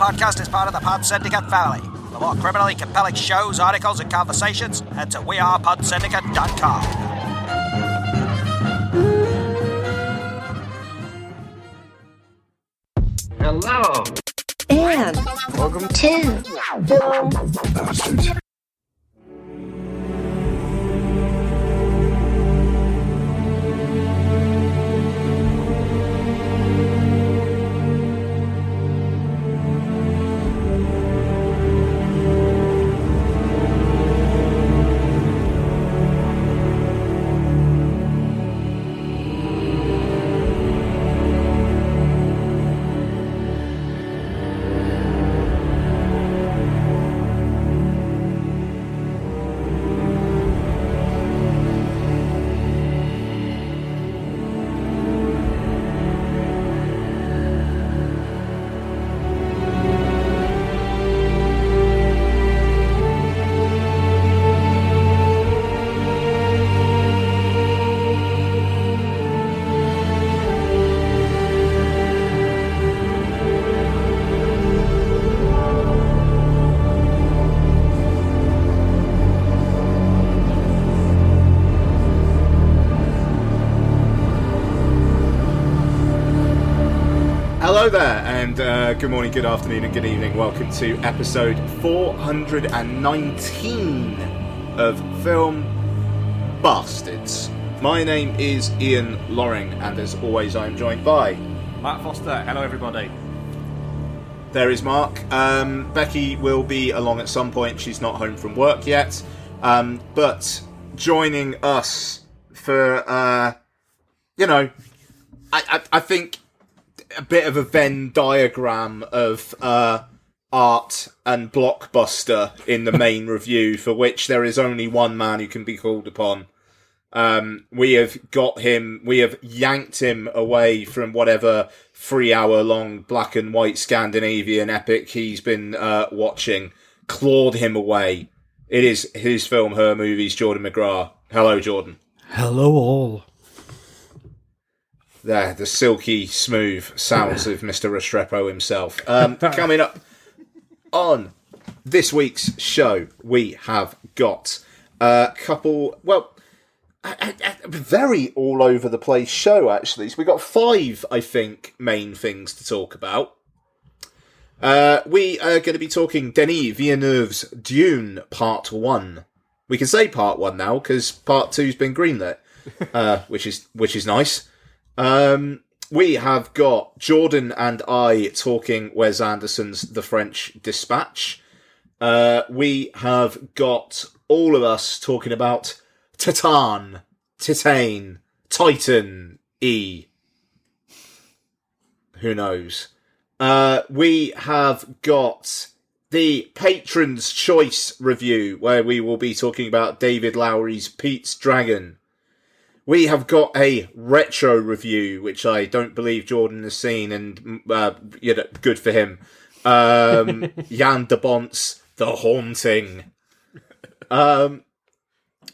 podcast is part of the Pod Syndicate family. For more criminally compelling shows, articles, and conversations, head to wearepodsyndicate.com. Hello. And welcome to Film Bastards. Hello there, and good morning, good afternoon, and good evening. Welcome to episode 419 of Film Bastards. My name is Ian Loring, and as always, I am joined by Mark Foster. Hello, everybody. There is Mark. Becky will be along at some point. She's not home from work yet, but joining us for, I think a bit of a Venn diagram of art and blockbuster in the main review, for which there is only one man who can be called upon. We have yanked him away from whatever 3-hour-long black and white Scandinavian epic he's been watching, clawed him away. It is his film, her movies, Jordan McGrath. Hello, Jordan. Hello, all. There, the silky smooth sounds of Mr. Restrepo himself. Coming up on this week's show, we have got a couple, a very all over the place show, actually. So we got 5, I think, main things to talk about. We are going to be talking Denis Villeneuve's Dune Part 1. We can say Part 1 now, because Part 2's been greenlit, which is nice. We have got Jordan and I talking Wes Anderson's The French Dispatch. We have got all of us talking about Titane, Titan, E. Who knows? We have got the Patron's Choice review, where we will be talking about David Lowery's Pete's Dragon. We have got a retro review, which I don't believe Jordan has seen, and good for him. Jan de Bont's The Haunting. And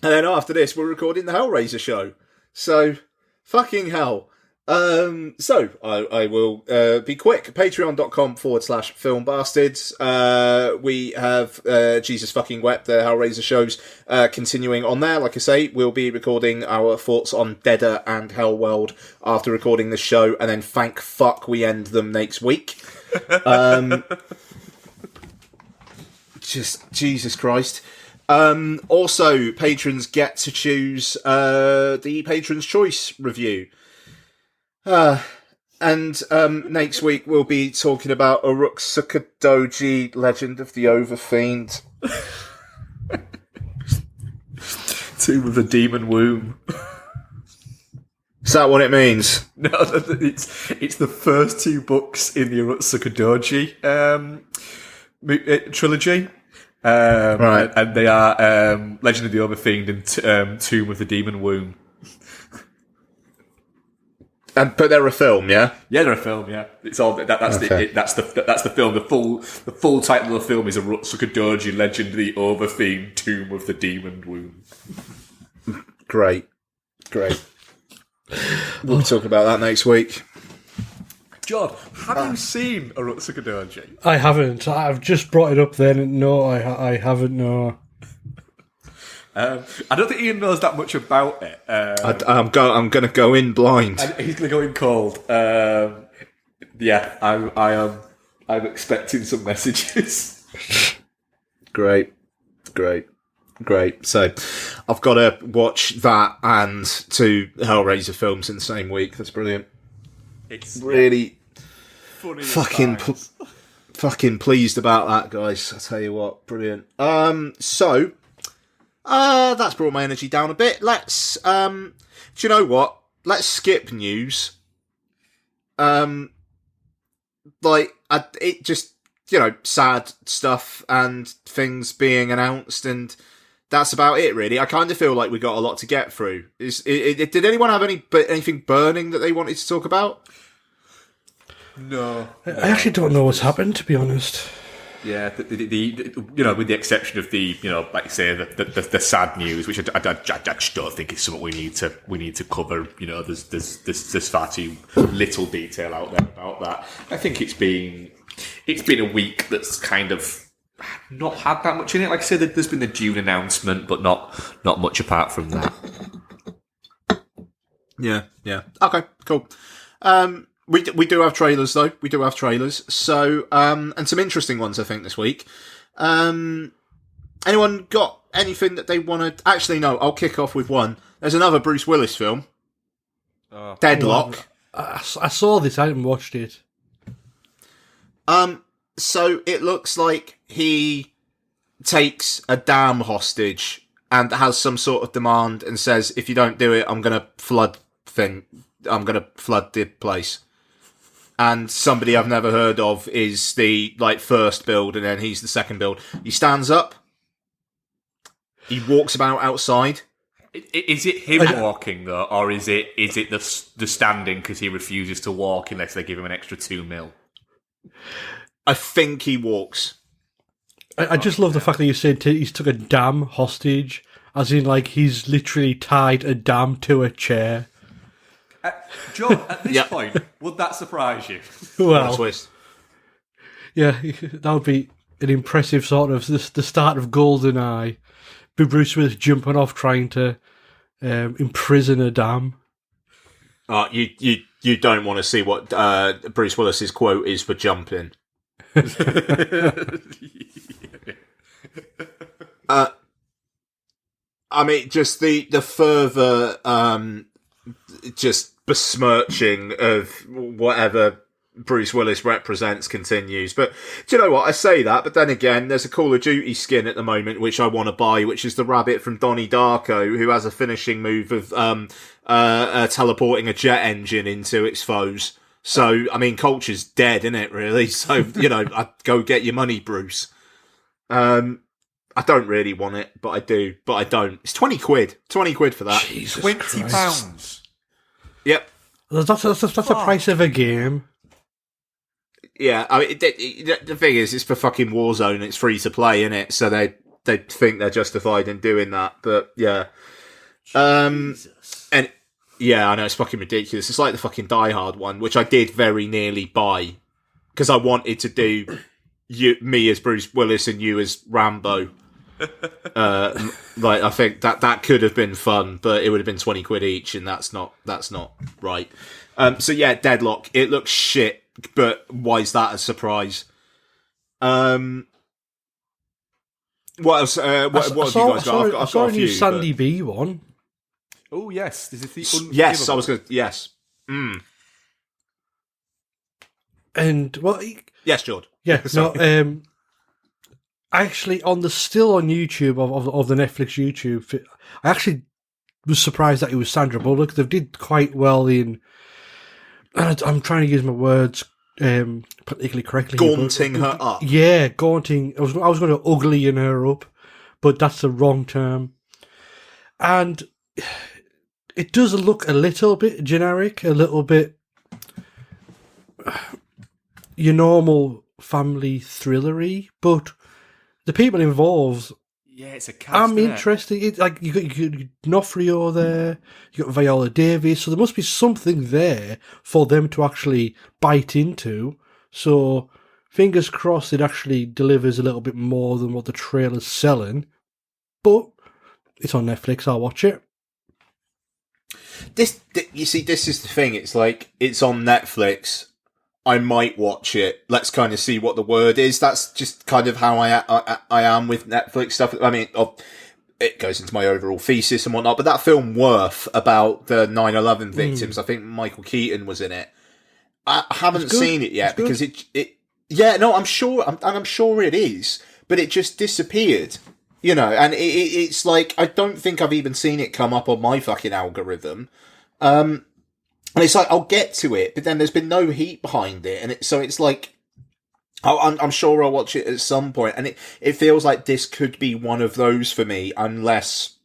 then after this, we're recording the Hellraiser show. So, fucking hell. So I will be quick. Patreon.com/filmbastards. We have Jesus Fucking Wept, the Hellraiser shows, continuing on there. Like I say, we'll be recording our thoughts on Deader and Hellworld after recording the show, and then thank fuck we end them next week. Just Jesus Christ. Also, patrons get to choose the Patron's Choice review. And next week we'll be talking about Uruk-Sukadoji, Legend of the Overfiend. Tomb of the Demon Womb. Is that what it means? No, it's the first 2 books in the Uruk-Sukadoji trilogy. Right. And they are Legend of the Overfiend and Tomb of the Demon Womb. But they're a film, yeah. Yeah, they're a film. Yeah, it's all that's okay. That's the film. The full title of the film is Uruk-Sukadoji, Legend of the Overfiend, Tomb of the Demon Womb. Great. We'll talk about that next week. John, Have you seen Arutsuka Doji? I haven't. I've just brought it up then. No, I haven't, no. I don't think Ian knows that much about it. I'm going to go in blind. And he's going to go in cold. I'm expecting some messages. Great. So, I've got to watch that and 2 Hellraiser films in the same week. That's brilliant. It's really funny. fucking pleased about that, guys. I tell you what, brilliant. So that's brought my energy down a bit. Let's do you know what? Let's skip news. It just, sad stuff and things being announced, and that's about it, really. I kind of feel like we got a lot to get through. Did anyone have anything burning that they wanted to talk about? No. I actually don't know what's happened, to be honest. Yeah, with the exception of like you say, the sad news, which I just don't think is something we need to cover. There's far too little detail out there about that. I think it's been a week that's kind of not had that much in it. Like I said, there's been the Dune announcement, but not much apart from that. Yeah. Okay, cool. We do have trailers, though. We do have trailers. So, and some interesting ones, I think, this week. Anyone got anything that they want to... Actually, no, I'll kick off with one. There's another Bruce Willis film. Deadlock. I saw this, I haven't watched it. So, it looks like he takes a dam hostage and has some sort of demand and says, if you don't do it, I'm going to flood the place. And somebody I've never heard of is the first build, and then he's the second build. He stands up. He walks about outside. Is it him walking though, or is it the standing because he refuses to walk unless they give him an extra $2 million? I think he walks. I just love the fact that you said he's took a dam hostage, as in he's literally tied a dam to a chair. John, at this point, would that surprise you? Well, twist. Yeah, that would be an impressive sort of the start of GoldenEye. Bruce Willis jumping off trying to imprison a dam. You don't want to see what Bruce Willis's quote is for jumping. I mean, just the further just besmirching of whatever Bruce Willis represents continues. But do you know what? I say that, but then again, there's a Call of Duty skin at the moment which I want to buy, which is the rabbit from Donnie Darko, who has a finishing move of teleporting a jet engine into its foes. So, I mean, culture's dead, isn't it, really? So, I'd go get your money, Bruce. I don't really want it, but I do. But I don't. It's 20 quid. 20 quid for that. Jesus £20. Yep. That's the price of a game. Yeah, I mean, the thing is, it's for fucking Warzone. It's free to play, innit? So they think they're justified in doing that. But yeah, Jesus. And yeah, I know it's fucking ridiculous. It's like the fucking Die Hard one, which I did very nearly buy because I wanted to do me as Bruce Willis and you as Rambo. I think that could have been fun, but it would have been 20 quid each, and that's not right. So yeah, Deadlock. It looks shit, but why is that a surprise? What else? What have you guys got? I saw a new Sandy B one. Oh yes, this is the yes. I was going. Yes. And yes, George. Yeah. No. Actually, still on YouTube of the Netflix YouTube, I actually was surprised that it was Sandra Bullock. They did quite well in. I'm trying to use my words politically correctly. Gaunting her up. Yeah, gaunting. I was going to uglying her up, but that's the wrong term. And it does look a little bit generic, a little bit your normal family thrillery, but the people involved Yeah, it's a cast. I'm isn't it? interested. It's like you got D'Onofrio there, you got Viola Davis, so there must be something there for them to actually bite into. So fingers crossed it actually delivers a little bit more than what the trailer's selling. But it's on Netflix, I'll watch it. You see, this is the thing. It's like, it's on Netflix. I might watch it. Let's kind of see what the word is. That's just kind of how I am with Netflix stuff. I mean, it goes into my overall thesis and whatnot. But that film Worth about the 9/11 victims, I think Michael Keaton was in it. I haven't seen it yet because I'm sure it is, but it just disappeared. You know, and it's like, I don't think I've even seen it come up on my fucking algorithm. And it's like, I'll get to it, but then there's been no heat behind it. And so it's like, I'm sure I'll watch it at some point. And it feels like this could be one of those for me, unless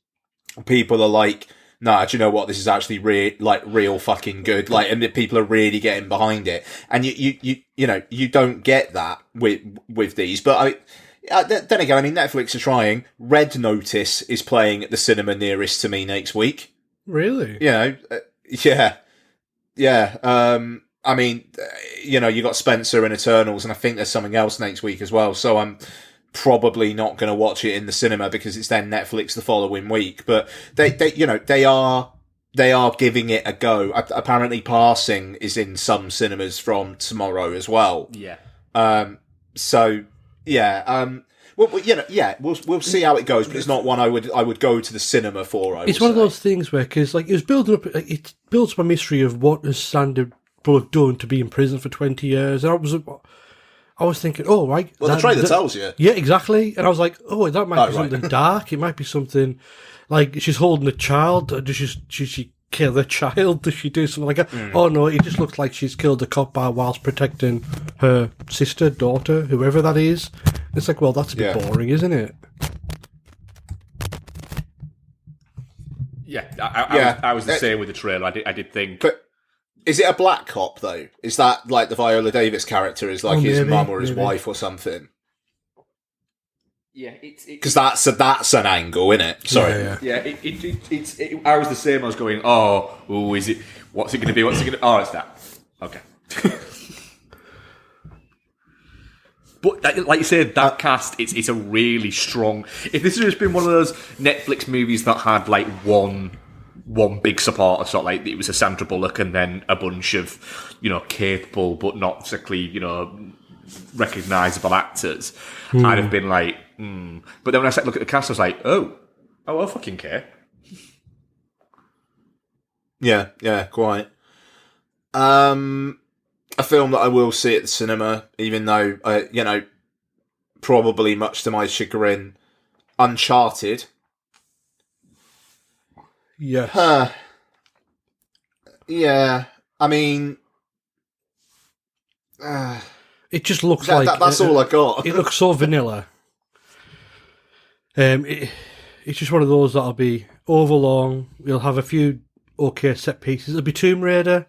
people are like, nah, do you know what? This is actually real fucking good. Like, and people are really getting behind it. And you don't get that with these, but then again, I mean, Netflix are trying. Red Notice is playing at the cinema nearest to me next week. Really? You know, yeah. I mean, you know, you got Spencer and Eternals, and I think there's something else next week as well. So I'm probably not going to watch it in the cinema because it's then Netflix the following week. But they are giving it a go. Apparently, Passing is in some cinemas from tomorrow as well. Yeah. So. Yeah, well, you know, yeah, we'll see how it goes, but it's not one I would go to the cinema for. It's one of those things where, because like, it was building up, it builds up a mystery of what has Sandra Bullock done to be in prison for 20 years, and I was thinking, oh, right. Well, the trailer tells you. Yeah, exactly, and I was like, oh, that might be something dark. It might be something like she's holding a child. Does she kill the child? Does she do something like that? Oh no, it just looks like she's killed the cop whilst protecting her sister, daughter, whoever that is. It's like, well, that's a bit boring, isn't it? Yeah, I was the same with the trailer. I did think. But is it a black cop though? Is that like the Viola Davis character is like his mum or his wife or something? Yeah, because that's an angle, isn't it? Sorry. Yeah. It's I was the same. I was going, is it? What's it going to be? What's it going to? Oh, it's that. Okay. But like you said, that cast, it's a really strong. If this had just been one of those Netflix movies that had like one big supporter, sort of like it was a Sandra Bullock and then a bunch of, you know, capable but not particularly, you know, recognisable actors, I'd have been like, But then when I started looking at the cast, I was like, oh, I fucking care. Yeah, quite. A film that I will see at the cinema, even though, you know, probably much to my chagrin, Uncharted. Yes. Yeah, I mean... it just looks that's all I got. It looks so vanilla. It's just one of those that'll be overlong. You'll have a few okay set pieces. It'll be Tomb Raider.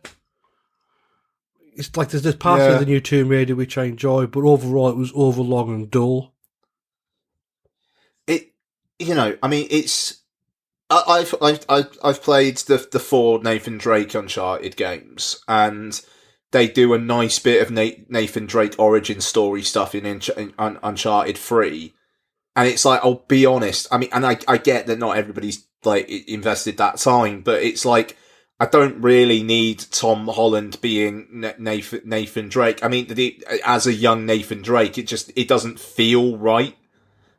It's like there's parts of the new Tomb Raider which I enjoy, but overall it was overlong and dull. You know, I mean, it's. I've played the 4 Nathan Drake Uncharted games, and they do a nice bit of Nathan Drake origin story stuff in Uncharted 3. And it's like, I'll be honest, I mean, and I get that not everybody's like invested that time, but it's like, I don't really need Tom Holland being Nathan Drake. I mean, as a young Nathan Drake, it doesn't feel right.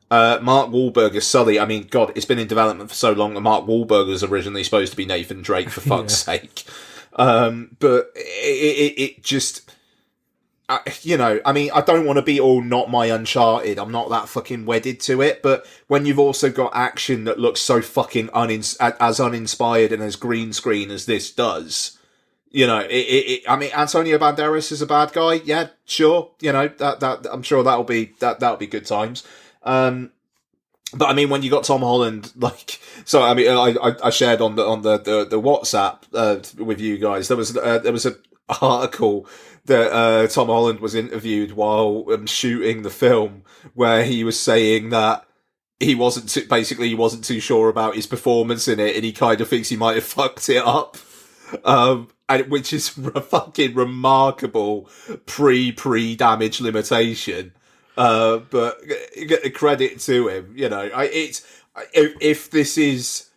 Mark Wahlberg as Sully. I mean, God, it's been in development for so long that Mark Wahlberg was originally supposed to be Nathan Drake, for fuck's sake. But it just, you know, I mean, I don't want to be all not my Uncharted. I'm not that fucking wedded to it. But when you've also got action that looks so fucking as uninspired and as green screen as this does, you know, I mean, Antonio Banderas is a bad guy. Yeah, sure. You know, that I'm sure that'll be good times. But I mean, when you got Tom Holland, like, so I mean, I shared on the WhatsApp with you guys. There was an article that Tom Holland was interviewed while shooting the film, where he was saying that he wasn't too sure about his performance in it, and he kind of thinks he might have fucked it up. And which is a fucking remarkable pre damage limitation. But credit to him, if this is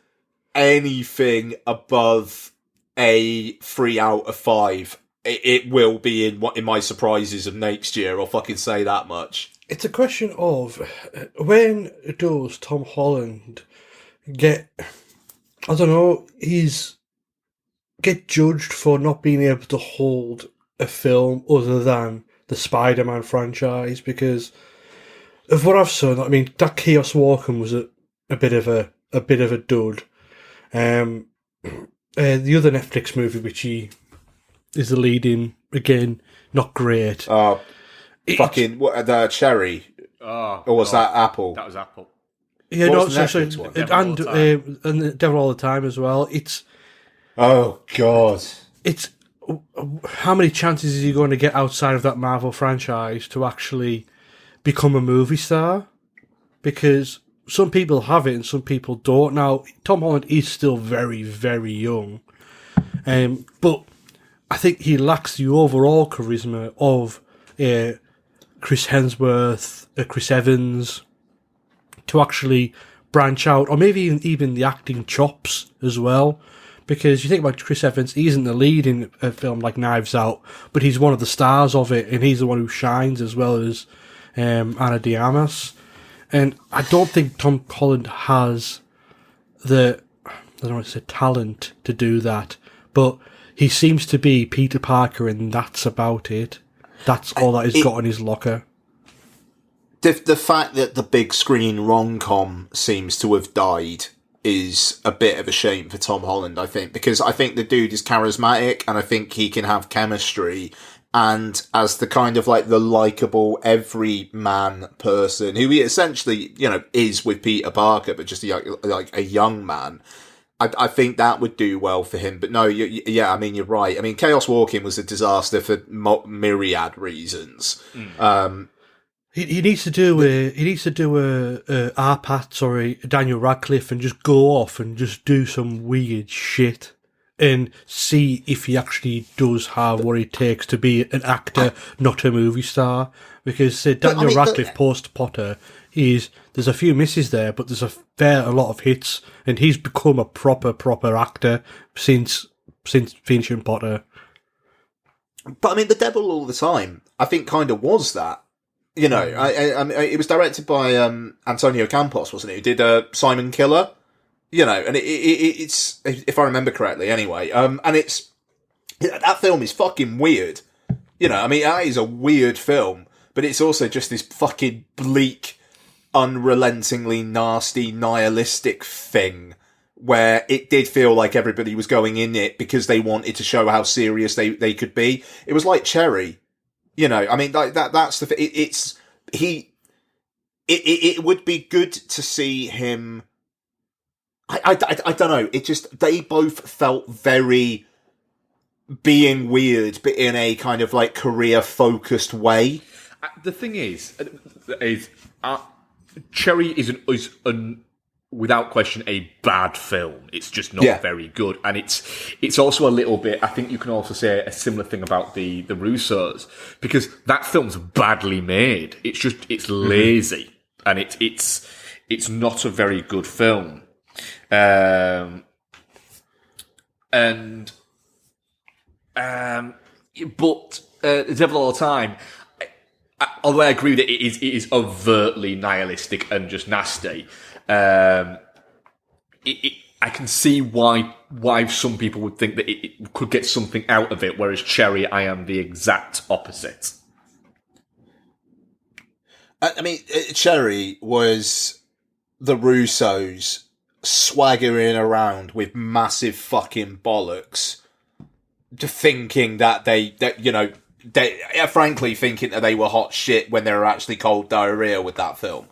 anything above a 3 out of 5, it will be in my surprises of next year. I'll fucking say that much. It's a question of when does Tom Holland get judged for not being able to hold a film other than the Spider-Man franchise, because of what I've seen. I mean, that Chaos Walking was a bit of a dud. The other Netflix movie which he is the lead in, again, not great. The Cherry. Oh, or was that Apple? That was Apple. Yeah, what no, was the so Netflix one? and the Devil All the Time as well. Oh God! It's how many chances is he going to get outside of that Marvel franchise to actually become a movie star? Because some people have it and some people don't. Now, Tom Holland is still very, very young, but I think he lacks the overall charisma of Chris Hemsworth, Chris Evans, to actually branch out, or maybe even the acting chops as well. Because you think about Chris Evans, he isn't the lead in a film like Knives Out, but he's one of the stars of it, and he's the one who shines, as well as Ana de Armas. And I don't think Tom Holland has I don't want to say talent to do that, but he seems to be Peter Parker, and that's about it. That's all that he's got in his locker. The fact that the big screen rom-com seems to have died is a bit of a shame for Tom Holland, I think, because I think the dude is charismatic and I think he can have chemistry. And as the kind of like the likable everyman person who he essentially, is with Peter Parker, but just like a young man, I think that would do well for him. But no, I mean, you're right. I mean, Chaos Walking was a disaster for myriad reasons. He needs to do a R-Pat, sorry, Daniel Radcliffe, and just go off and just do some weird shit and see if he actually does have what it takes to be an actor, not a movie star. Because Daniel Radcliffe post Potter there's a few misses there, but there's a lot of hits, and he's become a proper actor since finishing Potter. But I mean, The Devil All the Time, I think, kind of was that. It was directed by Antonio Campos, wasn't it? Who did Simon Killer, and it's, if I remember correctly, anyway. And that film is fucking weird. I mean, that is a weird film, but it's also just this fucking bleak, unrelentingly nasty, nihilistic thing where it did feel like everybody was going in it because they wanted to show how serious they could be. It was like Cherry. I mean, like that's the thing. It would be good to see him. I don't know. It just, they both felt very being weird, but in a kind of like career focused way. The thing is Cherry is without question a bad film. It's just not very good, and it's also a little bit. I think you can also say a similar thing about the Russos, because that film's badly made. It's lazy, and it's not a very good film. But The Devil All the Time, although I agree that it is overtly nihilistic and just nasty. I can see why some people would think that it could get something out of it, whereas Cherry, I am the exact opposite. I mean, Cherry was the Russos swaggering around with massive fucking bollocks, thinking that they frankly thinking that they were hot shit when they were actually cold diarrhea with that film.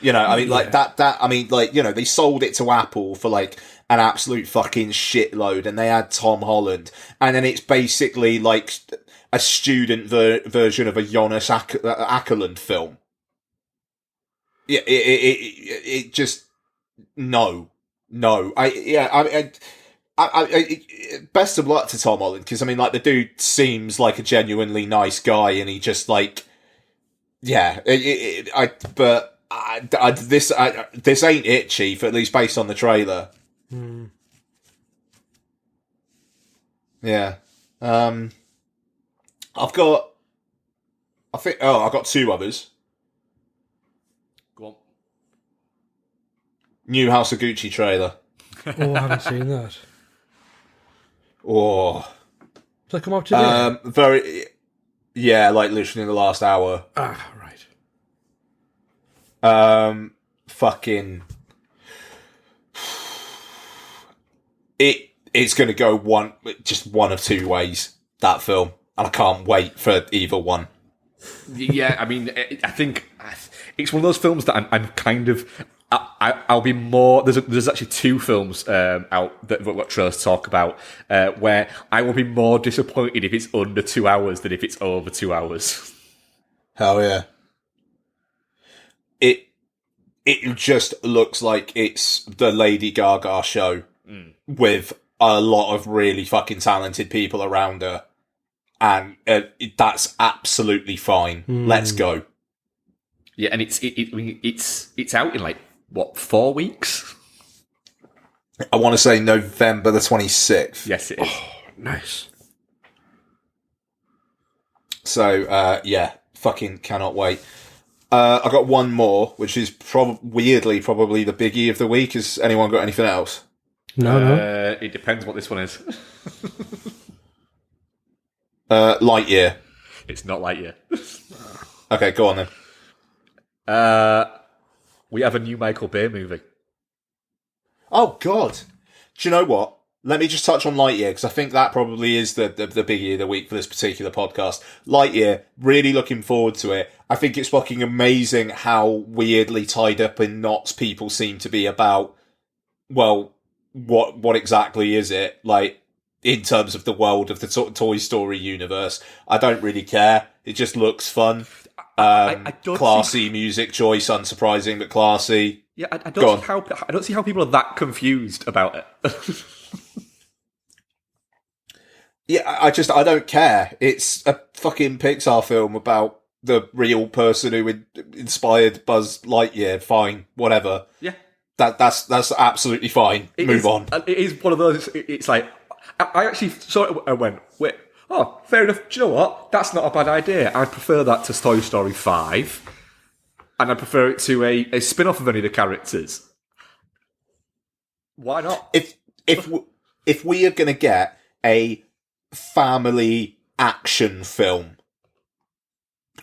I mean, like that, I mean, like, they sold it to Apple for like an absolute fucking shitload, and they had Tom Holland, and then it's basically like a student version of a Jonas Ackerland film. Yeah, it just no. Best of luck to Tom Holland, because I mean, like, the dude seems like a genuinely nice guy, and he just like, yeah. This ain't it, Chief. At least based on the trailer. Yeah. I've got two others. Go on. New House of Gucci trailer. Oh, I haven't seen that. Oh. Does that come out today? Yeah, like literally in the last hour. Ah, right. Fucking. It's going to go one of two ways, that film, and I can't wait for either one. Yeah, I mean, I think it's one of those films that I'm kind of. I'll be more. There's actually two films out that what trailers talk about where I will be more disappointed if it's under 2 hours than if it's over 2 hours. Hell yeah! It just looks like it's the Lady Gaga show with a lot of really fucking talented people around her, and that's absolutely fine. Let's go. Yeah, and it's out in like what, 4 weeks? I want to say November the 26th. Yes, it is. Oh, nice. So yeah, fucking cannot wait. I got one more, which is weirdly probably the biggie of the week. Has anyone got anything else? No. It depends what this one is. Lightyear. It's not Lightyear. Okay, go on then. We have a new Michael Bay movie. Oh God! Do you know what? Let me just touch on Lightyear, because I think that probably is the biggie of the week for this particular podcast. Lightyear, really looking forward to it. I think it's fucking amazing how weirdly tied up in knots people seem to be about, well, what exactly is it? Like, in terms of the world of the Toy Story universe. I don't really care. It just looks fun. I don't classy music choice, unsurprising, but classy. Yeah, I don't see how people are that confused about it. Yeah, I don't care. It's a fucking Pixar film about the real person who inspired Buzz Lightyear. Fine, whatever. Yeah, that's absolutely fine. Move on. It is one of those. It's like I actually saw it and went, wait, oh, fair enough. Do you know what? That's not a bad idea. I prefer that to Toy Story 5, and I prefer it to a spin-off of any of the characters. Why not? If we are going to get a family action film,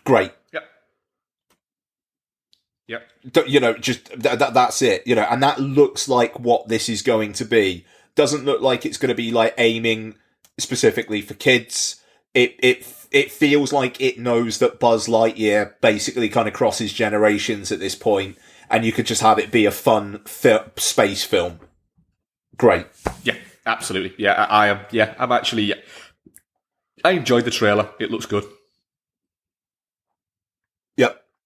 great. Yep. You know, just that's it. You know, and that looks like what this is going to be. Doesn't look like it's going to be like aiming specifically for kids. It feels like it knows that Buzz Lightyear basically kind of crosses generations at this point, and you could just have it be a fun space film. Great. Yeah, absolutely. Yeah, I am. Yeah, I'm actually. Yeah. I enjoyed the trailer. It looks good.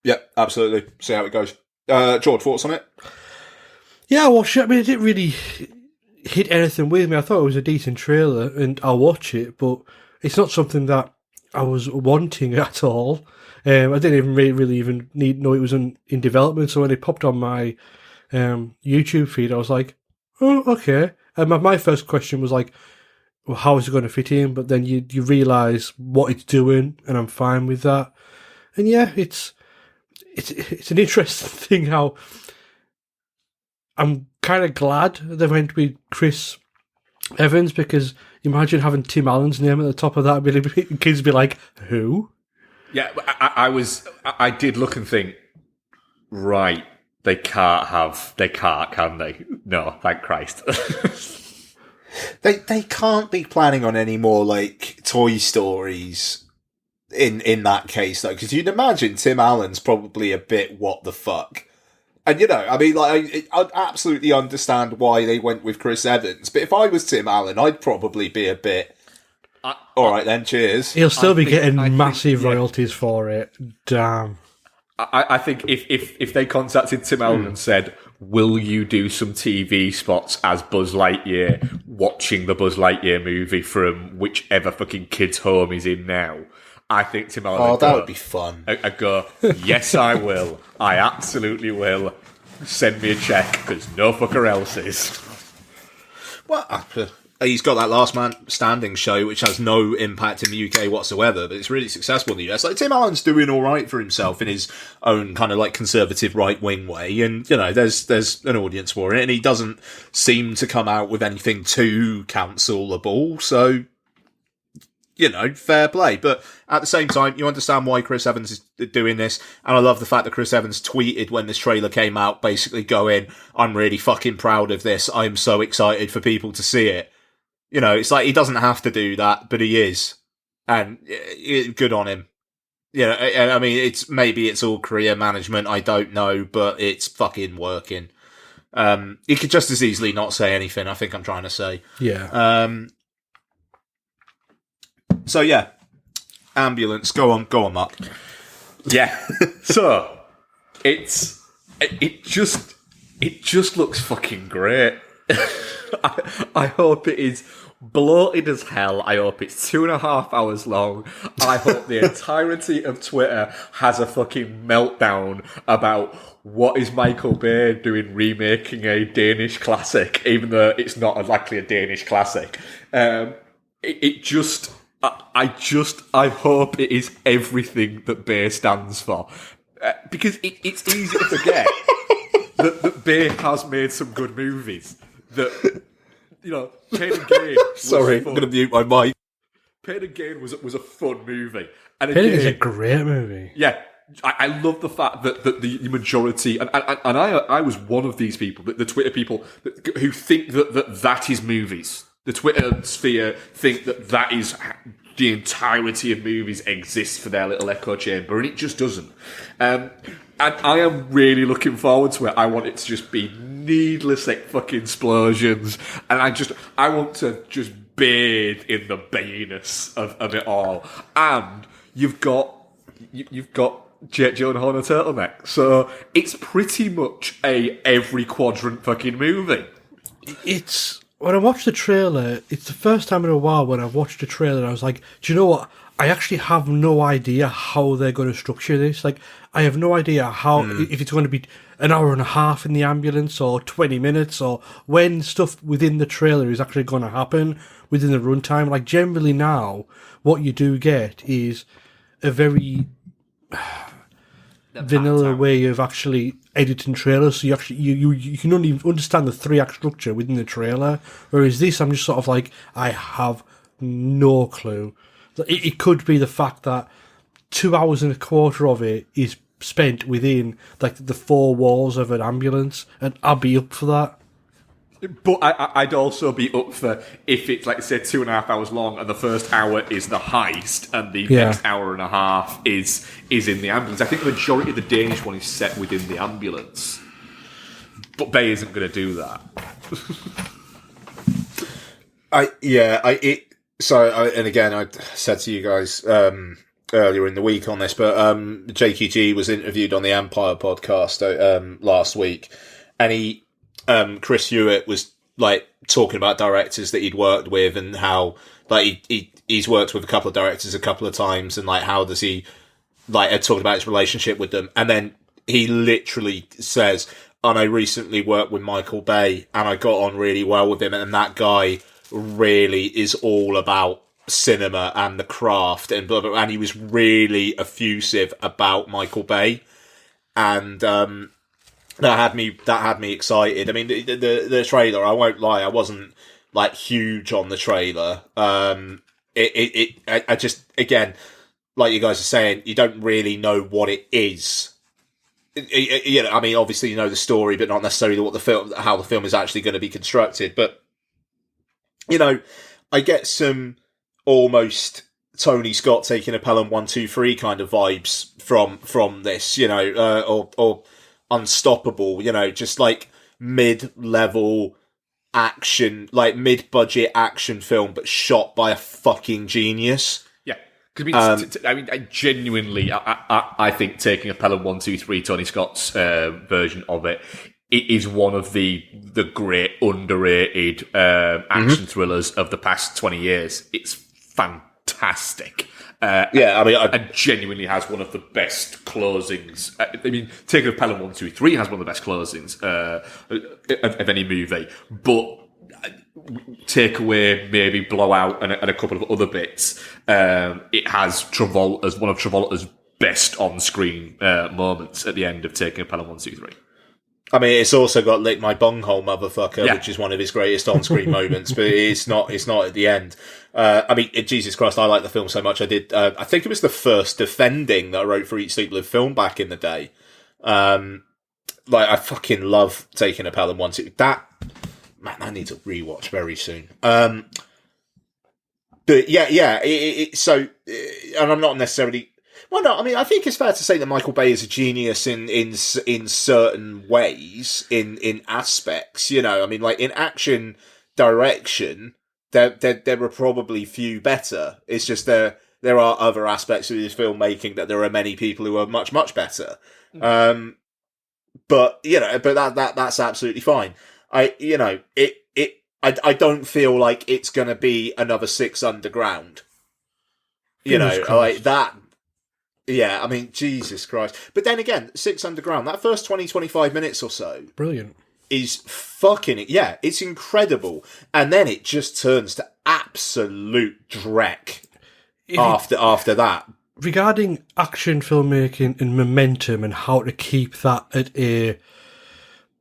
Yep, absolutely. See how it goes. George, thoughts on it? Yeah, I watched it. I mean, it didn't really hit anything with me. I thought it was a decent trailer, and I'll watch it, but it's not something that I was wanting at all. I didn't even really even know it was in development, so when it popped on my YouTube feed, I was like, oh, okay. And my first question was like, well, how is it going to fit in? But then you realise what it's doing, and I'm fine with that. And yeah, it's an interesting thing how I'm kind of glad they went with Chris Evans, because imagine having Tim Allen's name at the top of that. Kids be like, who? Yeah, I did look and think, right, they can't, can they? No, thank Christ. They can't be planning on any more like Toy Stories in that case, though, because you'd imagine Tim Allen's probably a bit what the fuck. And, you know, I mean, like, I'd absolutely understand why they went with Chris Evans, but if I was Tim Allen, I'd probably be a bit, all right then, cheers. He'll still be getting massive royalties for it. Damn. I think if they contacted Tim Allen and said, will you do some TV spots as Buzz Lightyear watching the Buzz Lightyear movie from whichever fucking kid's home he's in now, I think Tim Allen would that go, would be fun. I'd go, yes, I will. I absolutely will. Send me a check, because no fucker else is. Well, he's got that Last Man Standing show, which has no impact in the UK whatsoever, but it's really successful in the US. Like, Tim Allen's doing all right for himself in his own kind of like conservative right-wing way, and, you know, there's an audience for it, and he doesn't seem to come out with anything too cancelable, so, you know, fair play. But at the same time, you understand why Chris Evans is doing this, and I love the fact that Chris Evans tweeted when this trailer came out, basically going, I'm really fucking proud of this, I'm so excited for people to see it. You know, it's like he doesn't have to do that, but he is. And good on him. You know, and I mean, maybe it's all career management, I don't know, but it's fucking working. He could just as easily not say anything, I think I'm trying to say. Yeah. So yeah, Ambulance. Go on, Mark. Yeah. So it just looks fucking great. I hope it is bloated as hell. I hope it's 2.5 hours long. I hope the entirety of Twitter has a fucking meltdown about what is Michael Bay doing remaking a Danish classic, even though it's not exactly a Danish classic. I hope it is everything that Bay stands for. Because it's easy to forget that Bay has made some good movies. That, you know, Pain and Gain Sorry, fun. I'm going to mute my mic. Pain and Gain was a fun movie. And Pain is a great movie. Yeah. I love the fact that the majority, and I was one of these people, the Twitter people, who think that is movies. The Twitter sphere think that is the entirety of movies exists for their little echo chamber, and it just doesn't. And I am really looking forward to it. I want it to just be needless fucking explosions, and I want to just bathe in the bayiness of it all. And you've got Jake Gyllenhaal in a turtleneck, so it's pretty much a every quadrant fucking movie. When I watched the trailer, it's the first time in a while when I've watched a trailer and I was like, do you know what? I actually have no idea how they're going to structure this. Like, I have no idea if it's going to be an hour and a half in the ambulance or 20 minutes or when stuff within the trailer is actually going to happen within the runtime. Like, generally now, what you do get is a very vanilla way of actually editing trailers, so you can only understand the 3-act structure within the trailer, whereas this, I'm just sort of like, I have no clue. It could be the fact that 2 hours and a quarter of it is spent within like the 4 walls of an ambulance, and I'll be up for that. But I'd also be up for if it's, like, say, 2.5 hours long and the first hour is the heist and the next hour and a half is in the ambulance. I think the majority of the Danish one is set within the ambulance. But Bay isn't going to do that. And again, I said to you guys earlier in the week on this, but JQG was interviewed on the Empire podcast last week, and Chris Hewitt was like talking about directors that he'd worked with and how like he's worked with a couple of directors a couple of times, and like how does he like talking about his relationship with them, and then he literally says, and I recently worked with Michael Bay and I got on really well with him, and that guy really is all about cinema and the craft and blah, blah, blah. And he was really effusive about Michael Bay, and that had me excited. I mean, the trailer, I won't lie, I wasn't like huge on the trailer. I just, again, like you guys are saying, you don't really know what it is. You know, I mean, obviously you know the story, but not necessarily how the film is actually going to be constructed. But you know, I get some almost Tony Scott taking a Pelham 1-2-3 kind of vibes from this, you know, or Unstoppable, you know, just like mid-level action, like mid-budget action film, but shot by a fucking genius. Yeah, I mean, I genuinely, I think taking a Pelham 123, Tony Scott's version of it, it is one of the great underrated action thrillers of the past 20 years. It's fantastic. It genuinely has one of the best closings. I mean, Taking of Pelham 123 has one of the best closings of any movie, but take away maybe Blowout and a couple of other bits, it has Travolta's one of Travolta's best on-screen moments at the end of Taking of Pelham 123. I mean, it's also got "Lick My Bunghole, Motherfucker," which is one of his greatest on-screen moments, but it's not at the end. I mean, Jesus Christ, I like the film so much. I did. I think it was the first defending that I wrote for Eat, Sleep, Live film back in the day. I fucking love Taking a Pelham 123. Man, I need to rewatch very soon. But so, and I'm not necessarily. Well, no, I mean, I think it's fair to say that Michael Bay is a genius in certain ways, in aspects. You know, I mean, like in action direction, there are probably few better. It's just there are other aspects of his filmmaking that there are many people who are much better. But that's absolutely fine. I don't feel like it's going to be another Six Underground. Like that. Yeah, I mean, Jesus Christ. But then again, Six Underground, that first 20-25 minutes or so... Brilliant. ...is fucking... Yeah, it's incredible. And then it just turns to absolute dreck after that. Regarding action filmmaking and momentum and how to keep that at a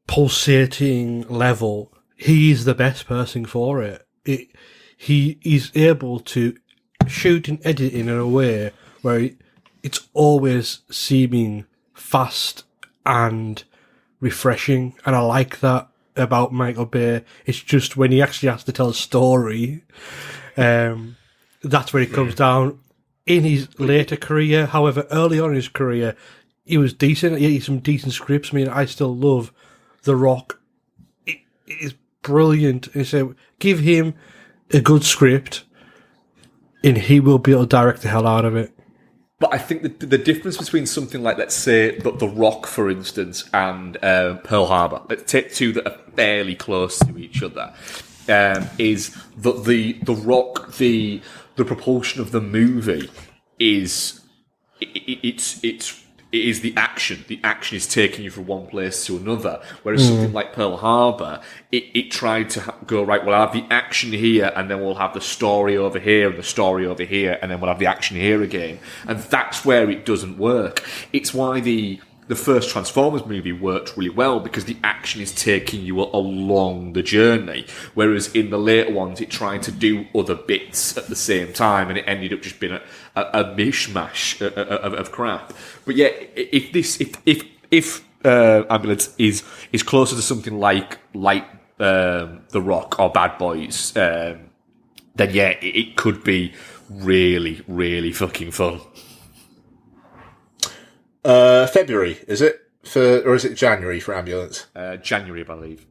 pulsating level, he is the best person for it. He is able to shoot and edit in a way where... it's always seeming fast and refreshing, and I like that about Michael Bay. It's just when he actually has to tell a story, that's where it comes down. In his later career, however, early on in his career, he was decent. He had some decent scripts. I mean, I still love The Rock. It is brilliant. And so give him a good script, and he will be able to direct the hell out of it. But I think the difference between something like, let's say, The Rock, for instance, and Pearl Harbor, let's take two that are fairly close to each other, is that the Rock, the propulsion of the movie is it is the action. The action is taking you from one place to another. Whereas something like Pearl Harbor, it tried to go, right, we'll have the action here, and then we'll have the story over here, and the story over here, and then we'll have the action here again. And that's where it doesn't work. It's why the first Transformers movie worked really well, because the action is taking you along the journey. Whereas in the later ones, it tried to do other bits at the same time, and it ended up just being a mishmash of crap. But yeah, if Ambulance is closer to something like The Rock or Bad Boys, then yeah, it could be really, really fucking fun. February, is it? Or is it January for Ambulance? January, I believe.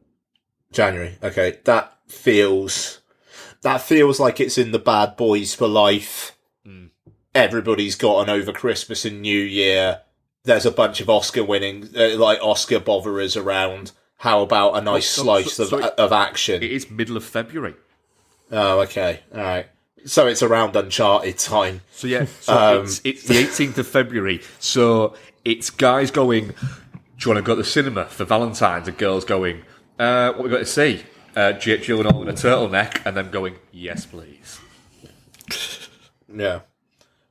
January, okay. That feels like it's in the Bad Boys for Life. Everybody's gotten over Christmas and New Year. There's a bunch of Oscar-winning, Oscar botherers around. How about a nice slice of action? It is middle of February. Oh, okay. All right. So it's around Uncharted time. So yeah, it's the 18th of February. So it's guys going, do you want to go to the cinema for Valentine's? And girls going, what we got to see? Jake Gyllenhaal in a turtleneck, and them going, yes, please. Yeah.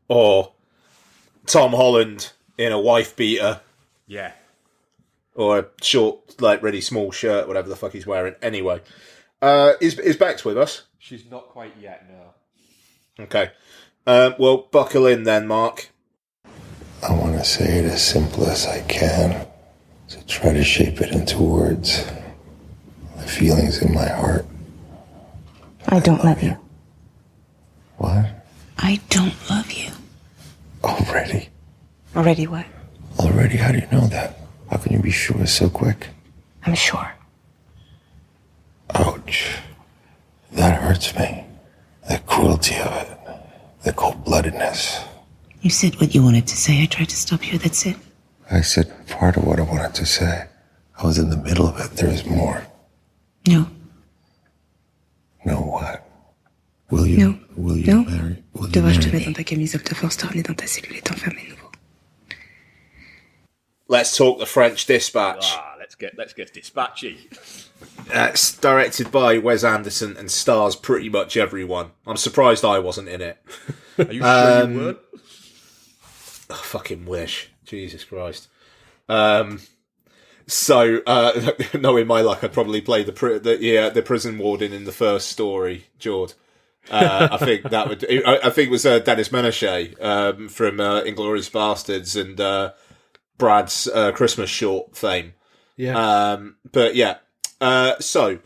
Or Tom Holland in a wife beater. Yeah. Or a short, really small shirt, whatever the fuck he's wearing. Anyway. Is Bex with us? She's not quite yet, no. Okay. Well, buckle in then, Mark. I want to say it as simple as I can, to try to shape it into words. The feelings in my heart. I don't love you. What? I don't love you. Already? Already what? Already? How do you know that? How can you be sure so quick? I'm sure. Ouch. That hurts me. The cruelty of it. the cold-bloodedness. You said what you wanted to say. I tried to stop you. That's it. I said part of what I wanted to say. I was in the middle of it. There is more. No. No what? Will you? No. Will you No. marry? Will you Devrais-je te marry mettre me? dans ta camisole, te force te ramener dans ta cellule et t'enfermer à nouveau? Let's talk the French Dispatch. Let's get dispatchy. It's directed by Wes Anderson and stars pretty much everyone. I'm surprised I wasn't in it. Are you sure you weren't? I fucking wish. Jesus Christ. So, knowing my luck, I'd probably play the prison warden in the first story, Jord. I think that would. I think it was Dennis Menashe from Inglourious Bastards and Brad's Christmas short fame. Yeah. But yeah. So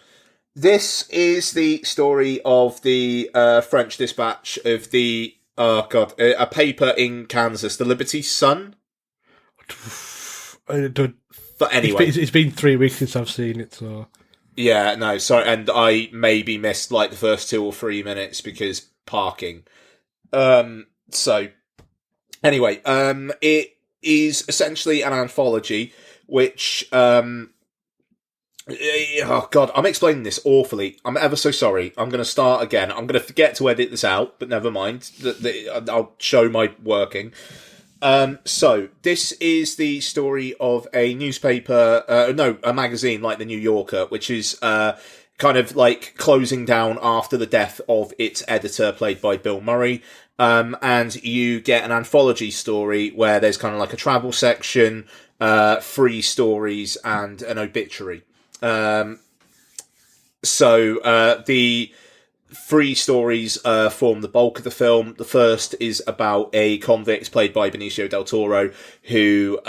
this is the story of the French Dispatch of the a paper in Kansas, the Liberty Sun. I don't. But anyway, It's been 3 weeks since I've seen it, so. yeah, no, sorry, and I maybe missed like the first 2 or 3 minutes because parking. So anyway, it is essentially an anthology which oh god, I'm explaining this awfully. I'm ever so sorry. I'm going to start again. I'm going to forget to edit this out, but never mind. I'll show my working. So this is the story of a newspaper, a magazine like the New Yorker, which is kind of like closing down after the death of its editor, played by Bill Murray. And you get an anthology story where there's kind of like a travel section, 3 stories, and an obituary. So the 3 stories form the bulk of the film. The first is about a convict played by Benicio del Toro who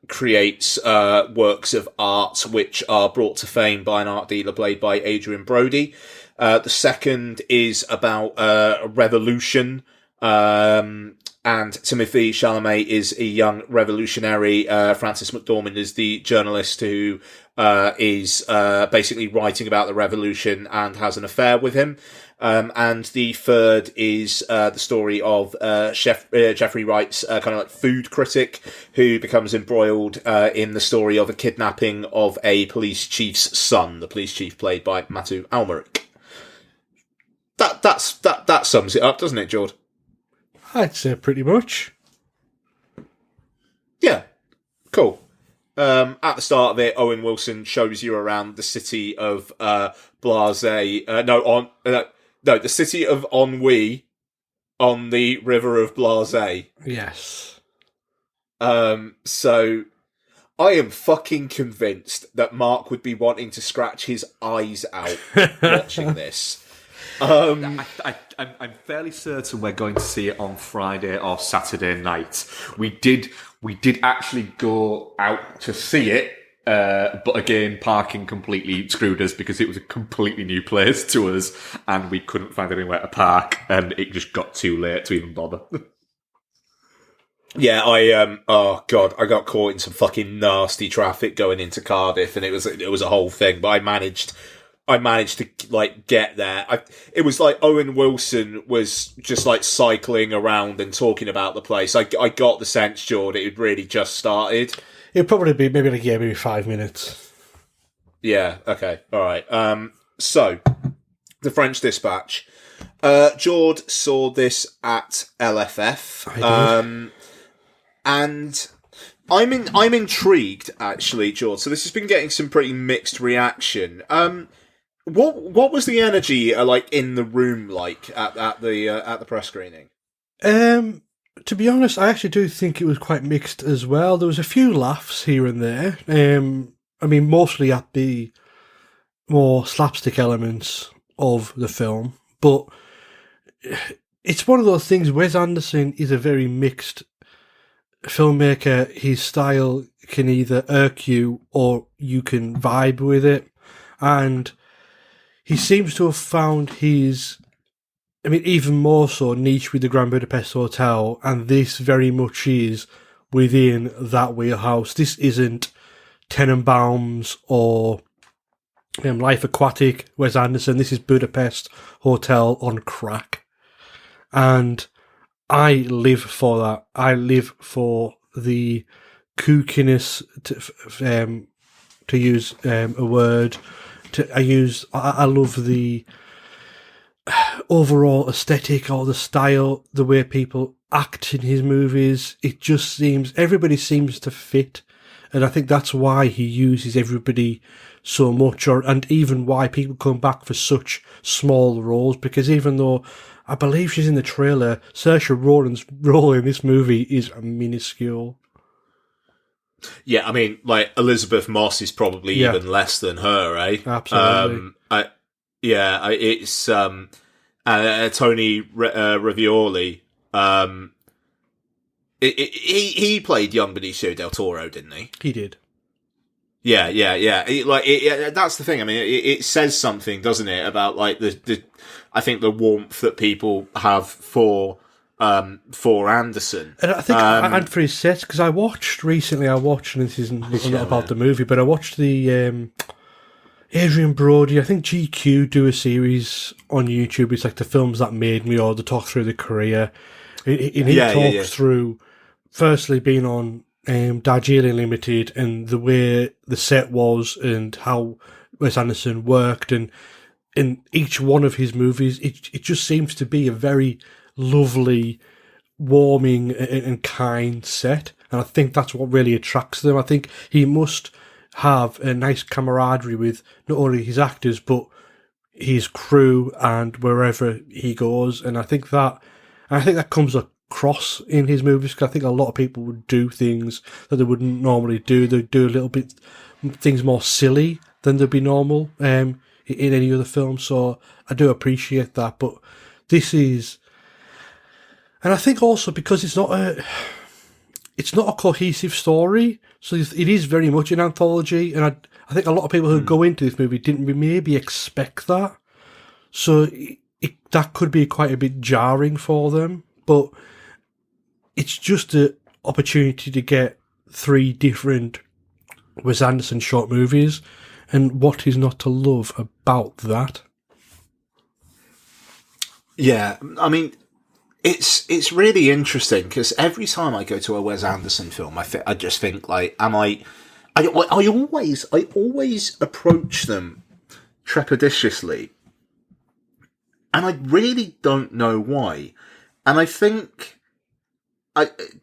creates works of art which are brought to fame by an art dealer played by Adrian Brody. The second is about a revolution, and Timothée Chalamet is a young revolutionary. Francis McDormand is the journalist who is basically writing about the revolution and has an affair with him. And the third is the story of Jeffrey Wright's kind of like food critic who becomes embroiled in the story of a kidnapping of a police chief's son, the police chief played by Matu Almeric. That sums it up, doesn't it, Jord? I'd say pretty much. Yeah, cool. At the start of it, Owen Wilson shows you around the city of the city of Ennui on the river of Blase. Yes. So I am fucking convinced that Mark would be wanting to scratch his eyes out watching this. I'm fairly certain we're going to see it on Friday or Saturday night. We did actually go out to see it, but again, parking completely screwed us because it was a completely new place to us, and we couldn't find anywhere to park, and it just got too late to even bother. Yeah, I got caught in some fucking nasty traffic going into Cardiff, and it was a whole thing, but I managed to like get there. It was like Owen Wilson was just like cycling around and talking about the place. I got the sense, George, it had really just started. It'd probably be maybe 5 minutes. Yeah. Okay. All right. So the French Dispatch. George saw this at LFF. I did. And I'm intrigued actually, George. So this has been getting some pretty mixed reaction. What was the energy like in the room like at the press screening? To be honest, I actually do think it was quite mixed as well. There was a few laughs here and there. I mean, mostly at the more slapstick elements of the film, but it's one of those things. Wes Anderson is a very mixed filmmaker. His style can either irk you or you can vibe with it, and he seems to have found his, I mean, even more so niche with the Grand Budapest Hotel, and this very much is within that wheelhouse. This isn't Tenenbaums or Life Aquatic, Wes Anderson. This is Budapest Hotel on crack. And I live for that. I live for the kookiness, to use a word. I love the overall aesthetic or the style, the way people act in his movies. It just seems, everybody seems to fit. And I think that's why he uses everybody so much, and even why people come back for such small roles, because even though I believe she's in the trailer, Saoirse Ronan's role in this movie is minuscule. Yeah, I mean, like, Elizabeth Moss is probably even less than her, eh? Absolutely. It's Tony Ravioli. He played young Benicio del Toro, didn't he? He did. Yeah. That's the thing. I mean, it says something, doesn't it, about like I think the warmth that people have for Anderson, and I think and for his sets, because I watched, and this isn't not about the movie, but I watched the Adrian Brody, I think GQ do a series on YouTube. It's like the films that made me, or the talk through the career. And he talks through, firstly, being on Darjeeling Limited and the way the set was and how Wes Anderson worked. And in each one of his movies, it just seems to be a very lovely, warming and kind set. And I think that's what really attracts them. I think he must have a nice camaraderie with not only his actors, but his crew and wherever he goes. And I think that comes across in his movies, because I think a lot of people would do things that they wouldn't normally do. They'd do a little bit things more silly than they'd be normal in any other film. So I do appreciate that. But this is, and I think also because it's not a cohesive story, so it is very much an anthology. And I think a lot of people who go into this movie didn't maybe expect that. So that could be quite a bit jarring for them, but it's just an opportunity to get 3 different Wes Anderson short movies, and what is not to love about that? Yeah, I mean, it's really interesting, because every time I go to a Wes Anderson film, I just think, like, I always approach them trepidatiously. And I really don't know why. And I think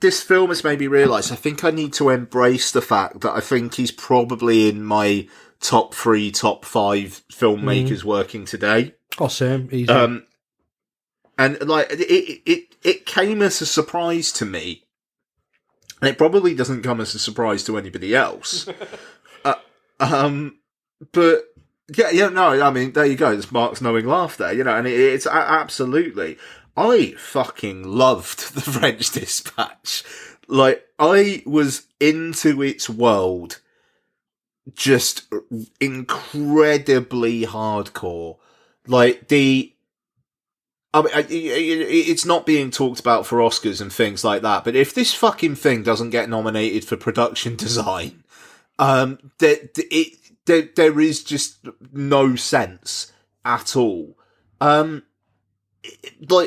this film has made me realise I think I need to embrace the fact that I think he's probably in my top 3, top 5 filmmakers working today. Oh, same. Easy. And like it came as a surprise to me. And it probably doesn't come as a surprise to anybody else. But no, I mean, there you go. There's Mark's knowing laugh there, and it's absolutely. I fucking loved The French Dispatch. Like, I was into its world, just incredibly hardcore. Like, it's not being talked about for Oscars and things like that, but if this fucking thing doesn't get nominated for production design, there is just no sense at all. Like,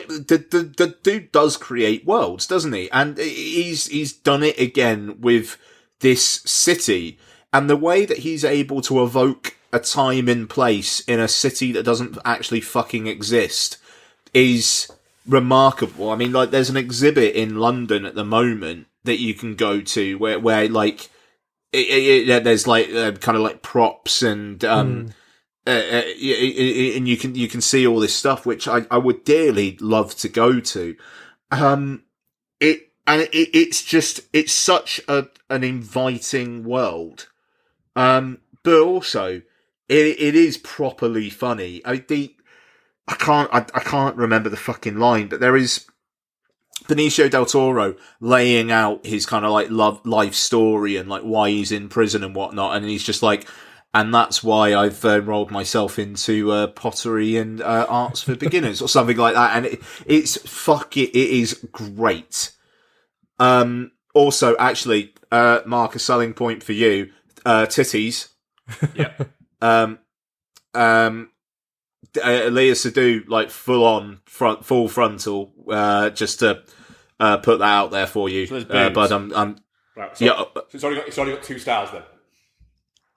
the dude does create worlds, doesn't he? And he's done it again with this city, and the way that he's able to evoke a time and place in a city that doesn't actually fucking exist is remarkable. I mean, like, there's an exhibit in London at the moment that you can go to where like, there's like kind of like props and and you can see all this stuff, which I would dearly love to go to. It's such an inviting world, but also it is properly funny. I can't remember the fucking line, but there is Benicio del Toro laying out his kind of like life story and like why he's in prison and whatnot, and he's just like, and that's why I've enrolled myself into pottery and arts for beginners or something like that, and it is great. Also, actually, Mark, a selling point for you, titties. Yeah. Leah Seydoux, like full frontal, just to put that out there for you. So but I'm right. So, so it's already got 2 stars then.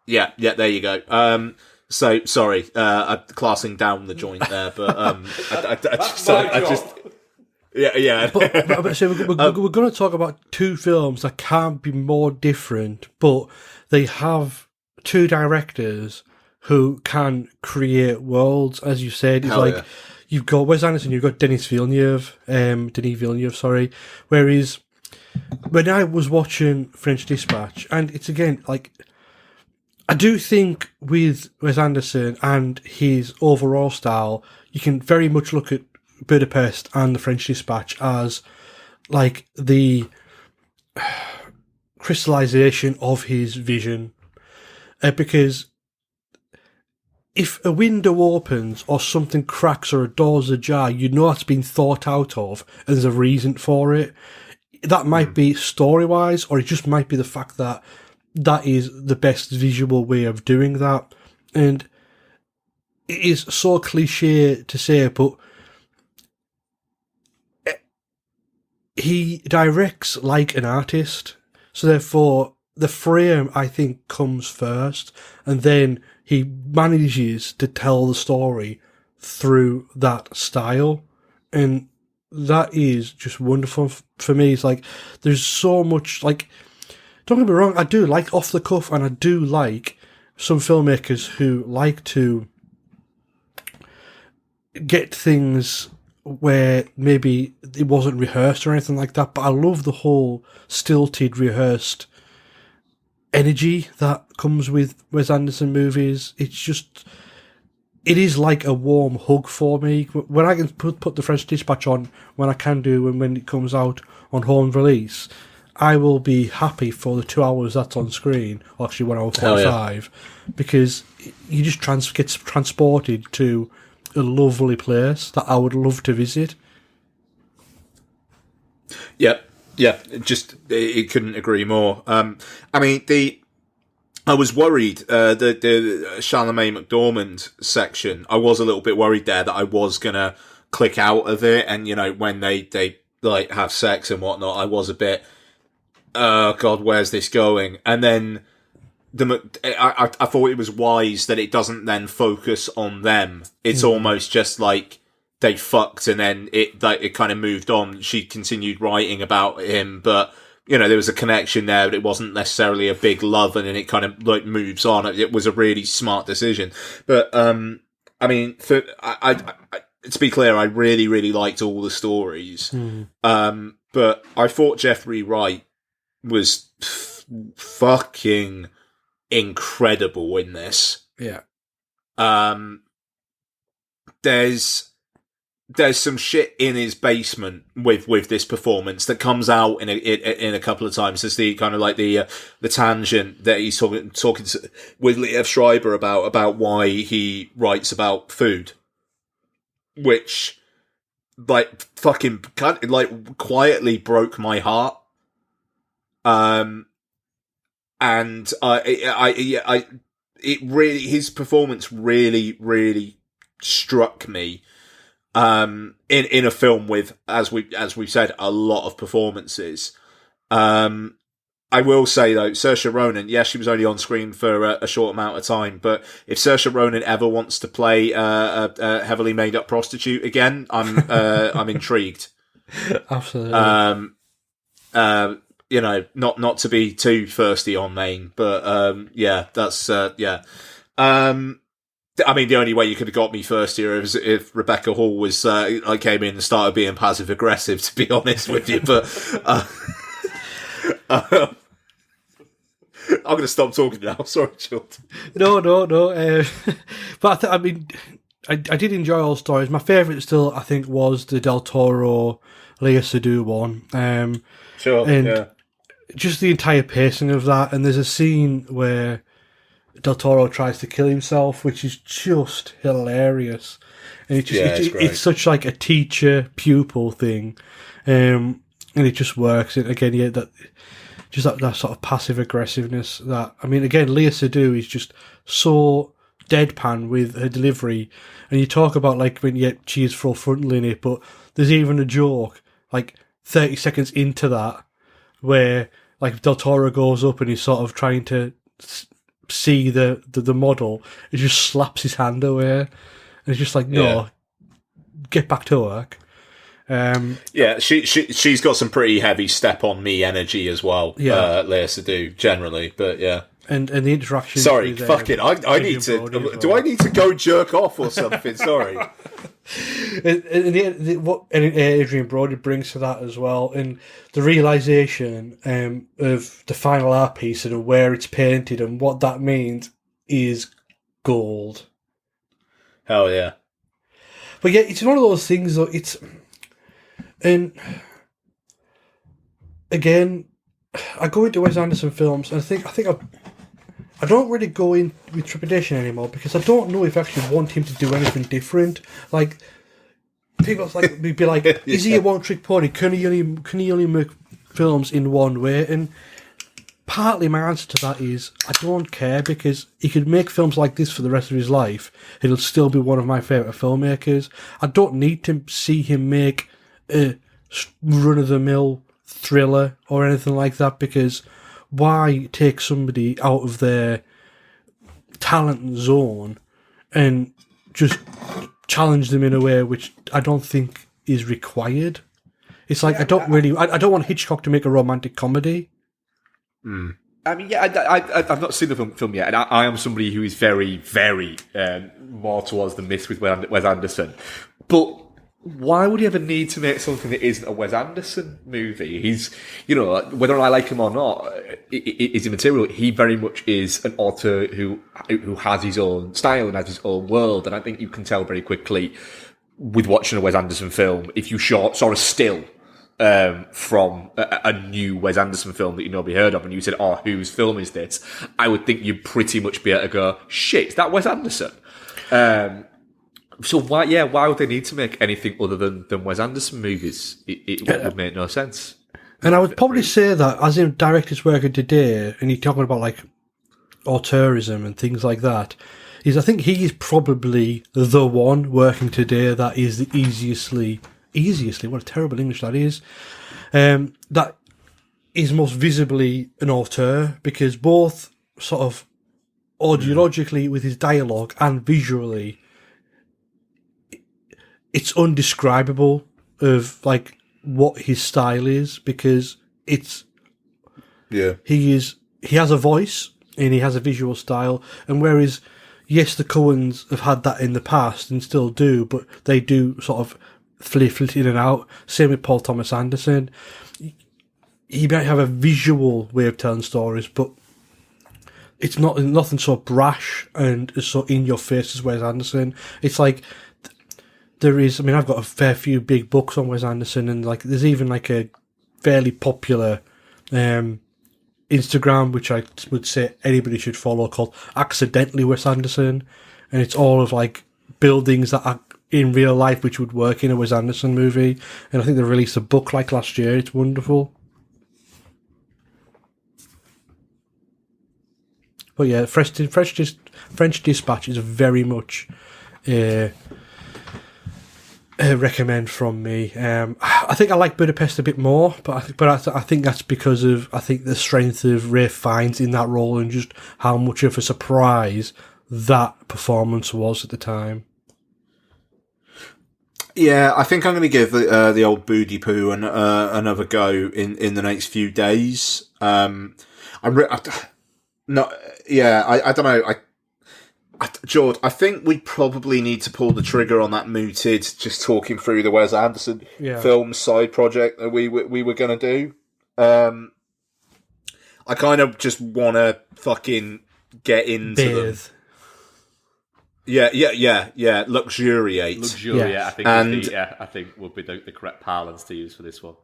Yeah, there you go. So sorry, I'm classing down the joint there, but I just. Yeah. But so we're going to talk about 2 films that can't be more different, but they have 2 directors who can create worlds, as you said. It's you've got Wes Anderson, you've got Denis Villeneuve, sorry. Whereas when I was watching French Dispatch, and it's again, like, I do think with Wes Anderson and his overall style, you can very much look at Budapest and the French Dispatch as like the crystallization of his vision. Because if a window opens or something cracks or a door's ajar, you know it's been thought out of and there's a reason for it. That might be story-wise, or it just might be the fact that that is the best visual way of doing that. And it is so cliche to say, but he directs like an artist. So therefore, the frame, I think, comes first, and then he manages to tell the story through that style. And that is just wonderful for me. It's like, there's so much, like, don't get me wrong, I do like off the cuff, and I do like some filmmakers who like to get things where maybe it wasn't rehearsed or anything like that, but I love the whole stilted, rehearsed energy that comes with Wes Anderson movies. It's just, it is like a warm hug for me. When I can put the French Dispatch on, when I can do, and when it comes out on home release, I will be happy for the 2 hours that's on screen, or actually 1 hour 45, because you just gets transported to a lovely place that I would love to visit. Yeah, it couldn't agree more. I mean, I was worried, the Charlemagne McDormand section, I was a little bit worried there that I was gonna click out of it, and, you know, when they like have sex and whatnot, I was a bit, oh God, where's this going? And then I thought it was wise that it doesn't then focus on them. It's almost just like they fucked, and then it kind of moved on. She continued writing about him, but, you know, there was a connection there, but it wasn't necessarily a big love, and then it kind of like moves on. It was a really smart decision. But I mean, to be clear, I really, really liked all the stories. But I thought Jeffrey Wright was fucking incredible in this. Yeah. There's some shit in his basement with this performance that comes out in a couple of times. There's the kind of like the tangent that he's talking with Liev Schreiber about why he writes about food, which like fucking kind of like quietly broke my heart. And his performance really, really struck me. In a film with, as we've said, a lot of performances. I will say though, Saoirse Ronan, yes, she was only on screen for a short amount of time, but if Saoirse Ronan ever wants to play a heavily made up prostitute again, I'm intrigued. Absolutely. You know, not to be too thirsty on Maine, but yeah, that's yeah. I mean, the only way you could have got me first here is if Rebecca Hall was I came in and started being passive aggressive, to be honest with you. But I'm going to stop talking now. Sorry, Chilton. No. But I mean, I did enjoy all stories. My favourite still, I think, was the Del Toro Léa Seydoux one. Sure. And yeah. Just the entire pacing of that, and there's a scene where Del Toro tries to kill himself, which is just hilarious, and it's such like a teacher pupil thing, and it just works. And again, yeah, that sort of passive aggressiveness. That, I mean, again, Léa Seydoux is just so deadpan with her delivery, and you talk about like when she is full frontal in it, but there's even a joke like 30 seconds into that where like Del Toro goes up and he's sort of trying to see the model, he just slaps his hand away, and it's just like, no, get back to work. She's got some pretty heavy step on me energy as well. Lea Seydoux generally, but yeah. And the interaction. Sorry, fuck it. I need to. Well. Do I need to go jerk off or something? Sorry. What Adrian Brody brings to that as well, and the realization of the final art piece and where it's painted and what that means is gold. Hell yeah! But yeah, it's one of those things though. And again, I go into Wes Anderson films, and I don't really go in with trepidation anymore because I don't know if I actually want him to do anything different. Like, people like be like, "Is he a one-trick pony? Can he only make films in one way?" And partly my answer to that is I don't care, because he could make films like this for the rest of his life. He'll still be one of my favourite filmmakers. I don't need to see him make a run-of-the-mill thriller or anything like that, because why take somebody out of their talent zone and just challenge them in a way which I don't think is required? It's like, I don't want Hitchcock to make a romantic comedy. I mean, I've not seen the film yet, and I am somebody who is very, very more towards the myth with Wes Anderson. But why would he ever need to make something that isn't a Wes Anderson movie? He's, whether I like him or not, is immaterial. He very much is an author who has his own style and has his own world, and I think you can tell very quickly with watching a Wes Anderson film if you saw a still from a new Wes Anderson film that you'd nobody heard of, and you said, "Oh, whose film is this?" I would think you'd pretty much be able to go, "Shit, is that Wes Anderson?" So why would they need to make anything other than Wes Anderson movies? It would make no sense. And I would probably say that as in directors working today, and you're talking about like auteurism and things like that, I think he is probably the one working today that is the easiestly, what a terrible English that is, that is most visibly an auteur, because both sort of audiologically with his dialogue and visually, it's undescribable of like what his style is, because he has a voice and he has a visual style, and whereas yes, the Coens have had that in the past and still do, but they do sort of flit in and out. Same with Paul Thomas Anderson. He might have a visual way of telling stories, but it's nothing so brash and so in your face as Wes Anderson. It's like I've got a fair few big books on Wes Anderson, and like there's even like a fairly popular Instagram, which I would say anybody should follow, called Accidentally Wes Anderson, and it's all of like buildings that are in real life which would work in a Wes Anderson movie, and I think they released a book like last year. It's wonderful. But yeah, French Dispatch is very much recommend from me. I think I like Budapest a bit more, but I think that's because of the strength of Ralph Fiennes in that role and just how much of a surprise that performance was at the time. Yeah, I think I'm going to give the old Booty Poo another go in the next few days. I don't know. George, I think we probably need to pull the trigger on that mooted, just talking through the Wes Anderson film side project that we were going to do. I kind of just want to fucking get into them. Yeah. Luxuriate. I think I think would be the correct parlance to use for this one.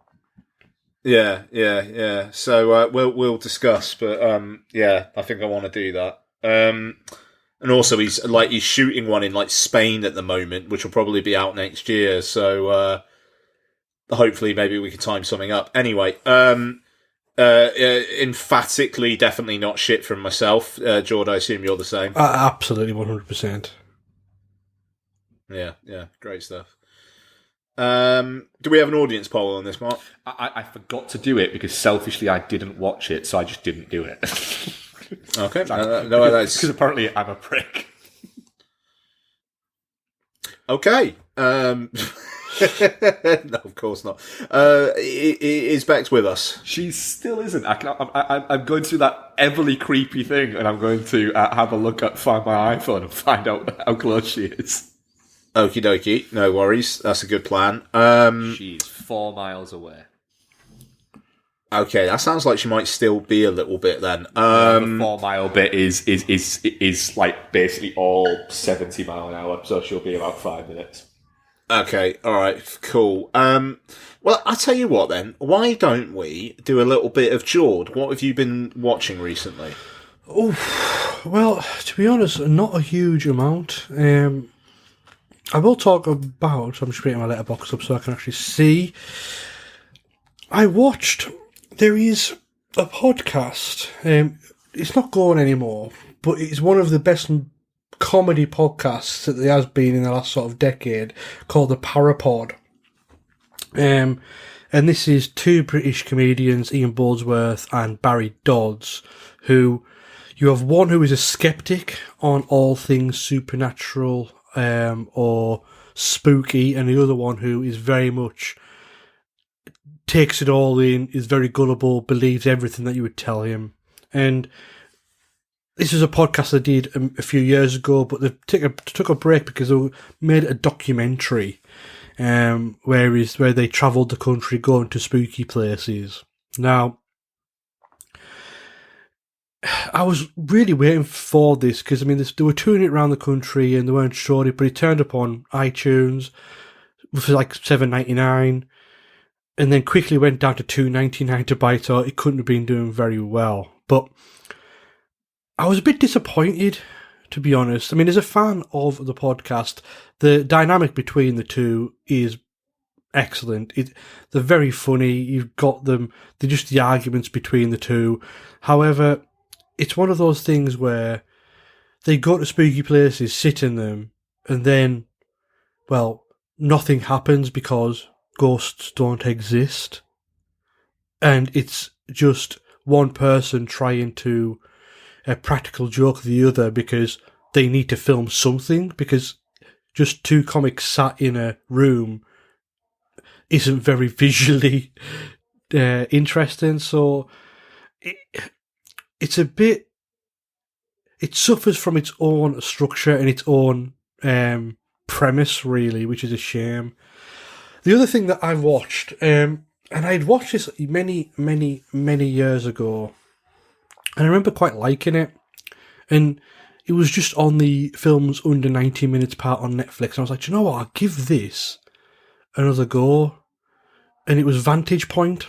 Yeah. So we'll discuss, but I think I want to do that. And also, he's shooting one in like Spain at the moment, which will probably be out next year. So hopefully, maybe we can time something up. Anyway, Emphatically, definitely not shit from myself. Jord, I assume you're the same. Absolutely, 100%. Yeah, great stuff. Do we have an audience poll on this, Mark? I forgot to do it because selfishly I didn't watch it, so I just didn't do it. Okay, because apparently I'm a prick. Okay. No, of course not. Is Bex with us? She still isn't. I'm going through that everly creepy thing, and I'm going to have a look at find my iPhone and find out how close she is. Okie dokie, no worries. That's a good plan. She's 4 miles away. Okay, that sounds like she might still be a little bit then. The 4 mile bit is like basically all 70 mile an hour, so she'll be about 5 minutes. Okay, alright, cool. Well, I'll tell you what then. Why don't we do a little bit of Jord? What have you been watching recently? Oh, well, to be honest, not a huge amount. I will talk about... I'm just putting my letterbox up so I can actually see. I watched... There is a podcast. It's not going anymore, but it's one of the best comedy podcasts that there has been in the last sort of decade, called the Parapod. And this is 2 British comedians, Ian Boldsworth and Barry Dodds, who... You have one who is a skeptic on all things supernatural or spooky, and the other one who is very much takes it all in, is very gullible, believes everything that you would tell him. And this is a podcast they did a few years ago, but they took a break because they made a documentary where they travelled the country going to spooky places. Now, I was really waiting for this because, I mean, they were touring it around the country and they weren't showing it, but it turned up on iTunes for like $7.99 and then quickly went down to $2.99 to buy it, so it couldn't have been doing very well. But I was a bit disappointed, to be honest. I mean, as a fan of the podcast, the dynamic between the two is excellent. They're very funny. You've got them. They're just the arguments between the two. However, it's one of those things where they go to spooky places, sit in them, and then, well, nothing happens because ghosts don't exist. And it's just one person trying to practical joke the other because they need to film something, because just 2 comics sat in a room isn't very visually interesting. So it's a bit... It suffers from its own structure and its own premise, really, which is a shame. The other thing that I've watched, and I'd watched this many, many, many years ago, and I remember quite liking it, and it was just on the films under 90 minutes part on Netflix, and I was like, do you know what, I'll give this another go, and it was Vantage Point.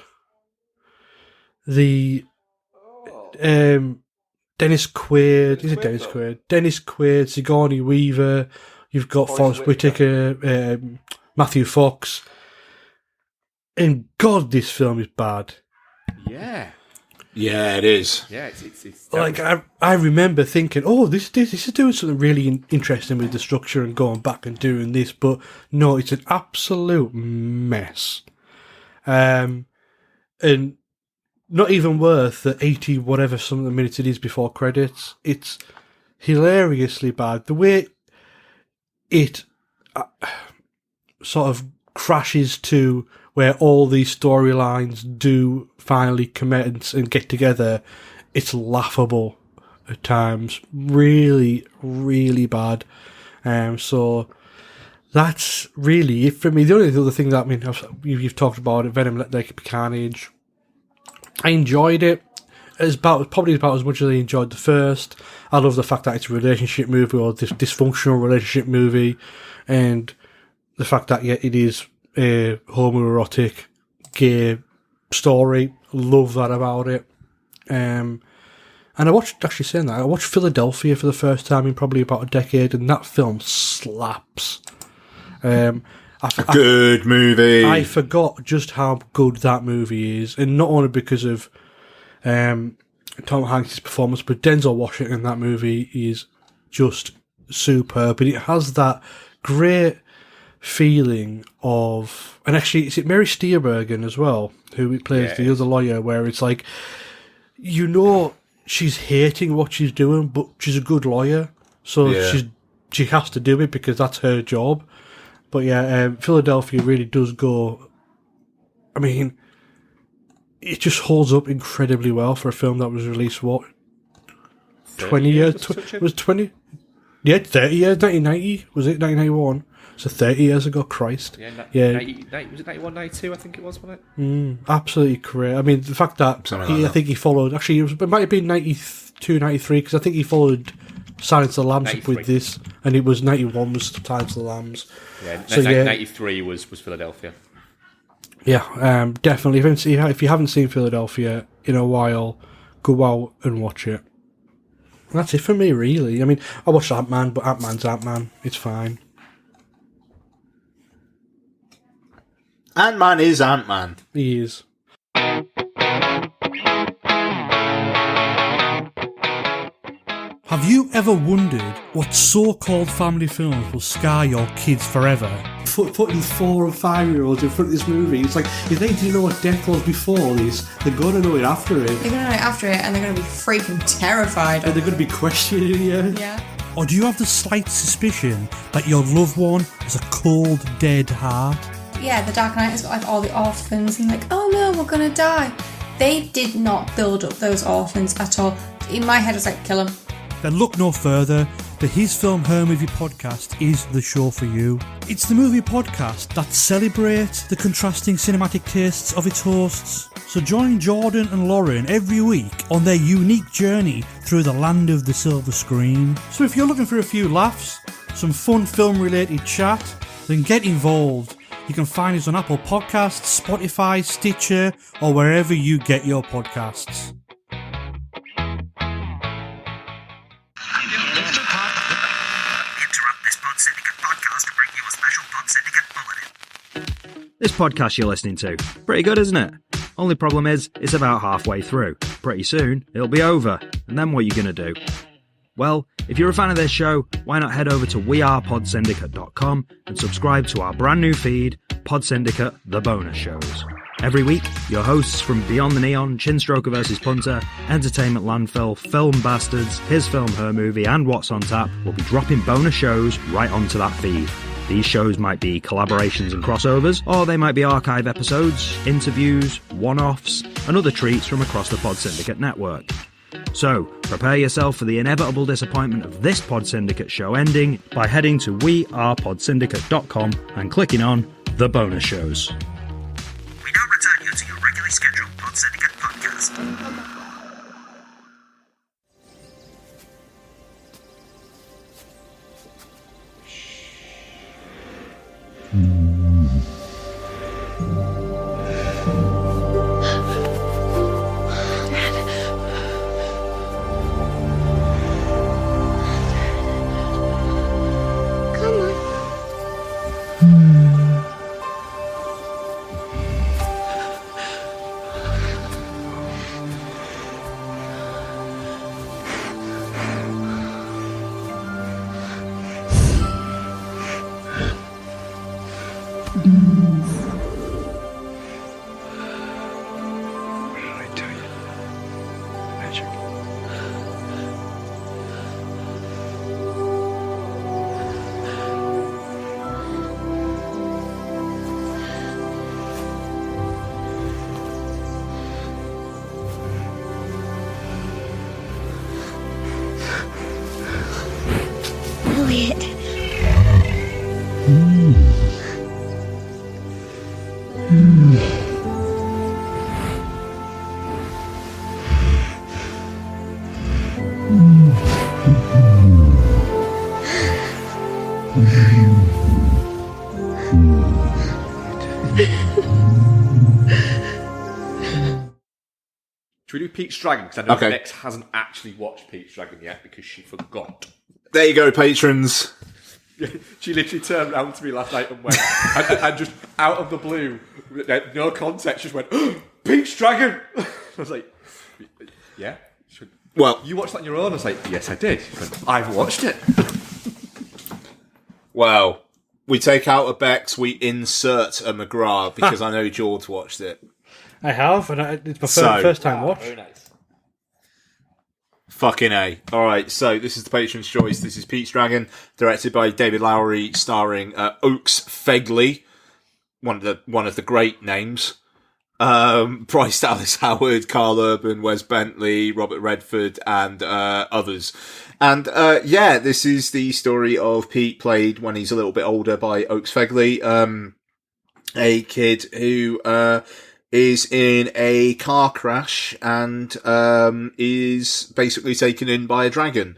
The Dennis Quaid, is it Dennis Quaid? Dennis Quaid, Sigourney Weaver, you've got Forrest Whitaker, Matthew Fox, and God, this film is bad. Yeah. Yeah, it is. Yeah, it's like I remember thinking, oh, this is doing something really interesting with the structure and going back and doing this, but no, it's an absolute mess. And not even worth the 80 whatever something minutes it is before credits. It's hilariously bad. The way it sort of crashes to where all these storylines do finally commence and get together, it's laughable at times. Really, really bad. So that's really it for me. The only other thing that, I mean, you've talked about it, Venom Let There Be Carnage. I enjoyed it. It's probably about as much as I enjoyed the first. I love the fact that it's a relationship movie, or this dysfunctional relationship movie, and the fact that it is a homoerotic gay story. Love that about it. And I watched Philadelphia for the first time in probably about a decade, and that film slaps. Good movie. I forgot just how good that movie is, and not only because of Tom Hanks' performance, but Denzel Washington in that movie is just superb. But it has that great feeling of, and actually, is it Mary Steenburgen as well, who plays the other lawyer, where it's like, you know, she's hating what she's doing, but she's a good lawyer, so she has to do it because that's her job. But Philadelphia really does go. I mean, it just holds up incredibly well for a film that was released 20 years. Was 20? Yeah, 30 years. 1990 was it? 1991. So 30 years ago. Christ. Yeah. Was it 91, 92? I think it was, wasn't it? Absolutely great. I mean, the fact that I think he followed. Actually, it might have been 92, 93 because I think he followed Silence of the Lambs 93. with this, and it was 91 was Silence of the Lambs. Yeah, so 93 was Philadelphia. Yeah, definitely. If you haven't seen Philadelphia in a while, go out and watch it. And that's it for me, really. I mean, I watched Ant-Man, but Ant-Man's Ant-Man. It's fine. Ant-Man is Ant-Man. He is. Have you ever wondered what so-called family films will scar your kids forever? Putting 4 and 5-year-olds in front of this movie, it's like, if they didn't know what death was before this, they're going to know it after it. They're going to know it after it, and they're going to be freaking terrified. And they're going to be questioning you. Yeah. Or do you have the slight suspicion that your loved one has a cold, dead heart? Yeah, The Dark Knight has got like all the orphans, and like, oh no, we're going to die. They did not build up those orphans at all. In my head, it's like, kill them. Then look no further. The His Film Her Movie podcast is the show for you. It's the movie podcast that celebrates the contrasting cinematic tastes of its hosts. So join Jordan and Lauren every week on their unique journey through the land of the silver screen. So if you're looking for a few laughs, some fun film-related chat, then get involved. You can find us on Apple Podcasts, Spotify, Stitcher, or wherever you get your podcasts. This podcast you're listening to, pretty good, isn't it? Only problem is, it's about halfway through. Pretty soon, it'll be over. And then what are you going to do? Well, if you're a fan of this show, why not head over to wearepodsyndicate.com and subscribe to our brand new feed, Pod Syndicate, The Bonus Shows. Every week, your hosts from Beyond the Neon, Chinstroker vs. Punter, Entertainment Landfill, Film Bastards, His Film Her Movie, and What's on Tap will be dropping bonus shows right onto that feed. These shows might be collaborations and crossovers, or they might be archive episodes, interviews, one-offs, and other treats from across the Pod Syndicate network. So, prepare yourself for the inevitable disappointment of this Pod Syndicate show ending by heading to wearepodsyndicate.com and clicking on The Bonus Shows. We now return you to your regularly scheduled Pod Syndicate podcast. Should we do Pete's Dragon? Because I know Okay. Bex hasn't actually watched Pete's Dragon yet because she forgot. There you go, patrons. She literally turned around to me last night and went, and just out of the blue, no context, just went, Pete's Dragon! I was like, Yeah. Well, you watched that on your own. I was like, yes, I did. I've watched it. Well, we take out a Bex, we insert a McGrath because I know George watched it. I have, and it's my first time watch. Very nice. Fucking A. Alright, so this is the Patron's Choice. This is Pete's Dragon, directed by David Lowery, starring Oakes Fegley, one of the great names. Bryce Dallas Howard, Carl Urban, Wes Bentley, Robert Redford, and others. And this is the story of Pete, played when he's a little bit older by Oakes Fegley, a kid who is in a car crash and is basically taken in by a dragon.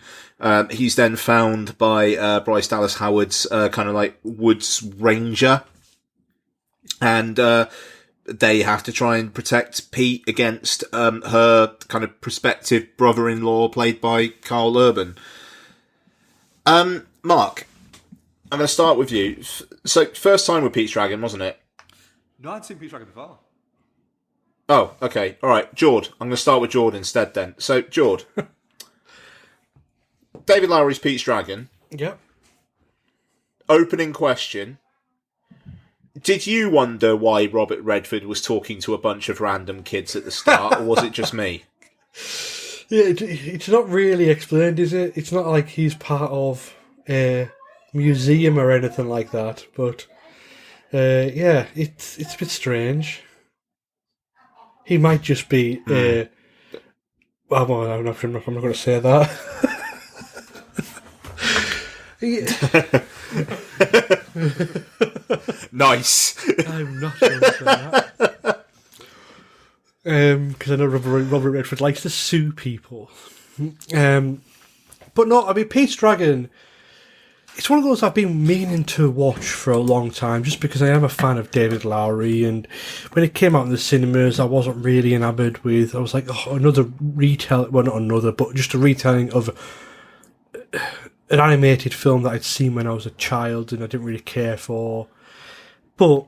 He's then found by Bryce Dallas Howard's kind of like woods ranger, and they have to try and protect Pete against her kind of prospective brother-in-law, played by Carl Urban. Mark, I'm going to start with you. So, first time with Pete's Dragon, wasn't it? No, I'd seen Pete's Dragon before. Oh, okay. All right, Jord. I'm going to start with Jord instead then. So, Jord. David Lowery's Pete's Dragon. Yep. Opening question. Did you wonder why Robert Redford was talking to a bunch of random kids at the start, or was it just me? Yeah, it's not really explained, is it? It's not like he's part of a museum or anything like that, but it's a bit strange. He might just be well, I'm not going to say that. Nice. I'm not going to say that. Because I know Robert Redford likes to sue people. But no, I mean, Pete's Dragon, it's one of those I've been meaning to watch for a long time, just because I am a fan of David Lowery, and when it came out in the cinemas, I wasn't really enamored with. I was like, oh, another retell. Well, not another, but just a retelling of an animated film that I'd seen when I was a child and I didn't really care for. But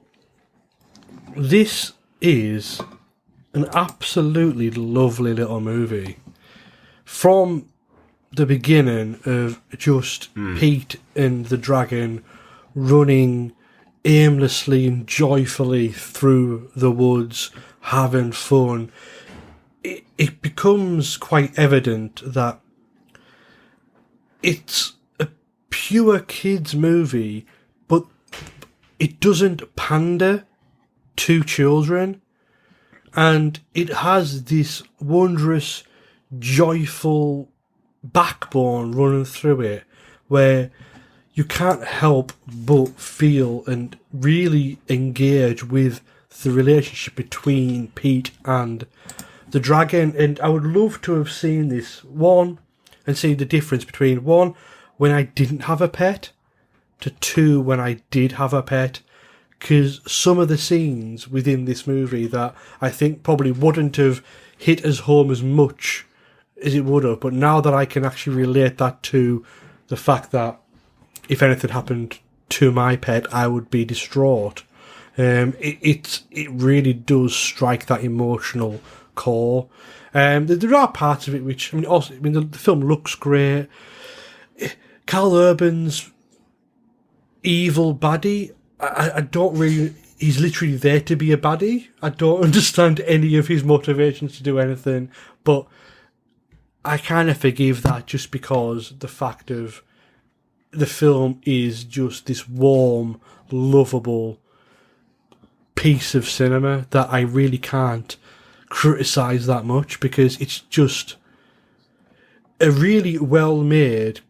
this is an absolutely lovely little movie. From the beginning of just Pete and the dragon running aimlessly and joyfully through the woods, having fun, it becomes quite evident that it's a pure kids movie, but it doesn't pander to children, and it has this wondrous, joyful backbone running through it, where you can't help but feel and really engage with the relationship between Pete and the dragon. And I would love to have seen this one and see the difference between one when I didn't have a pet to two when I did have a pet, because some of the scenes within this movie that I think probably wouldn't have hit as home as much as it would have, but now that I can actually relate that to the fact that if anything happened to my pet, I would be distraught. It really does strike that emotional core. There are parts of it which, the film looks great. Carl Urban's evil baddie, I don't really. He's literally there to be a baddie. I don't understand any of his motivations to do anything, but I kind of forgive that just because the fact of the film is just this warm, lovable piece of cinema that I really can't criticise that much, because it's just a really well-made,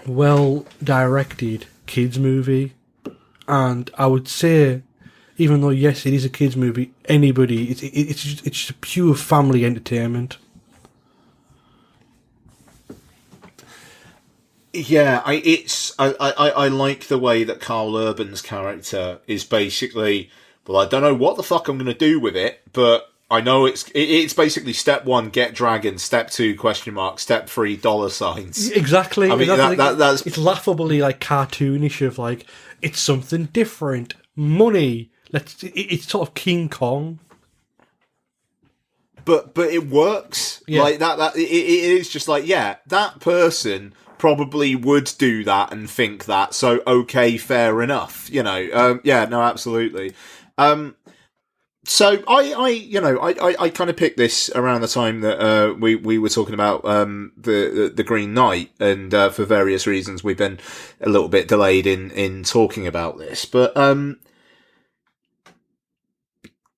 well-directed kids movie. And I would say, even though yes, it is a kids movie, anybody, it's just a pure family entertainment. Yeah, I like the way that Carl Urban's character is basically, well, I don't know what the fuck I'm going to do with it, but I know it's basically step one, get dragon, step two, question mark, step three, dollar signs. Exactly. I mean, that's it's laughably like cartoonish of like, it's something different, money. It's sort of King Kong. but it works. Yeah. Like that it is just like, yeah, that person probably would do that and think that, so okay, fair enough, you know. Yeah, no, absolutely. So I kind of picked this around the time that we were talking about the Green Knight, and for various reasons we've been a little bit delayed in talking about this. But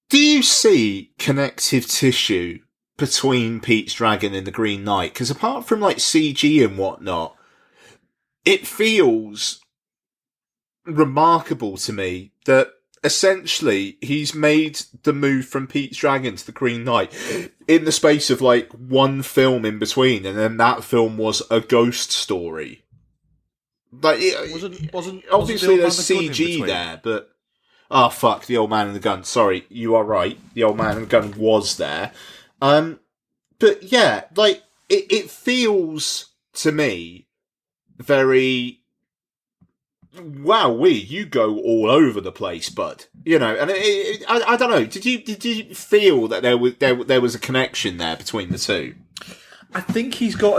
do you see connective tissue between Pete's Dragon and the Green Knight? Because apart from like CG and whatnot, it feels remarkable to me that essentially he's made the move from Pete's Dragon to the Green Knight in the space of like one film in between, and then that film was a ghost story. Like, wasn't obviously the there's Old Man and the Gun in CG between? there, but fuck, the Old Man and the Gun. Sorry, you are right. The Old Man and the Gun was there. But yeah, like it feels to me very, wow, you go all over the place, bud. You know, and I don't know. Did you feel that there was a connection there between the two? I think he's got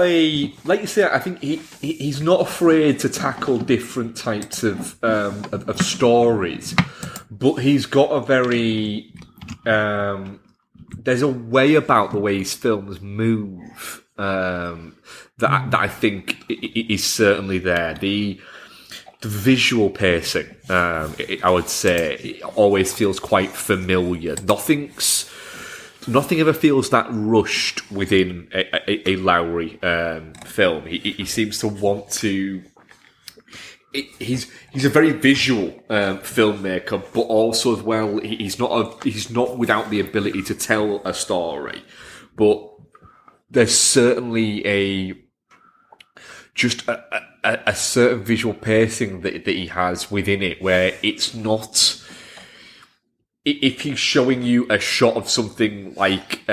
like you say, I think he's not afraid to tackle different types of stories, but he's got a very there's a way about the way his films move that I think is certainly there. The visual pacing, I would say, it always feels quite familiar. Nothing ever feels that rushed within a Lowry film. He seems to want to. He's a very visual filmmaker, but also as well, he's not without the ability to tell a story. But there's certainly a certain visual pacing that he has within it, where it's not. If he's showing you a shot of something like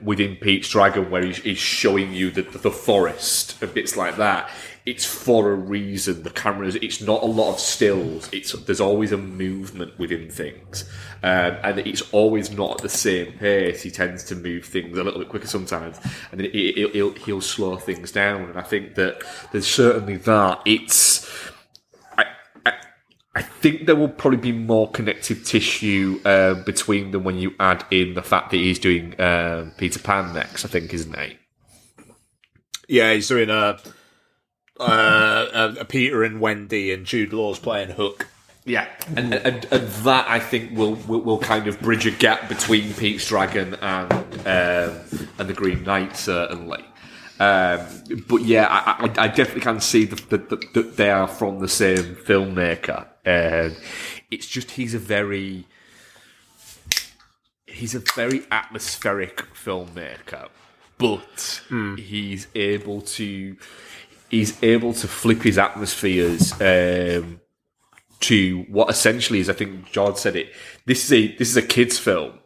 within Pete's Dragon, where he's showing you the forest and bits like that, it's for a reason. The cameras, it's not a lot of stills. There's always a movement within things, and it's always not at the same pace. He tends to move things a little bit quicker sometimes, and then he'll slow things down. And I think that there's certainly that. I think there will probably be more connective tissue between them when you add in the fact that he's doing Peter Pan next, I think, isn't he? Yeah, he's doing a Peter and Wendy, and Jude Law's playing Hook. Yeah, and that I think will kind of bridge a gap between Pete's Dragon and the Green Knight, certainly. But yeah, I definitely can see that they are from the same filmmaker. It's just he's a very atmospheric filmmaker, but he's able to flip his atmospheres to what essentially is, I think George said it. This is a kids' film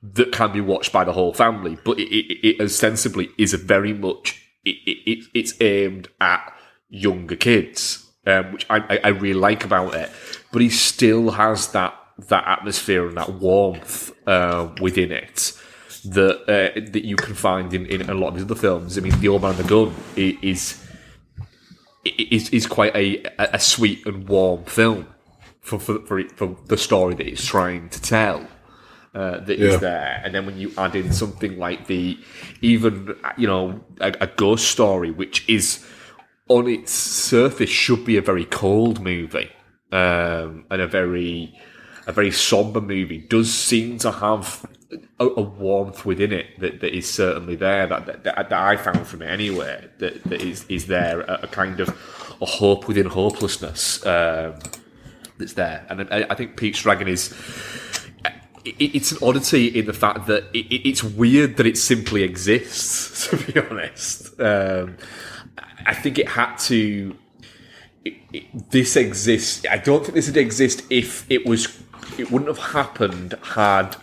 that can be watched by the whole family, but it ostensibly is it's aimed at younger kids, which I really like about it. But he still has that atmosphere and that warmth within it that you can find in a lot of his other films. I mean, The Old Man and the Gun is quite a sweet and warm film for the story that it's trying to tell. Is there, and then when you add in something like a ghost story, which is on its surface should be a very cold movie, and a very somber movie, does seem to have a warmth within it that is certainly there that I found from it anyway, that is there, a kind of a hope within hopelessness that's there. And I think Pete's Dragon it's an oddity in the fact that it's weird that it simply exists, to be honest. I think it had to. This exists. I don't think this would exist if it wouldn't have happened had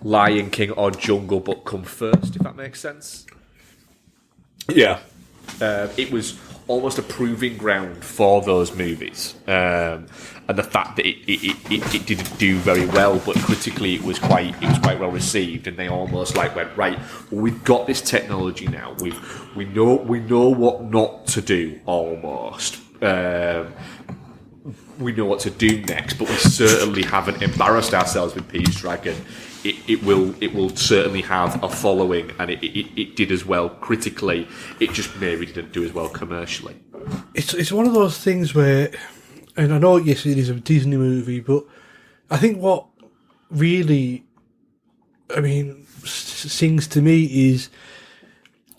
Lion King or Jungle Book come first, if that makes sense. Yeah. It was almost a proving ground for those movies, and the fact that it didn't do very well, but critically it was quite well received, and they almost like went, right, well, we've got this technology now, we know what not to do almost. We know what to do next, but we certainly haven't embarrassed ourselves with Pete's Dragon. It will certainly have a following, and it did as well critically. It just maybe didn't do as well commercially. It's one of those things where, and I know, yes, it is a Disney movie, but I think what really, sings to me is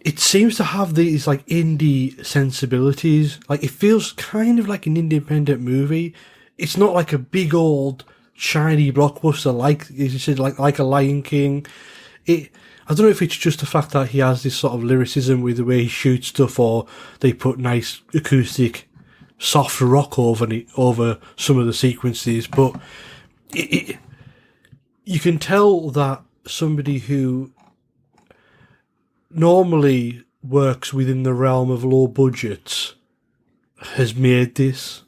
it seems to have these like indie sensibilities. Like it feels kind of like an independent movie. It's not like a big old shiny blockbuster like, as you said, like a Lion King. I don't know if it's just the fact that he has this sort of lyricism with the way he shoots stuff, or they put nice acoustic soft rock over some of the sequences, but you can tell that somebody who normally works within the realm of low budgets has made this.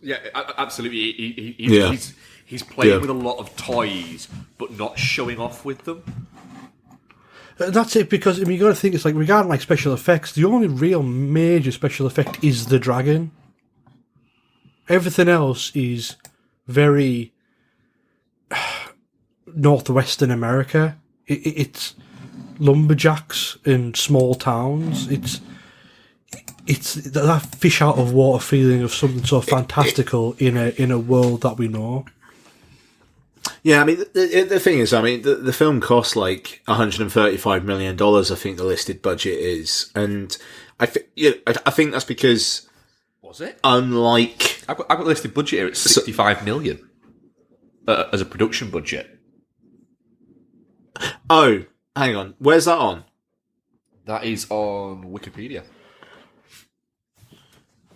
Yeah, absolutely. Yeah. He's playing with a lot of toys, but not showing off with them. That's it, because you got to think, it's like, regarding like special effects, the only real major special effect is the dragon. Everything else is very Northwestern America. It's lumberjacks and small towns. It's that fish out of water feeling of something so fantastical in a world that we know. Yeah, I mean, the thing is, I mean, the film cost like $135 million, I think the listed budget is. And I think that's because... Was it? Unlike... I've got the listed budget here at $65 million as a production budget. Oh, hang on. Where's that on? That is on Wikipedia.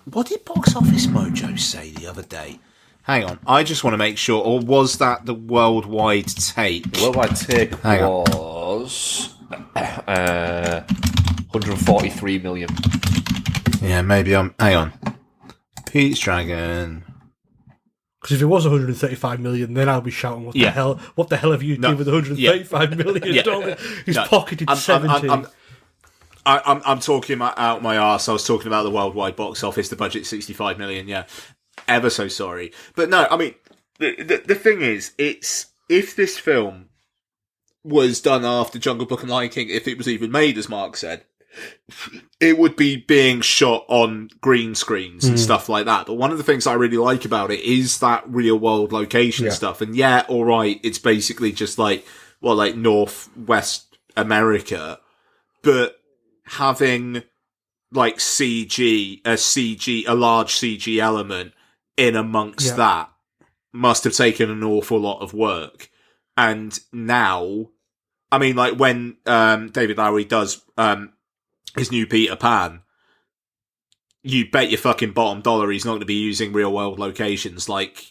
What did Box Office Mojo say the other day? Hang on, I just want to make sure. Or was that the worldwide take? The worldwide take was 143 million. Yeah, maybe I'm... Hang on. Pete's Dragon... Because if it was 135 million, then I'll be shouting, "What the hell? What the hell have you done with 135 million dollars? He's pocketed 70." I'm talking out my arse. I was talking about the worldwide box office. The budget 65 million. Yeah, ever so sorry, but no. I mean, the thing is, it's if this film was done after Jungle Book and Lion King, if it was even made, as Mark said, it would be being shot on green screens and stuff like that. But one of the things I really like about it is that real world location stuff. And yeah, all right, it's basically just like Northwest America, but having like CG, a large CG element in amongst that must have taken an awful lot of work. And now, I mean, like when David Lowery does his new Peter Pan, you bet your fucking bottom dollar he's not going to be using real world locations like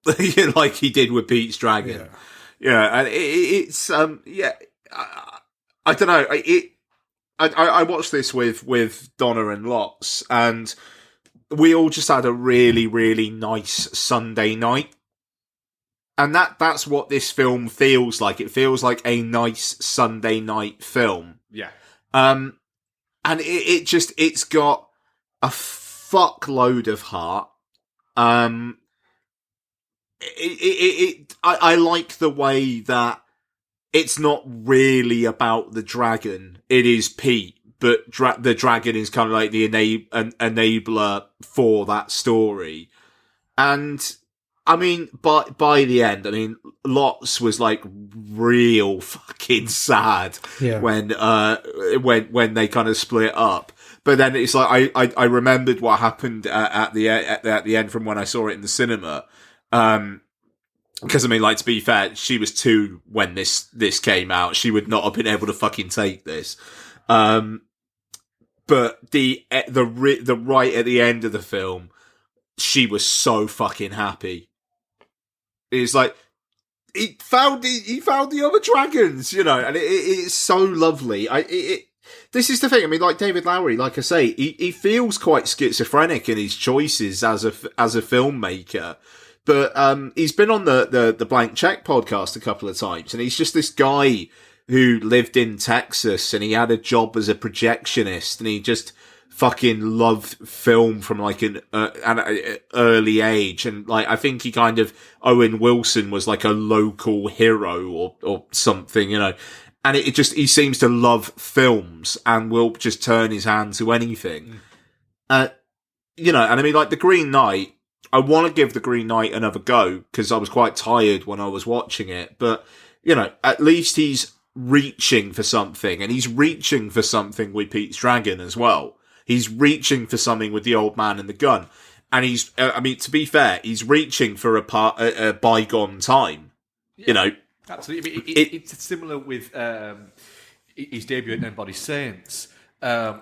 he did with Pete's Dragon. And it's I don't know. I watched this with Donna and Lots, and we all just had a really, really nice Sunday night. And that's what this film feels like. It feels like a nice Sunday night film. Yeah. And it's got a fuckload of heart. I like the way that it's not really about the dragon. It is Pete, but the dragon is kind of like the enabler for that story. And I mean, by the end, I mean, Lots was like real fucking sad when they kind of split up. But then it's like I remembered what happened at the end from when I saw it in the cinema. Because I mean, like, to be fair, she was 2 when this came out. She would not have been able to fucking take this. But the right at the end of the film, she was so fucking happy. It's like, he found the other dragons, you know, and it's so lovely. This is the thing. I mean, like David Lowery, like I say, he feels quite schizophrenic in his choices as a filmmaker. But he's been on the Blank Check podcast a couple of times, and he's just this guy who lived in Texas, and he had a job as a projectionist, and he just fucking loved film from like an early age. And like, I think he kind of, Owen Wilson was like a local hero or something, you know. And he seems to love films and will just turn his hand to anything. You know, and I mean, like The Green Knight, I want to give The Green Knight another go because I was quite tired when I was watching it. But, you know, at least he's reaching for something, and he's reaching for something with Pete's Dragon as well. He's reaching for something with The Old Man and the Gun. And he's, I mean, to be fair, he's reaching for a bygone time, you know. Absolutely. I mean, it's similar with his debut at Embodied Saints. That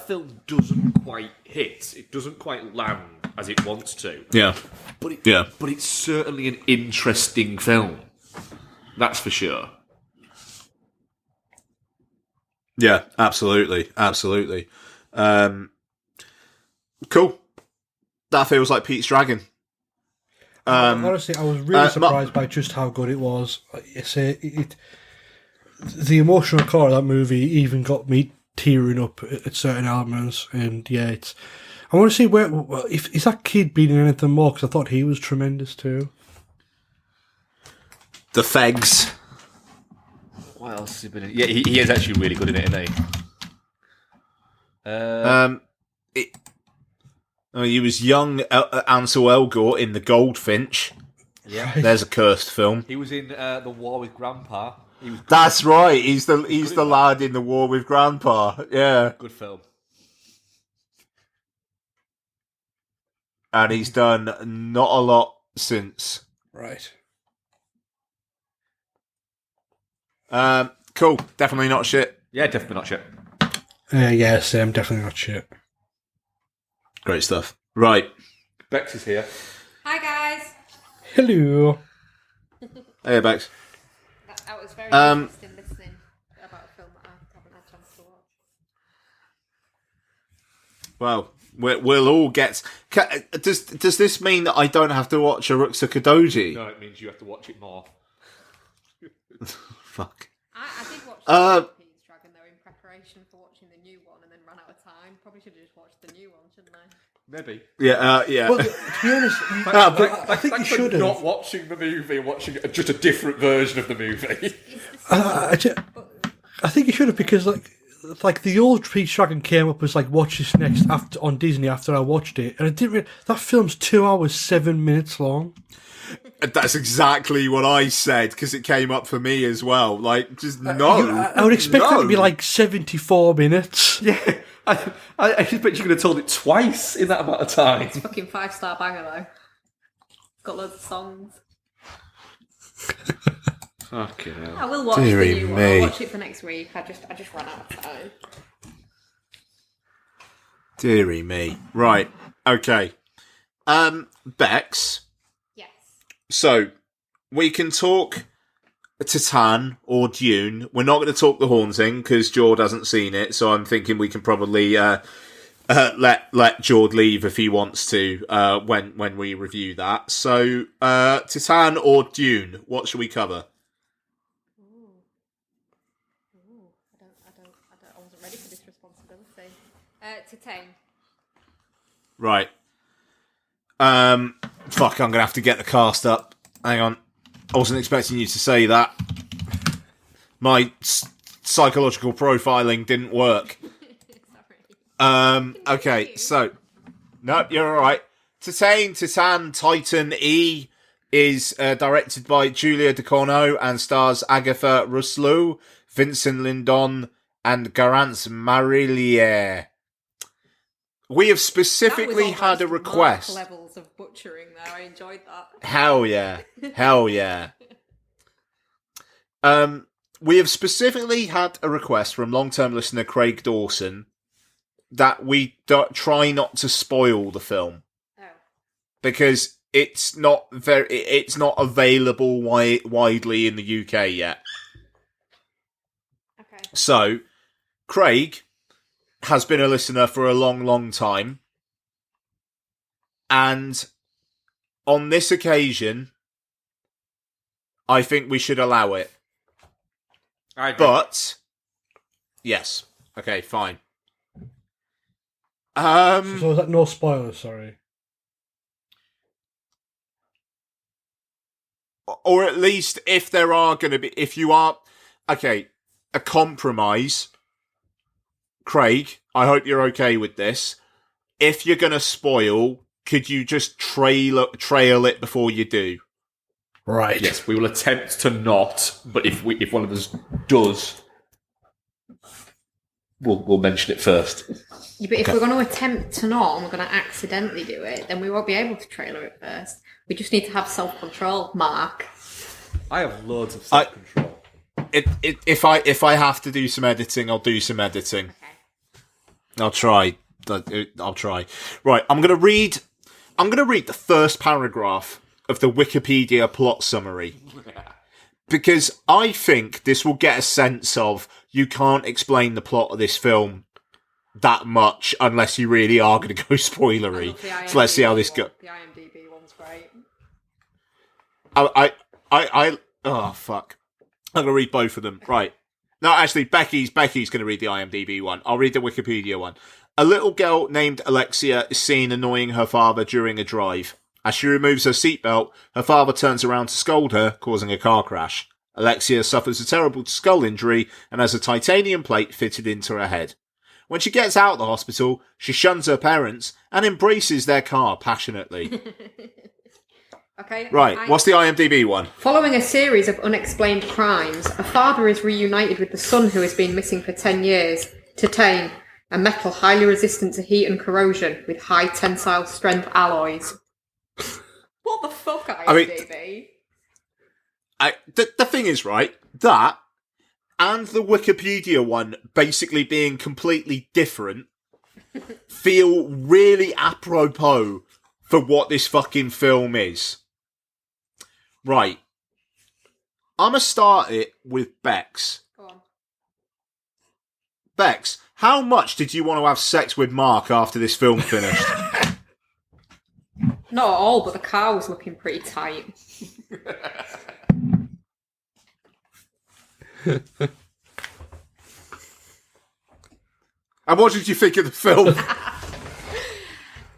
film doesn't quite hit. It doesn't quite land as it wants to. Yeah. But it's certainly an interesting film. That's for sure. Yeah, absolutely. Absolutely. Cool. That feels like Pete's Dragon. Honestly, I was really surprised by just how good it was. The emotional core of that movie even got me tearing up at certain elements, and yeah, I want to see if is that kid been in anything more, because I thought he was tremendous too. The Fegs. What else has he been in? Yeah, he is actually really good in it, isn't he? He was young Ansel Elgort in The Goldfinch. Yeah, there's a cursed film. He was in The War with Grandpa. That's right. He's the lad in The War with Grandpa. Yeah, good film. And he's done not a lot since. Right. Cool. Definitely not shit. Yeah, definitely not shit. Yeah, same. Definitely not shit. Great stuff. Right. Bex is here. Hi, guys. Hello. Hey, Bex. That was very interesting listening about a film that I haven't had a chance to watch. Well, we'll all get... Does this mean that I don't have to watch Aruksa Kadoji? No, it means you have to watch it more. Fuck. I did watch Pete's Dragon, though, in preparation for watching the new one, and then ran out of time. Probably should have just watched the new one, shouldn't I? Maybe. Yeah, yeah. Well, to be honest, I think you should have. Not watching the movie and watching just a different version of the movie. I think you should have, because like the old Pete's Dragon came up as like watch this next on Disney after I watched it, and I didn't. That film's 2 hours 7 minutes long. That's exactly what I said, because it came up for me as well. Like, just no. I would expect that to be like 74 minutes. Yeah, I expect you could have told it twice in that amount of time. It's fucking 5-star banger, though. Got loads of songs. Fucking hell. I will watch the new one. I'll watch it for next week. I just ran out of time. Deary me. Right. Okay. Bex. Yes. So, we can talk Titane or Dune. We're not going to talk The Haunting because Jord hasn't seen it, so I'm thinking we can probably let Jord leave if he wants to when we review that. So, Titane or Dune, what should we cover? I wasn't ready for this responsibility. Titane. Right. Fuck, I'm going to have to get the cast up. Hang on. I wasn't expecting you to say that. My psychological profiling didn't work. Okay, so... Nope, you're alright. Titane, Titan E is directed by Julia Ducournau and stars Agatha Ruslo, Vincent Lindon, and Garance Marillier. We have specifically had a request. Levels of butchering there. I enjoyed that. Hell yeah. Hell yeah. We have specifically had a request from long-term listener Craig Dawson that we try not to spoil the film. Oh. Because it's not available widely in the UK yet. Okay. So, Craig has been a listener for a long, long time. And on this occasion, I think we should allow it. I agree. But, yes. Okay, fine. So is that no spoilers, sorry? Or at least if there are going to be... If you are... Okay, a compromise. Craig, I hope you're okay with this. If you're going to spoil, could you just trail it before you do? Right. Yes, we will attempt to not, but if one of us does, we'll mention it first. Yeah, but if we're going to attempt to not, and we're going to accidentally do it, then we won't be able to trailer it first. We just need to have self-control, Mark. I have loads of self-control. If I have to do some editing, I'll do some editing. Okay. I'll try. Right, I'm gonna read the first paragraph of the Wikipedia plot summary. Because I think this will get a sense of you can't explain the plot of this film that much unless you really are going to go spoilery. So let's see how this goes. The IMDb one's great. Oh, fuck. I'm going to read both of them. Right. No, actually, Becky's going to read the IMDb one. I'll read the Wikipedia one. A little girl named Alexia is seen annoying her father during a drive. As she removes her seatbelt, her father turns around to scold her, causing a car crash. Alexia suffers a terrible skull injury and has a titanium plate fitted into her head. When she gets out of the hospital, she shuns her parents and embraces their car passionately. Okay. Right, what's the IMDb one? Following a series of unexplained crimes, a father is reunited with the son who has been missing for 10 years. Titane, a metal highly resistant to heat and corrosion with high tensile strength alloys. What the fuck, IMDb? The thing is, right, that and the Wikipedia one basically being completely different feel really apropos for what this fucking film is. Right. I'm going to start it with Bex. Go on. Bex, how much did you want to have sex with Mark after this film finished? Not at all, but the car was looking pretty tight. And what did you think of the film?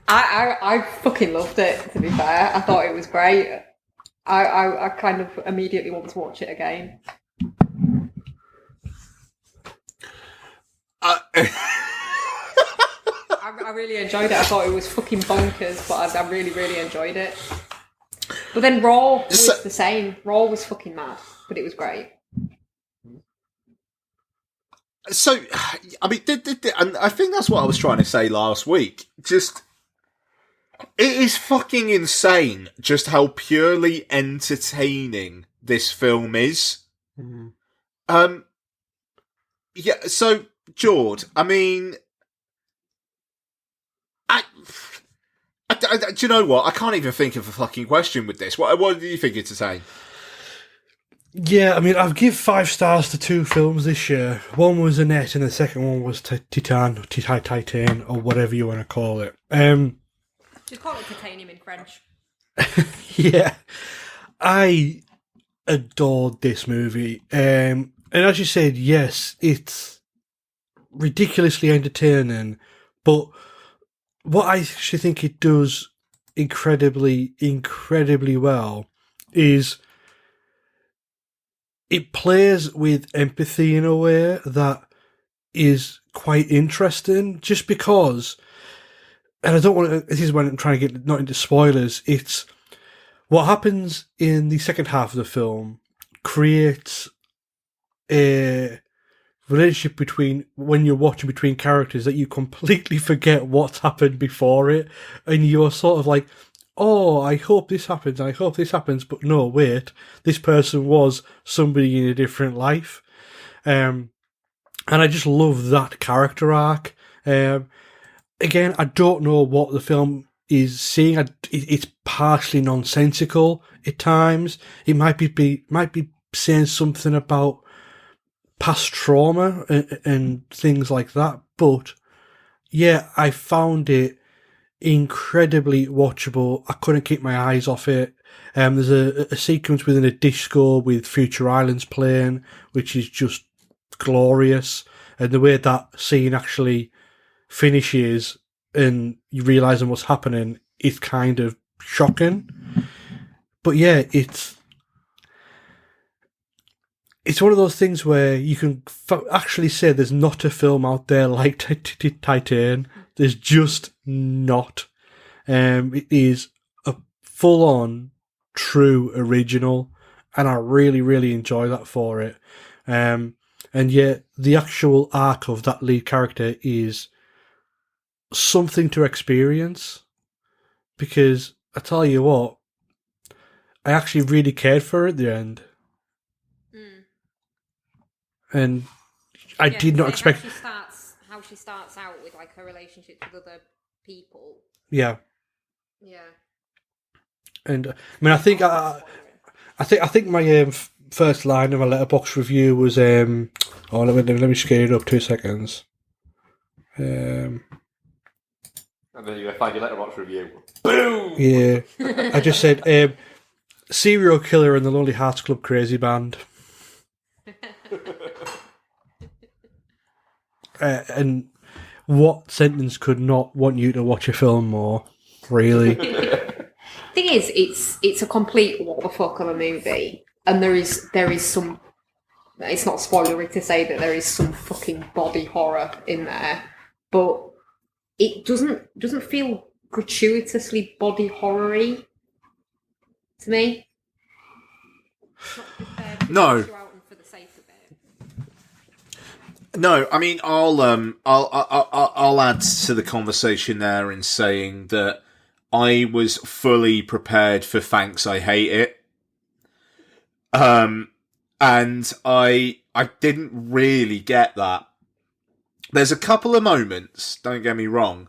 I fucking loved it, to be fair. I thought it was great. I kind of immediately want to watch it again. I really enjoyed it. I thought it was fucking bonkers, but I really, really enjoyed it. But then Raw was the same. Raw was fucking mad, but it was great. So, I mean, and I think that's what I was trying to say last week. Just, it is fucking insane just how purely entertaining this film is. Mm-hmm. Yeah, so, Jord, I mean, do you know what? I can't even think of a fucking question with this. What do you think it's saying? Yeah, I mean, I've give 5 stars to 2 films this year. One was Annette, and the second one was Titane, or whatever you want to call it. Just call it titanium in French. Yeah, I adored this movie. And as you said, yes, it's ridiculously entertaining, but what I actually think it does incredibly, incredibly well is it plays with empathy in a way that is quite interesting, just because, and I don't want to, this is when I'm trying to get not into spoilers, it's what happens in the second half of the film creates a relationship between, when you're watching between characters, that you completely forget what's happened before it, and you're sort of like, oh, I hope this happens, but no, wait, this person was somebody in a different life. And I just love that character arc. Again, I don't know what the film is seeing it's partially nonsensical at times. It might be saying something about past trauma and things like that, but yeah, I found it incredibly watchable. I couldn't keep my eyes off it. There's a sequence within a disco with Future Islands playing, which is just glorious. And the way that scene actually finishes and you realising what's happening is kind of shocking. But yeah, it's one of those things where you can actually say there's not a film out there like Titane. There's just not. It is a full-on, true original, and I really, really enjoy that for it. And yet, the actual arc of that lead character is something to experience, because I tell you what, I actually really cared for her at the end. And I did not expect how she starts out with like her relationships with other people. Yeah. Yeah. And I mean, I think my first line of my letterbox review was let me just get it up 2 seconds. And then you're gonna find your letterbox review. Boom. Yeah. I just said serial killer in the Lonely Hearts Club Crazy Band. And what sentence could not want you to watch a film more? Really? Thing is, it's a complete what the fuck of a movie, and there is some. It's not spoilery to say that there is some fucking body horror in there, but it doesn't feel gratuitously body horror-y to me. No. No, I mean I'll add to the conversation there in saying that I was fully prepared for thanks I hate it. And I didn't really get that. There's a couple of moments, don't get me wrong,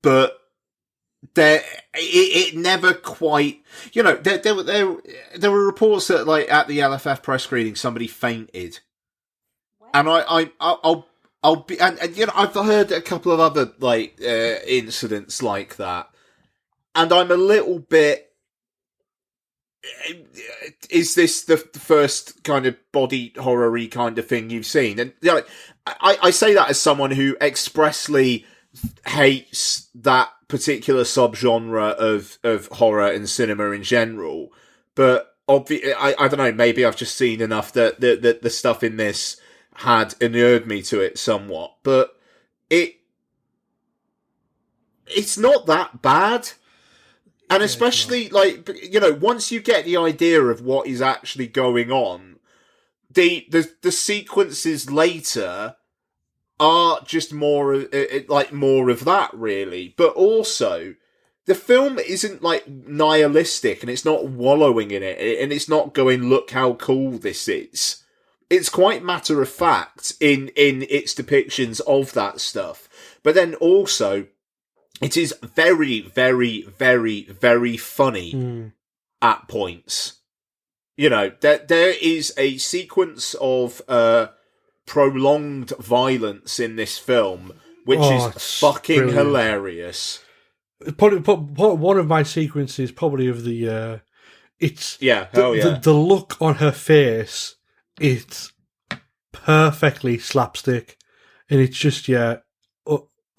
but it never quite, there were reports that like at the LFF press screening somebody fainted. And I'll be, and I've heard a couple of other like incidents like that, and I'm a little bit. Is this the first kind of body horror-y kind of thing you've seen? And I say that as someone who expressly hates that particular subgenre of horror and cinema in general, but I don't know. Maybe I've just seen enough that the stuff in this had inured me to it somewhat, but it's not that bad. And especially, once you get the idea of what is actually going on, the sequences later are just more of that, really. But also, the film isn't, nihilistic, and it's not wallowing in it, and it's not going, look how cool this is. It's quite matter of fact in its depictions of that stuff. But then also, it is very, very, very, very funny at points. There is a sequence of prolonged violence in this film, which is fucking brilliant. Hilarious. Probably one of my sequences, probably of the year. The look on her face. It's perfectly slapstick, and it's just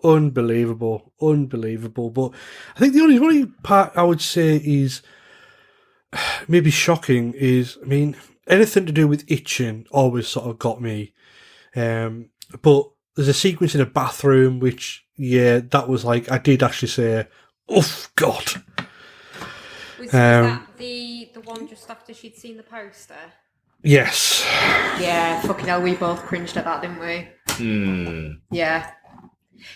unbelievable. But I think the only part I would say is maybe shocking is, I mean, anything to do with itching always sort of got me. But there's a sequence in a bathroom which, that was like, I did actually say, "Oh God." Was that the one just after she'd seen the poster? Yes. Yeah, fucking hell, we both cringed at that, didn't we? Yeah.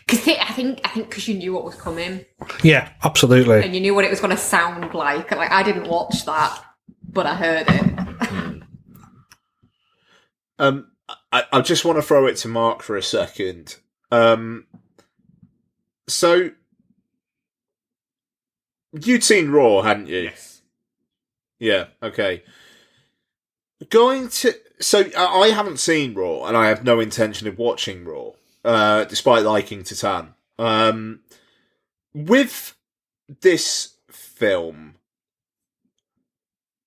Because I think because you knew what was coming. Yeah, absolutely. And you knew what it was going to sound like. Like, I didn't watch that, but I heard it. I just want to throw it to Mark for a second. So, You'd seen Raw, hadn't you? Yes. Yeah. Okay. So I haven't seen Raw, and I have no intention of watching Raw, despite liking Titane. With this film,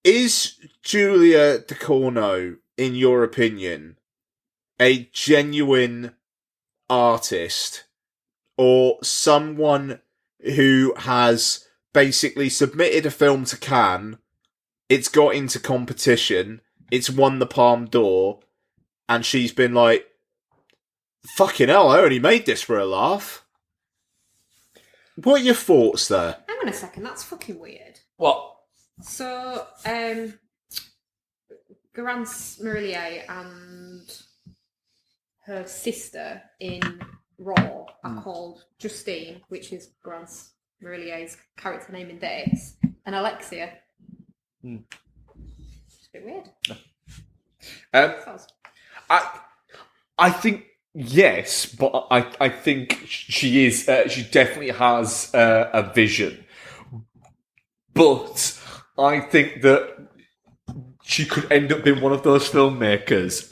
is Julia Ducournau, in your opinion, a genuine artist, or someone who has basically submitted a film to Cannes, it's got into competition, it's won the Palme d'Or, and she's been like, fucking hell, I only made this for a laugh? What are your thoughts there? Hang on a second, that's fucking weird. What? So, Garance Marillier and her sister in Raw are called Justine, which is Garance Marillier's character name in this, and Alexia. It's a bit weird. I think yes, but I think she is. She definitely has a vision, but I think that she could end up being one of those filmmakers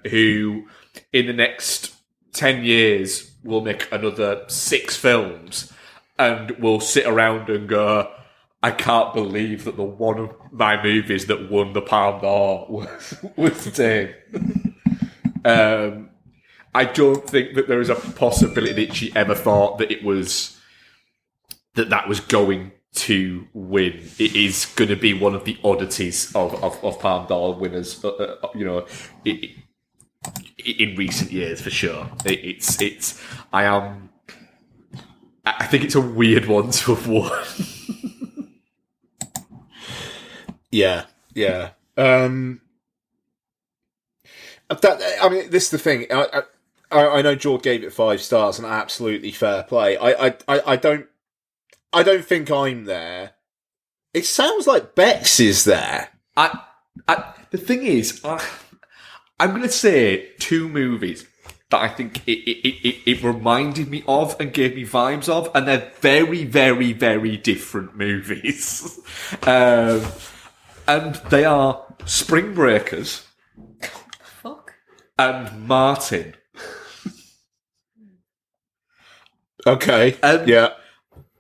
who, in the next 10 years, will make another 6 films and will sit around and go, I can't believe that the one of my movies that won the Palme d'Or was Titane. I don't think that there is a possibility that she ever thought that it was that was going to win. It is going to be one of the oddities of Palme d'Or winners, in recent years for sure. I think it's a weird one to have won. Yeah. I mean, this is the thing. I know George gave it 5 stars, and absolutely fair play. I don't think I'm there. It sounds like Bex is there. The thing is, I'm going to say 2 movies that I think it reminded me of and gave me vibes of, and they're very, very, very different movies. And they are Spring Breakers and Martin. Okay. Yeah.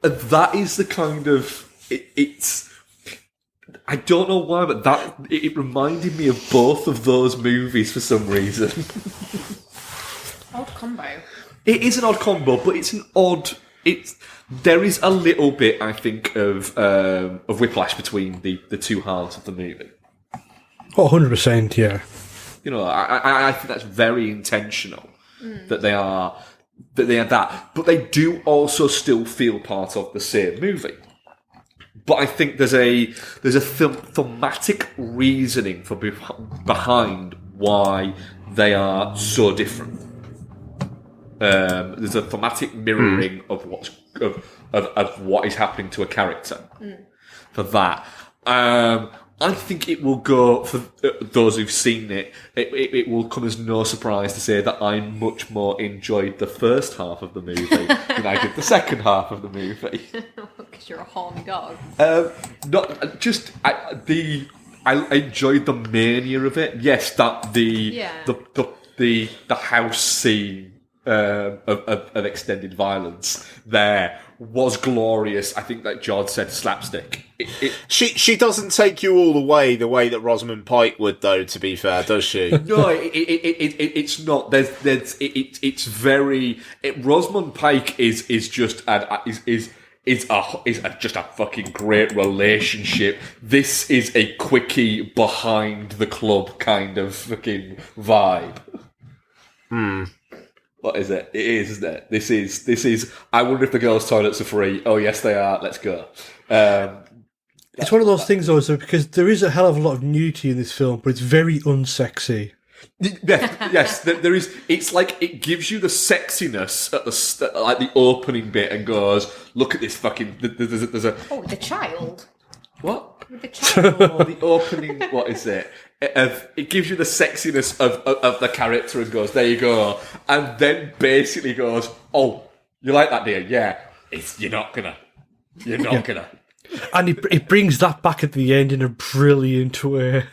That is the kind of it's. I don't know why, but it reminded me of both of those movies for some reason. Odd combo. It is an odd combo, but it's an odd. There is a little bit, I think, of whiplash between the 2 halves of the movie. Oh, 100%, yeah. You know, I think that's very intentional that they are that, but they do also still feel part of the same movie. But I think there's a thematic reasoning behind why they are so different. There's a thematic mirroring of what is happening to a character for that. I think it will go, for those who've seen it, it will come as no surprise to say that I much more enjoyed the first half of the movie than I did the second half of the movie. Because you're a horny dog. I enjoyed the mania of it. Yes, the house scene of extended violence there was glorious. I think that George said slapstick. She doesn't take you all the way that Rosamund Pike would, though. To be fair, does she? No, it's not. It's very. Rosamund Pike is just just a fucking great relationship. This is a quickie behind the club kind of fucking vibe. What is it? It is, isn't it? This is. I wonder if the girls' toilets are free. Oh yes, they are. Let's go. It's one of those things, also, because there is a hell of a lot of nudity in this film, but it's very unsexy. Yes, there is. It's like it gives you the sexiness at like the opening bit and goes, "Look at this fucking." There's a. Oh, with the child. What? With the child. The opening. What is it? It gives you the sexiness of the character and goes, "There you go," and then basically goes, "Oh, you like that, dear? Yeah, you're not gonna." And it brings that back at the end in a brilliant way.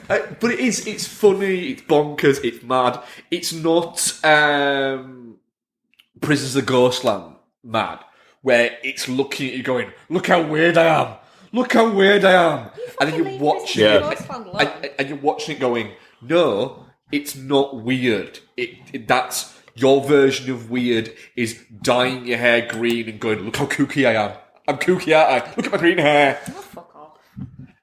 But it's funny, it's bonkers, it's mad. It's not Prisoners of Ghostland mad, where it's looking at you going, look how weird I am. Look how weird I am. And then you're watching it, and you're watching it going, no, it's not weird. That's your version of weird is dyeing your hair green and going, look how kooky I am. I'm kooky, aren't I? Look at my green hair. Oh, fuck off.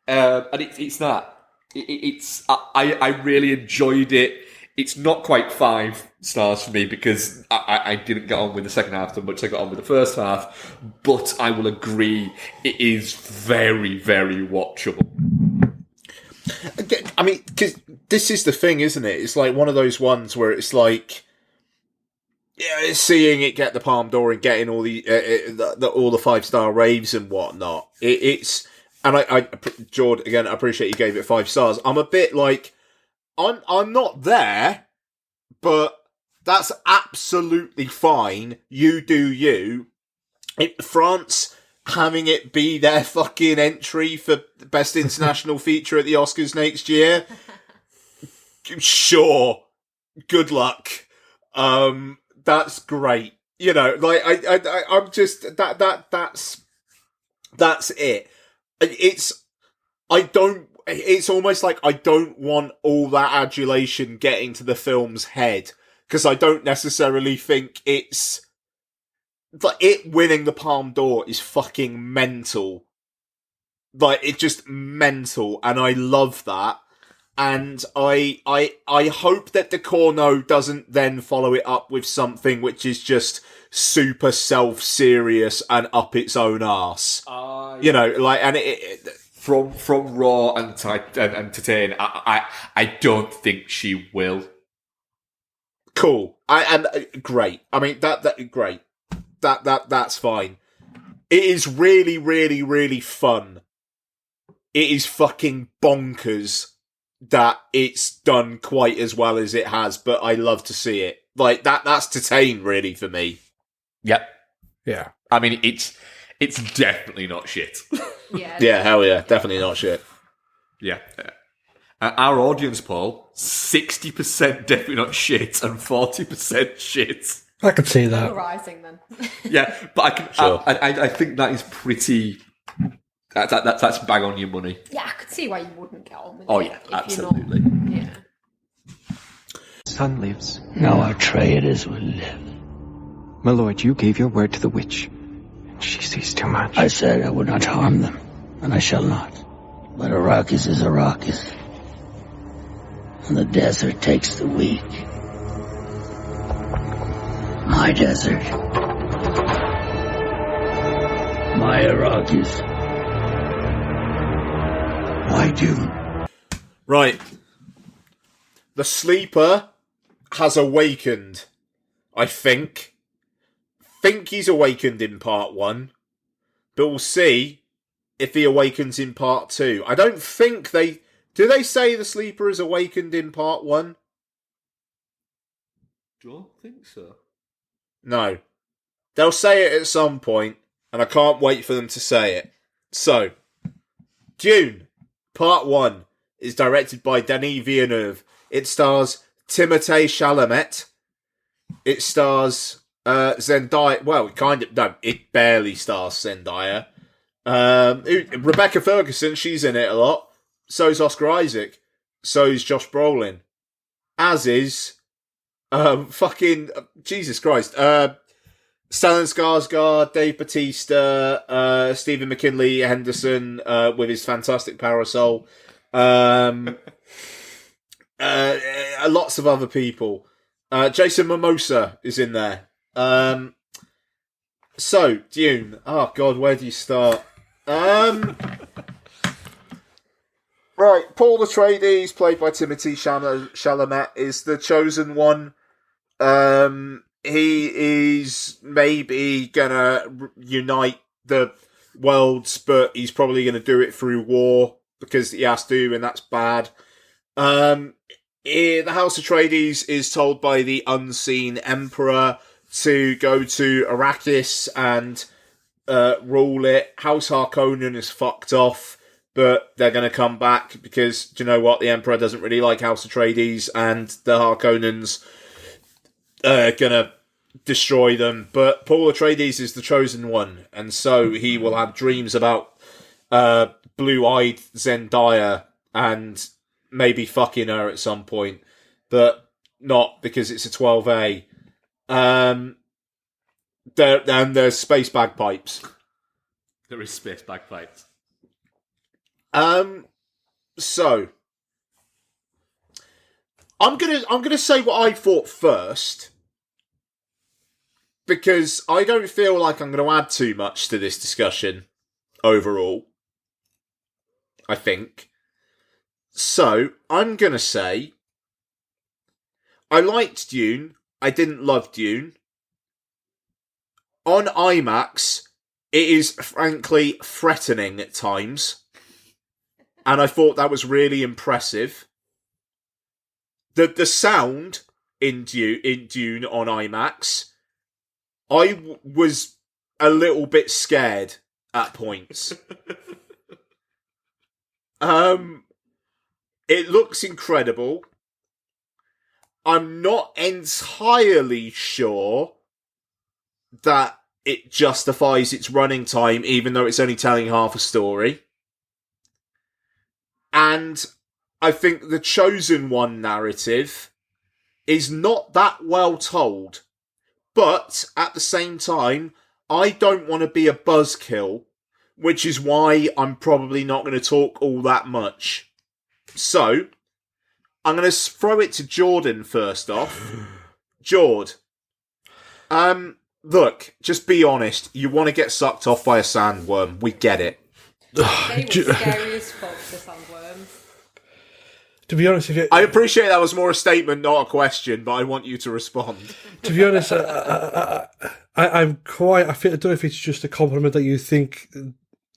And it's that. I really enjoyed it. It's not quite 5 stars for me because I didn't get on with the second half as much as I got on with the first half. But I will agree, it is very, very watchable. I mean, because this is the thing, isn't it? It's like one of those ones where it's like, yeah, seeing it get the Palme d'Or and getting all the 5-star raves and whatnot. It's. And Jord, again, I appreciate you gave it 5 stars. I'm a bit like, I'm not there, but that's absolutely fine. You do you. France having it be their fucking entry for Best International Feature at the Oscars next year. Sure. Good luck. That's great. You know, like, I'm just, that's it. It's almost like I don't want all that adulation getting to the film's head, because I don't necessarily think it's, like, it winning the Palme d'Or is fucking mental. Like, it's just mental, and I love that. And I hope that Ducournau doesn't then follow it up with something which is just super self-serious and up its own arse. You know, like, and from Raw and Titane, I don't think she will. Cool. Great. I mean, that great. That's fine. It is really, really, really fun. It is fucking bonkers that it's done quite as well as it has, but I love to see it. Like, that's Titane, really, for me. Yep. Yeah. I mean, it's definitely not shit. Yeah, hell yeah. Definitely not shit. Yeah. Our audience poll, 60% definitely not shit and 40% shit. I could see that. Polarising, then. Yeah, but I can. Sure. I think that is pretty. That's bang on your money. Yeah, I could see why you wouldn't get on with Oh it. yeah, if absolutely. You're not, yeah. Son lives. Now our Atreides will live. My lord, you gave your word to the witch. And she sees too much. I said I would not harm them, and I shall not. But Arrakis is Arrakis. And the desert takes the weak. My desert. My Arrakis. Why Dune? Right. The sleeper has awakened, I think. Think he's awakened in part 1. But we'll see if he awakens in part 2. I don't think they... Do they say the sleeper is awakened in part 1? Don't think so. No. They'll say it at some point, and I can't wait for them to say it. So, Dune, part 1, is directed by Denis Villeneuve. It stars Timothée Chalamet. It stars Zendaya. Well, it barely stars Zendaya. Rebecca Ferguson, she's in it a lot. So's Oscar Isaac. So's Josh Brolin. As is Jesus Christ. Stellan Skarsgård, Dave Bautista, Stephen McKinley Henderson with his fantastic parasol. Lots of other people. Jason Momoa is in there. So, Dune. Oh, God, where do you start? Right, Paul Atreides, played by Timothée Chalamet, is the chosen one. He is maybe gonna unite the worlds, but he's probably gonna do it through war, because he has to, and that's bad. The House Atreides is told by the unseen Emperor to go to Arrakis and rule it. House Harkonnen is fucked off, but they're going to come back because, do you know what? The Emperor doesn't really like House Atreides, and the Harkonnens are going to destroy them. But Paul Atreides is the chosen one, and so he will have dreams about blue-eyed Zendaya and maybe fucking her at some point, but not because it's a 12A. And there's space bagpipes. There is space bagpipes. So I'm gonna say what I thought first, because I don't feel like I'm gonna add too much to this discussion overall. I think. So I'm gonna say I liked Dune. I didn't love Dune. On IMAX, it is frankly threatening at times. And I thought that was really impressive. The sound in Dune on IMAX, I was a little bit scared at points. It looks incredible. I'm not entirely sure that it justifies its running time, even though it's only telling half a story. And I think the Chosen One narrative is not that well told. But at the same time, I don't want to be a buzzkill, which is why I'm probably not going to talk all that much. So, I'm going to throw it to Jordan first off. Jord, look, just be honest. You want to get sucked off by a sandworm. We get it. They were scary as fuck, the sandworms. To be honest, I appreciate that was more a statement, not a question, but I want you to respond. To be honest, I'm quite. I don't know if it's just a compliment that you think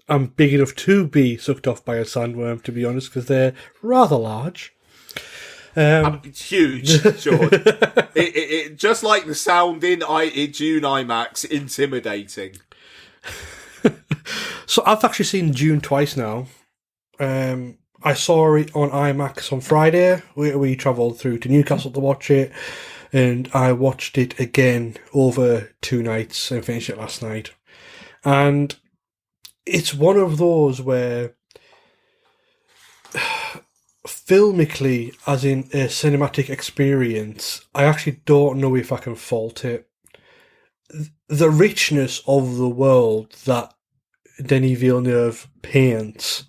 I'm big enough to be sucked off by a sandworm. To be honest, because they're rather large. It's huge, George. it just like the sound in Dune IMAX, intimidating. So I've actually seen Dune twice now. I saw it on IMAX on Friday. We travelled through to Newcastle to watch it, and I watched it again over 2 nights and finished it last night. And it's one of those where, filmically, as in a cinematic experience, I actually don't know if I can fault it. The richness of the world that Denis Villeneuve paints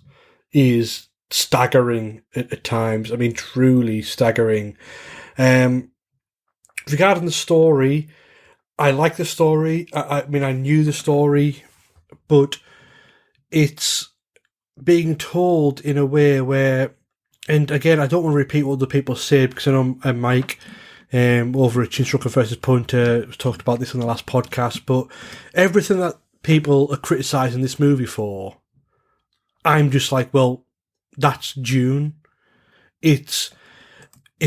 is staggering at times. I mean, truly staggering. Regarding the story, I like the story. I mean, I knew the story, but it's being told in a way where, and again, I don't want to repeat what the people said, because I know Mike over at Chinstrucker vs. Punter talked about this on the last podcast, but everything that people are criticising this movie for, I'm just like, well, that's Dune. If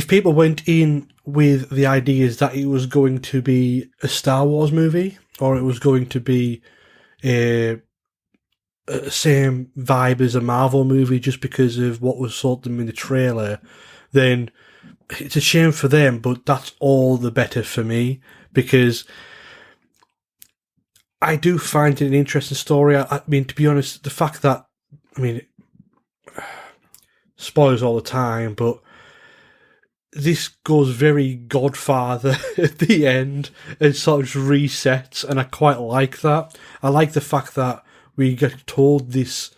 people went in with the ideas that it was going to be a Star Wars movie, or it was going to be a same vibe as a Marvel movie just because of what was sold them in the trailer, then it's a shame for them, but that's all the better for me, because I do find it an interesting story. I mean, to be honest, the fact that, I mean, spoilers all the time, but this goes very Godfather at the end and sort of resets, and I quite like that. I like the fact that we get told this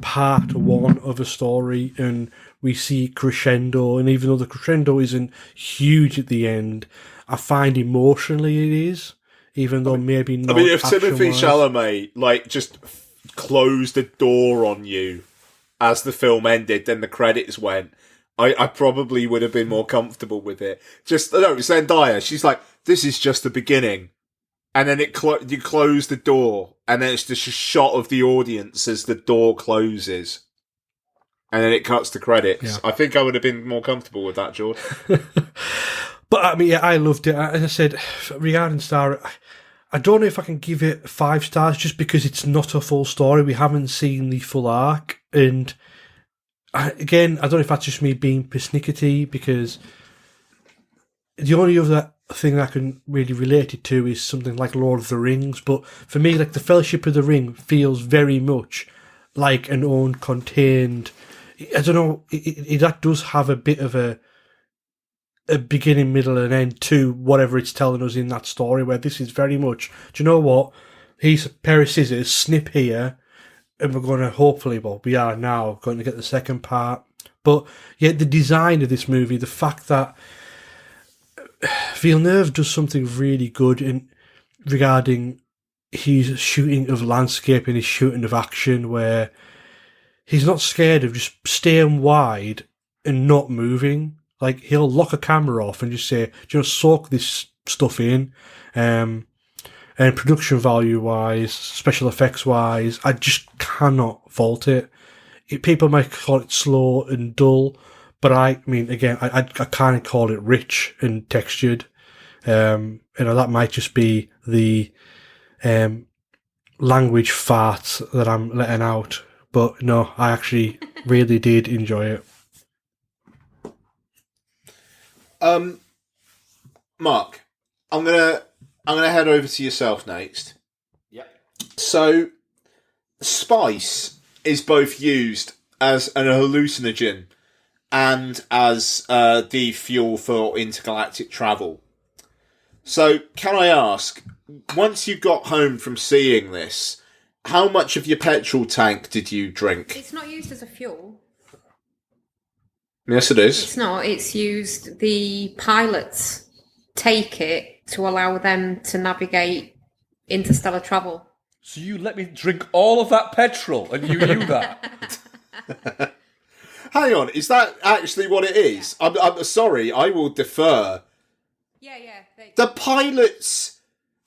part one of a story and we see crescendo, and even though the crescendo isn't huge at the end, I find emotionally it is, even though maybe not. I mean, if Timothée Chalamet just closed the door on you as the film ended, then the credits went, I probably would have been more comfortable with it. Zendaya, she's like, this is just the beginning. And then you close the door, and then it's just a shot of the audience as the door closes. And then it cuts to credits. Yeah. I think I would have been more comfortable with that, George. But I mean, yeah, I loved it. As I said, regarding Star, I don't know if I can give it 5 stars just because it's not a full story. We haven't seen the full arc. And again, I don't know if that's just me being persnickety, because the only other thing I can really relate it to is something like Lord of the Rings. But for me, like the Fellowship of the Ring feels very much like an own contained. I don't know. That does have a bit of a beginning, middle, and end to whatever it's telling us in that story. Where this is very much, do you know what? Here's a pair of scissors, snip here, and we're going to hopefully, well, we are now going to get the second part. But yet, the design of this movie, the fact that Villeneuve does something really good in regarding his shooting of landscape and his shooting of action, where he's not scared of just staying wide and not moving. Like, he'll lock a camera off and just say, soak this stuff in. And production value wise, special effects wise, I just cannot fault it. People might call it slow and dull, but I mean, again, I can't call it rich and textured. That might just be the language fart that I'm letting out. But no, I actually really did enjoy it. Mark, I'm gonna head over to yourself next. Yep. So, spice is both used as an hallucinogen and as the fuel for intergalactic travel. So, can I ask, once you got home from seeing this, how much of your petrol tank did you drink? It's not used as a fuel. Yes, it is. It's not. It's used. The pilots take it to allow them to navigate interstellar travel. So you let me drink all of that petrol, and you knew that? Hang on, is that actually what it is? Yeah. I'm sorry, I will defer. Yeah. The pilots...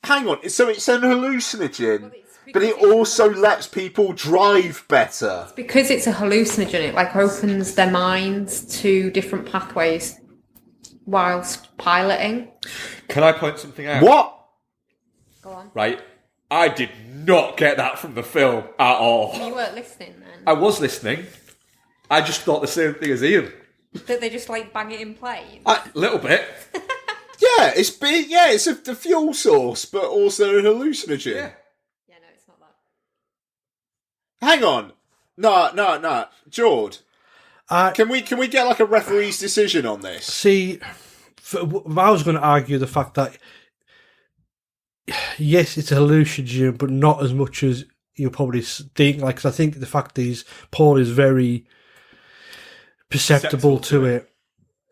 Hang on, so it's an hallucinogen, but it also lets people drive better. It's because it's a hallucinogen. It opens their minds to different pathways whilst piloting. Can I point something out? What? Go on. Right, I did not get that from the film at all. You weren't listening then? I was listening. I just thought the same thing as Ian. That they just bang it in play? A little bit. Yeah, it's big. Yeah, it's the fuel source, but also a hallucinogen. Yeah, no, it's not that. Hang on, no, Jord. Can we get a referee's decision on this? See, I was going to argue the fact that yes, it's a hallucinogen, but not as much as you probably think. Cause I think the fact that Paul is very perceptible to it.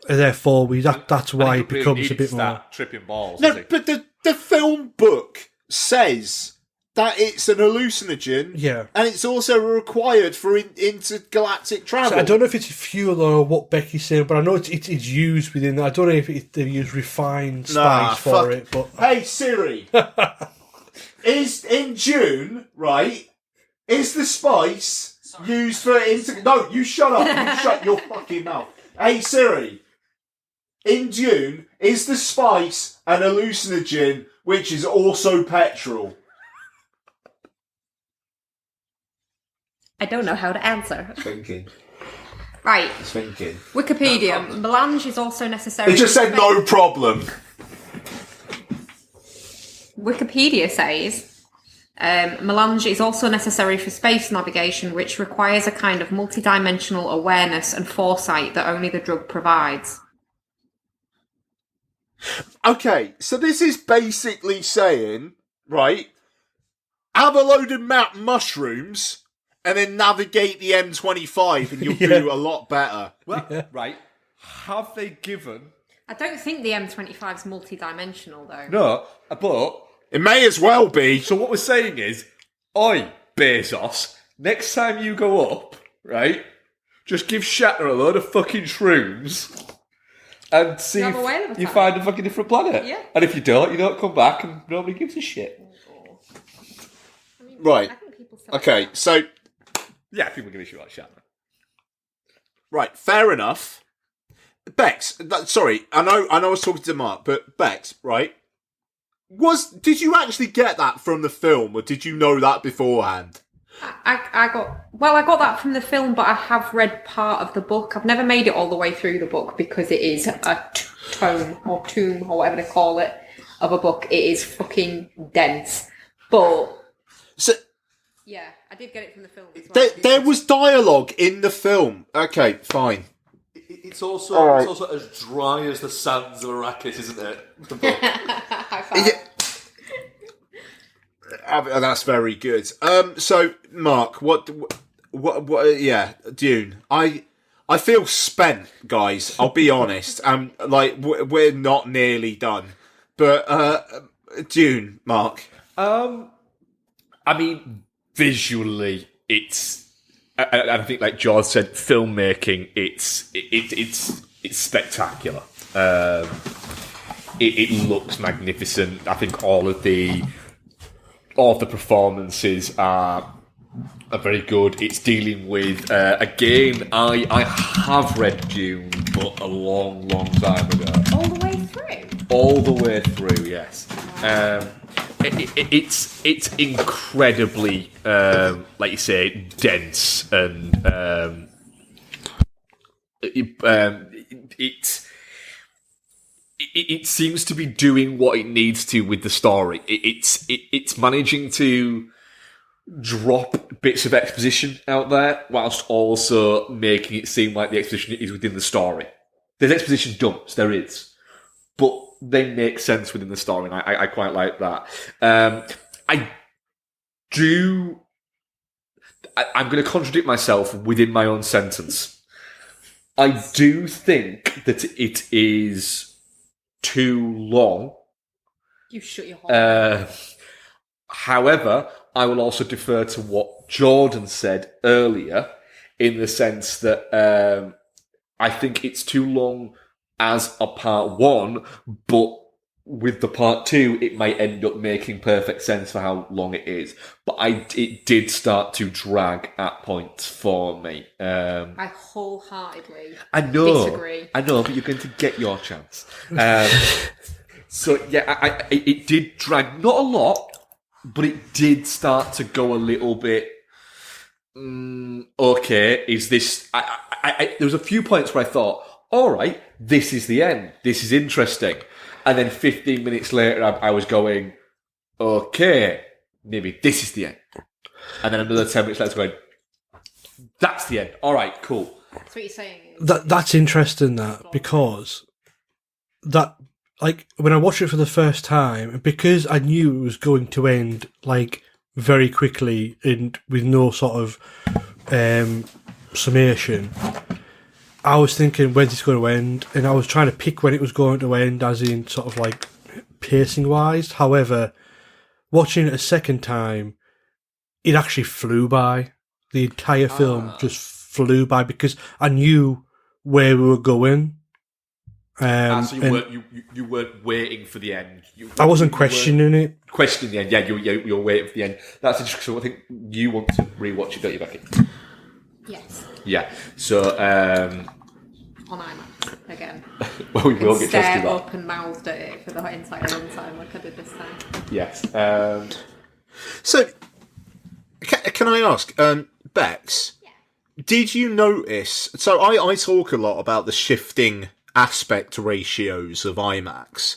And therefore, that's why it becomes a bit more tripping balls. No, but the film book says that it's an hallucinogen, yeah, and it's also required for intergalactic travel. So I don't know if it's fuel or what Becky's saying, but I know it's used within that. I don't know if they use refined spice for it. But hey Siri, is in Dune right? Is the spice used for No, you shut up. You shut your fucking mouth. Hey Siri. In Dune, is the spice an hallucinogen, which is also petrol? I don't know how to answer. Thinking. Right. Thinking. Wikipedia. Melange is also necessary... It just said no problem. Wikipedia says... melange is also necessary for space navigation, which requires a kind of multidimensional awareness and foresight that only the drug provides. Okay, so this is basically saying, right, have a load of mushrooms and then navigate the M25 and you'll do a lot better. Well, right, have they given... I don't think the M25 is multidimensional, though. No, but... It may as well be. So what we're saying is, oi, Bezos, next time you go up, right, just give Shatner a load of fucking shrooms and see if you find a fucking different planet. Yeah. And if you don't come back and nobody gives a shit. I mean, right. I think people okay, so... Yeah, people give a shit about Shatner. Right, fair enough. Bex, sorry, I know I was talking to Mark, but Bex, right? Did you actually get that from the film, or did you know that beforehand? I got that from the film, but I have read part of the book. I've never made it all the way through the book because it is a tomb or whatever they call it of a book. It is fucking dense, but yeah, I did get it from the film as well. There was dialogue in the film. Okay, fine. It's also as dry as the sands of Arrakis, isn't it? The book. That's very good. So Mark, what? Yeah, Dune. I feel spent, guys. I'll be honest. We're not nearly done, but Dune, Mark. I mean, visually, it's. I think, like George said, filmmaking. It's spectacular. It looks magnificent. I think all of the performances are very good. It's dealing with again. I have read Dune, but a long time ago. All the way through. All the way through, yes. It's incredibly, like you say, dense, and it seems to be doing what it needs to with the story. It's managing to drop bits of exposition out there whilst also making it seem like the exposition is within the story. There's exposition dumps, there is, but they make sense within the story, and I quite like that. I'm going to contradict myself within my own sentence. I do think that it is too long. You shut your mouth. However, I will also defer to what Jordan said earlier, in the sense that I think it's too long as a part one, but with the part two, it might end up making perfect sense for how long it is. But it did start to drag at points for me. I wholeheartedly disagree. I know, but you're going to get your chance. So yeah, it did drag, not a lot, but it did start to go a little bit. Okay, is this? There was a few points where I thought, all right, this is the end. This is interesting. And then 15 minutes later, I was going, okay, maybe this is the end. And then another 10 minutes later, going, that's the end. All right, cool. That's what you're saying. That's interesting, because that, like, when I watched it for the first time, because I knew it was going to end, like, very quickly and with no sort of summation, I was thinking, when's this going to end? And I was trying to pick when it was going to end, as in sort of like pacing-wise. However, watching it a second time, it actually flew by. The entire film just flew by because I knew where we were going. So you weren't waiting for the end. I wasn't questioning it. Questioning the end, yeah. You were waiting for the end. That's interesting. So I think you want to rewatch it, don't you, Becky? Yes. Yeah. So on IMAX again. Well, we will get stare to that. up and mouthed at it for the entire runtime, like I did this time. Yes. So, can I ask, Bex? Yeah. Did you notice? So I talk a lot about the shifting aspect ratios of IMAX.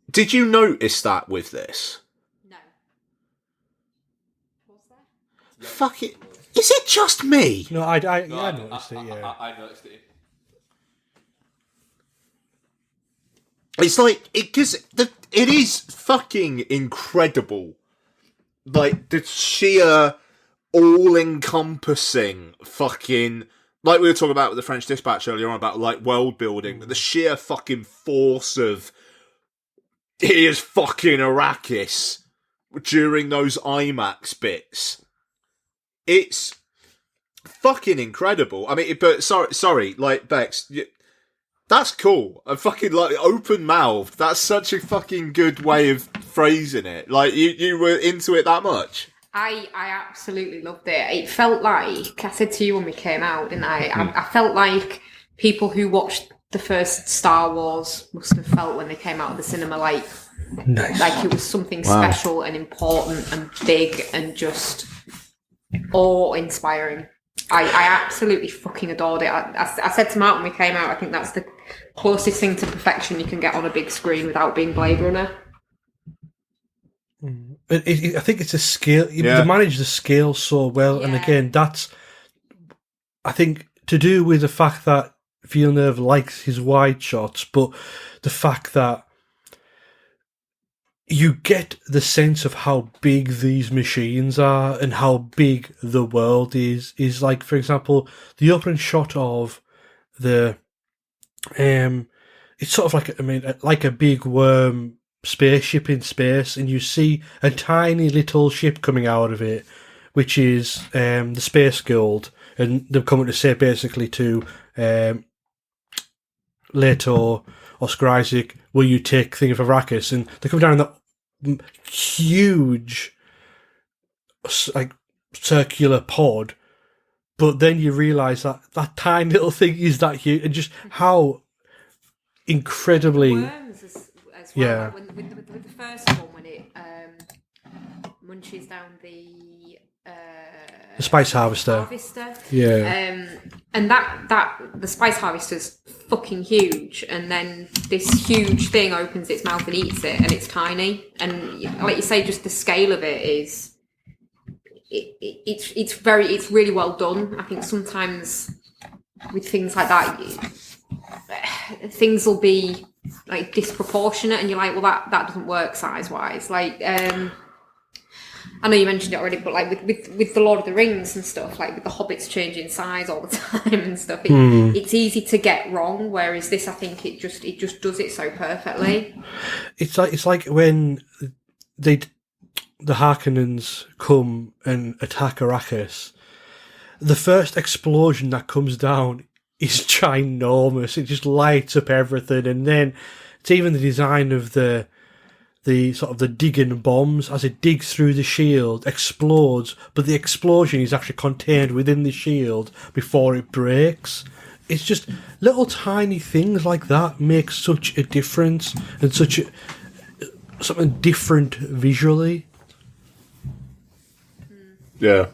Did you notice that with this? No. Was there? Yeah. Fuck it. Is it just me? No, I noticed it, yeah. I noticed it. It's like, because it is fucking incredible. Like, the sheer all-encompassing fucking, like we were talking about with the French Dispatch earlier on about, like, world building, but the sheer fucking force of, here's fucking Arrakis during those IMAX bits. It's fucking incredible. I mean, but sorry, like, Bex, that's cool. I'm fucking, like, open-mouthed. That's such a fucking good way of phrasing it. Like, you were into it that much? I absolutely loved it. It felt like, I said to you when we came out, didn't I? I felt like people who watched the first Star Wars must have felt when they came out of the cinema. Like it was something special and important and big and just awe-inspiring. I absolutely fucking adored it. I said to Mark when we came out, I think that's the closest thing to perfection you can get on a big screen without being Blade Runner. I think it's a scale. They manage the scale so well, and again, that's I think to do with the fact that Villeneuve likes his wide shots, but the fact that you get the sense of how big these machines are and how big the world is like, for example, the opening shot of the it's sort of like like a big worm spaceship in space, and you see a tiny little ship coming out of it, which is the Space Guild, and they're coming to say basically to Leto, Oscar Isaac, will you take Thing of Arrakis? And they come down in that huge like circular pod, but then you realise that that tiny little thing is that huge, and just how incredibly Worms as well. Like with the first one, when it munches down the Spice Harvester. Yeah. And that the Spice Harvester's fucking huge, and then this huge thing opens its mouth and eats it, and it's tiny. And like you say, just the scale of it is it's really well done. I think sometimes with things like that, things will be like disproportionate, and you're like, well, that doesn't work size wise. Like, I know you mentioned it already, but like with the Lord of the Rings and stuff, like with the hobbits changing size all the time and stuff, it's easy to get wrong. Whereas this, I think it just does it so perfectly. It's like when the Harkonnens come and attack Arrakis, the first explosion that comes down is ginormous. It just lights up everything, and then it's even the design of the sort of the digging bombs as it digs through the shield, explodes, but the explosion is actually contained within the shield before it breaks. It's just little tiny things like that make such a difference, and something different visually. Yeah.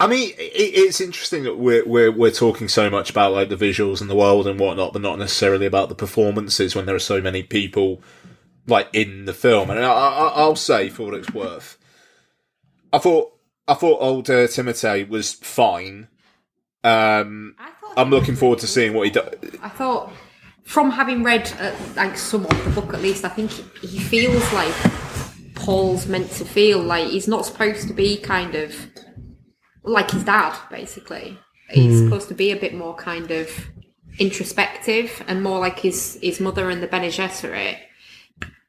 I mean, it's interesting that we're talking so much about like the visuals and the world and whatnot, but not necessarily about the performances when there are so many people like in the film. And I'll say, for what it's worth, I thought old Timothée was fine. I'm looking forward to seeing what he does. I thought, from having read like some of the book at least, I think he feels like Paul's meant to feel. Like he's not supposed to be kind of like his dad, basically. He's supposed to be a bit more kind of introspective and more like his mother and the Bene Gesserit,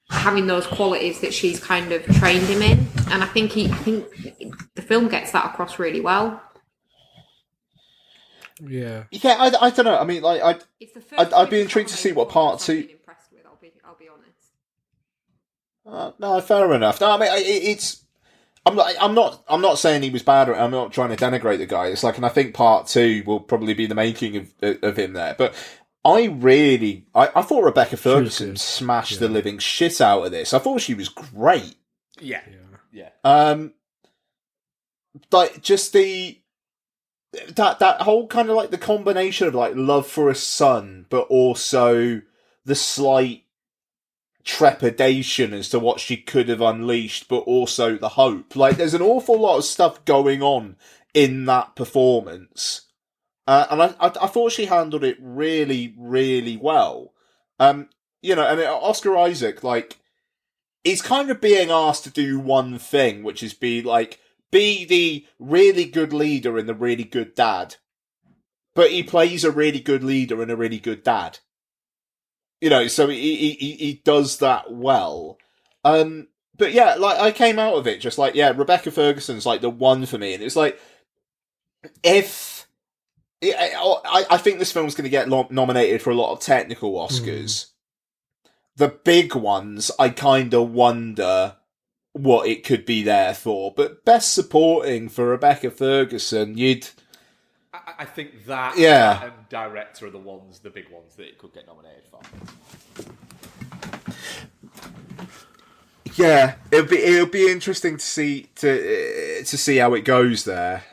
having those qualities that she's kind of trained him in. And I think the film gets that across really well. Yeah. Yeah, I don't know. I mean, like, I'd be intrigued to see what part two. I'll be honest. No, fair enough. No, I mean, it's. I'm not saying he was bad, or I'm not trying to denigrate the guy. It's like, and I think part two will probably be the making of him there. But I thought Rebecca Ferguson smashed the living shit out of this. I thought she was great. Yeah. Like just that whole kind of like the combination of like love for a son, but also the slight trepidation as to what she could have unleashed, but also the hope. Like, there's an awful lot of stuff going on in that performance, and I thought she handled it really, really well. And Oscar Isaac, like, he's kind of being asked to do one thing, which is be the really good leader and the really good dad, but he plays a really good leader and a really good dad. So he does that well. But yeah, like, I came out of it just like, yeah, Rebecca Ferguson's like the one for me. And it's like, I think this film's going to get nominated for a lot of technical Oscars. The big ones, I kind of wonder what it could be there for. But best supporting for Rebecca Ferguson, you'd I think that and director are the big ones that it could get nominated for. Yeah, it'll be interesting to see how it goes there.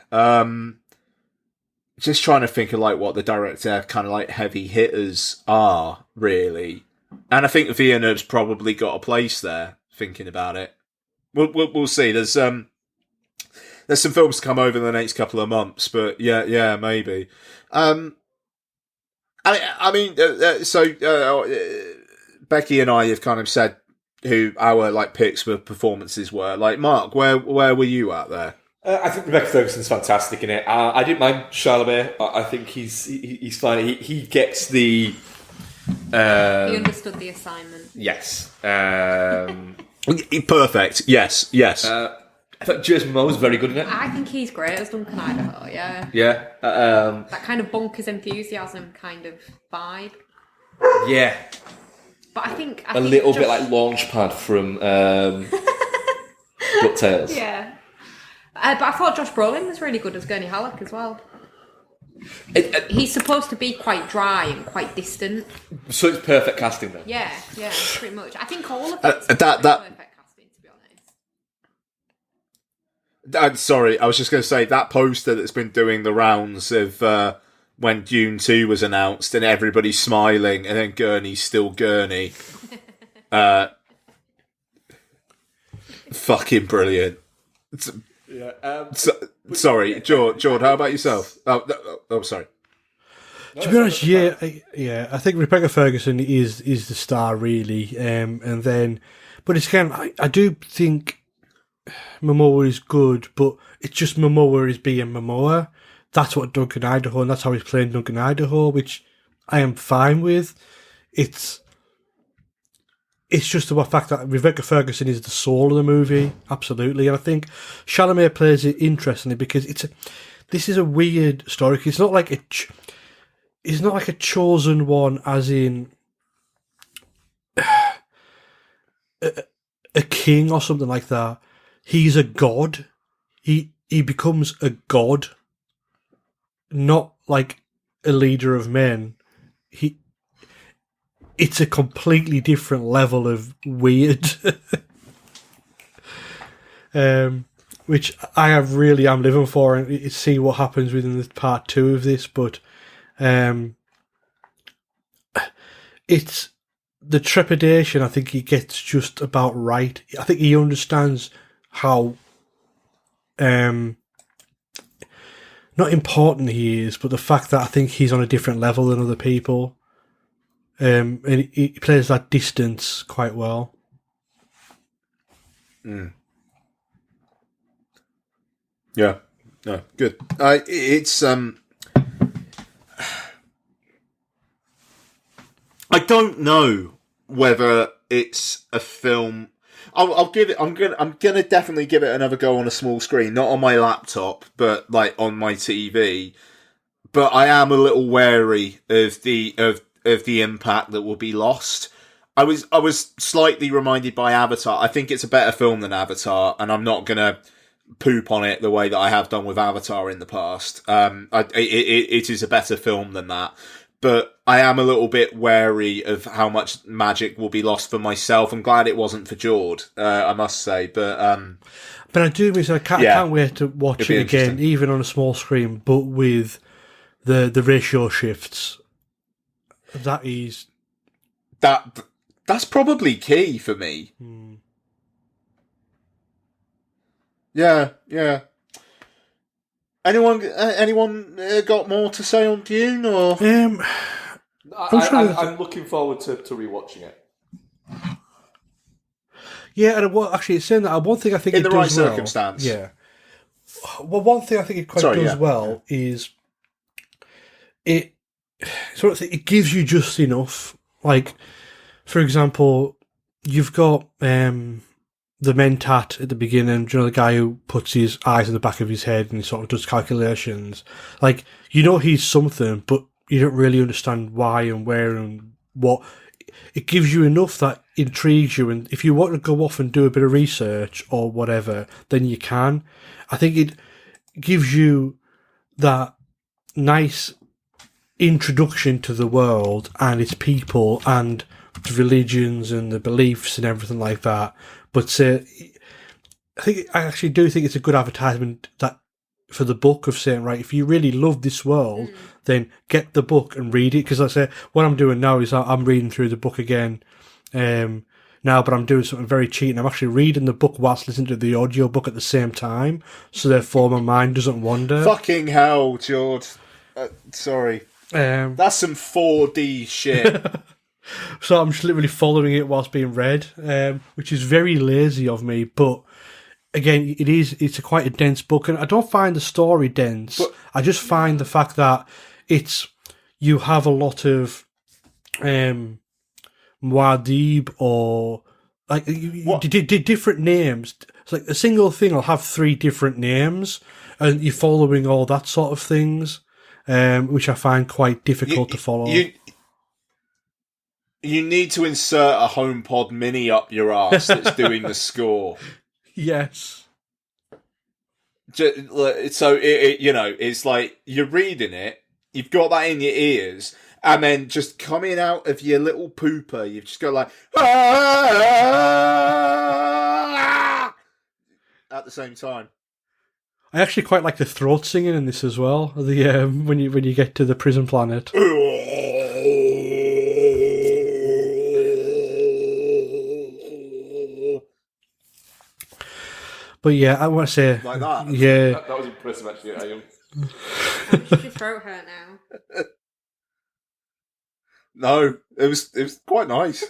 Just trying to think of like what the director kind of like heavy hitters are really, and I think Villeneuve's probably got a place there. Thinking about it, we'll see. There's some films to come over in the next couple of months, but yeah, maybe. Becky and I have kind of said who our like picks for performances were. Like Mark, where were you at there? I think Rebecca Ferguson's fantastic in it. I didn't mind Charlemagne. I think he's fine. He gets the. He understood the assignment. Yes. Perfect. Yes. I thought Jason Momoa's very good in it. I think he's great as Duncan Idaho. Yeah. Yeah. That kind of bonkers enthusiasm kind of vibe. Yeah. But I think a little bit like Launchpad from DuckTales. Yeah. But I thought Josh Brolin was really good as Gurney Halleck as well. He's supposed to be quite dry and quite distant. So it's perfect casting then? Yeah, pretty much. I think all of it's perfect casting, to be honest. Sorry, I was just going to say, that poster that's been doing the rounds of when Dune 2 was announced and everybody's smiling and then Gurney's still Gurney. Fucking brilliant. Sorry, George, how about yourself? Oh, sorry. To be honest, I think Rebecca Ferguson is the star really, but it's kind of, I do think Momoa is good, but it's just Momoa is being Momoa. That's what Duncan Idaho, and that's how he's playing Duncan Idaho, which I am fine with. It's just the fact that Rebecca Ferguson is the soul of the movie, absolutely. And I think Chalamet plays it interestingly because this is a weird story. It's not like a chosen one, as in a king or something like that. He's a god. He becomes a god, not like a leader of men. It's a completely different level of weird, which I am living for, and see what happens within the part 2 of this. But it's the trepidation. I think he gets just about right. I think he understands how not important he is, but the fact that I think he's on a different level than other people. And he plays that distance quite well. Mm. Yeah, no, good. It's I don't know whether it's a film. I'll give it. I'm gonna definitely give it another go on a small screen, not on my laptop, but like on my TV. But I am a little wary of the impact that will be lost. I was slightly reminded by Avatar. I think it's a better film than Avatar, and I'm not gonna poop on it the way that I have done with Avatar in the past. It is a better film than that, but I am a little bit wary of how much magic will be lost for myself. I'm glad it wasn't for Jord, I must say, but I do miss. I can't wait to watch it again, even on a small screen, but with the ratio shifts. That's probably key for me. Yeah. Anyone got more to say on Dune, or? I'm looking forward to rewatching it. Yeah, and actually, it's saying that one thing I think in it the right does well, circumstance. Yeah. Well, one thing I think it does well is it gives you just enough. Like, for example, you've got the Mentat at the beginning, the guy who puts his eyes in the back of his head and sort of does calculations. Like, he's something, but you don't really understand why and where and what. It gives you enough that intrigues you, and if you want to go off and do a bit of research or whatever, then you can. I think it gives you that nice introduction to the world and its people and the religions and the beliefs and everything like that. But I actually do think it's a good advertisement that for the book of saying, right, if you really love this world, then get the book and read it. Because I say what I'm doing now is I'm reading through the book again now, but I'm doing something very cheating. I'm actually reading the book whilst listening to the audio book at the same time, so therefore my mind doesn't wander. Fucking hell, George. Sorry. That's some 4D shit. So I'm just literally following it whilst being read, which is very lazy of me, but again, it's quite a dense book, and I don't find the story dense. But I just find the fact that you have a lot of Muad'Dib or like different names. It's like a single thing will have 3 different names, and you're following all that sort of things, which I find quite difficult to follow. You need to insert a HomePod Mini up your ass that's doing the score. Yes. So it's like you're reading it, you've got that in your ears, and then just coming out of your little pooper, you've just got like at the same time. I actually quite like the throat singing in this as well. The when you get to the prison planet. But yeah, I want to say like that. Yeah, that was impressive actually. Your throat hurt now. No, it was quite nice.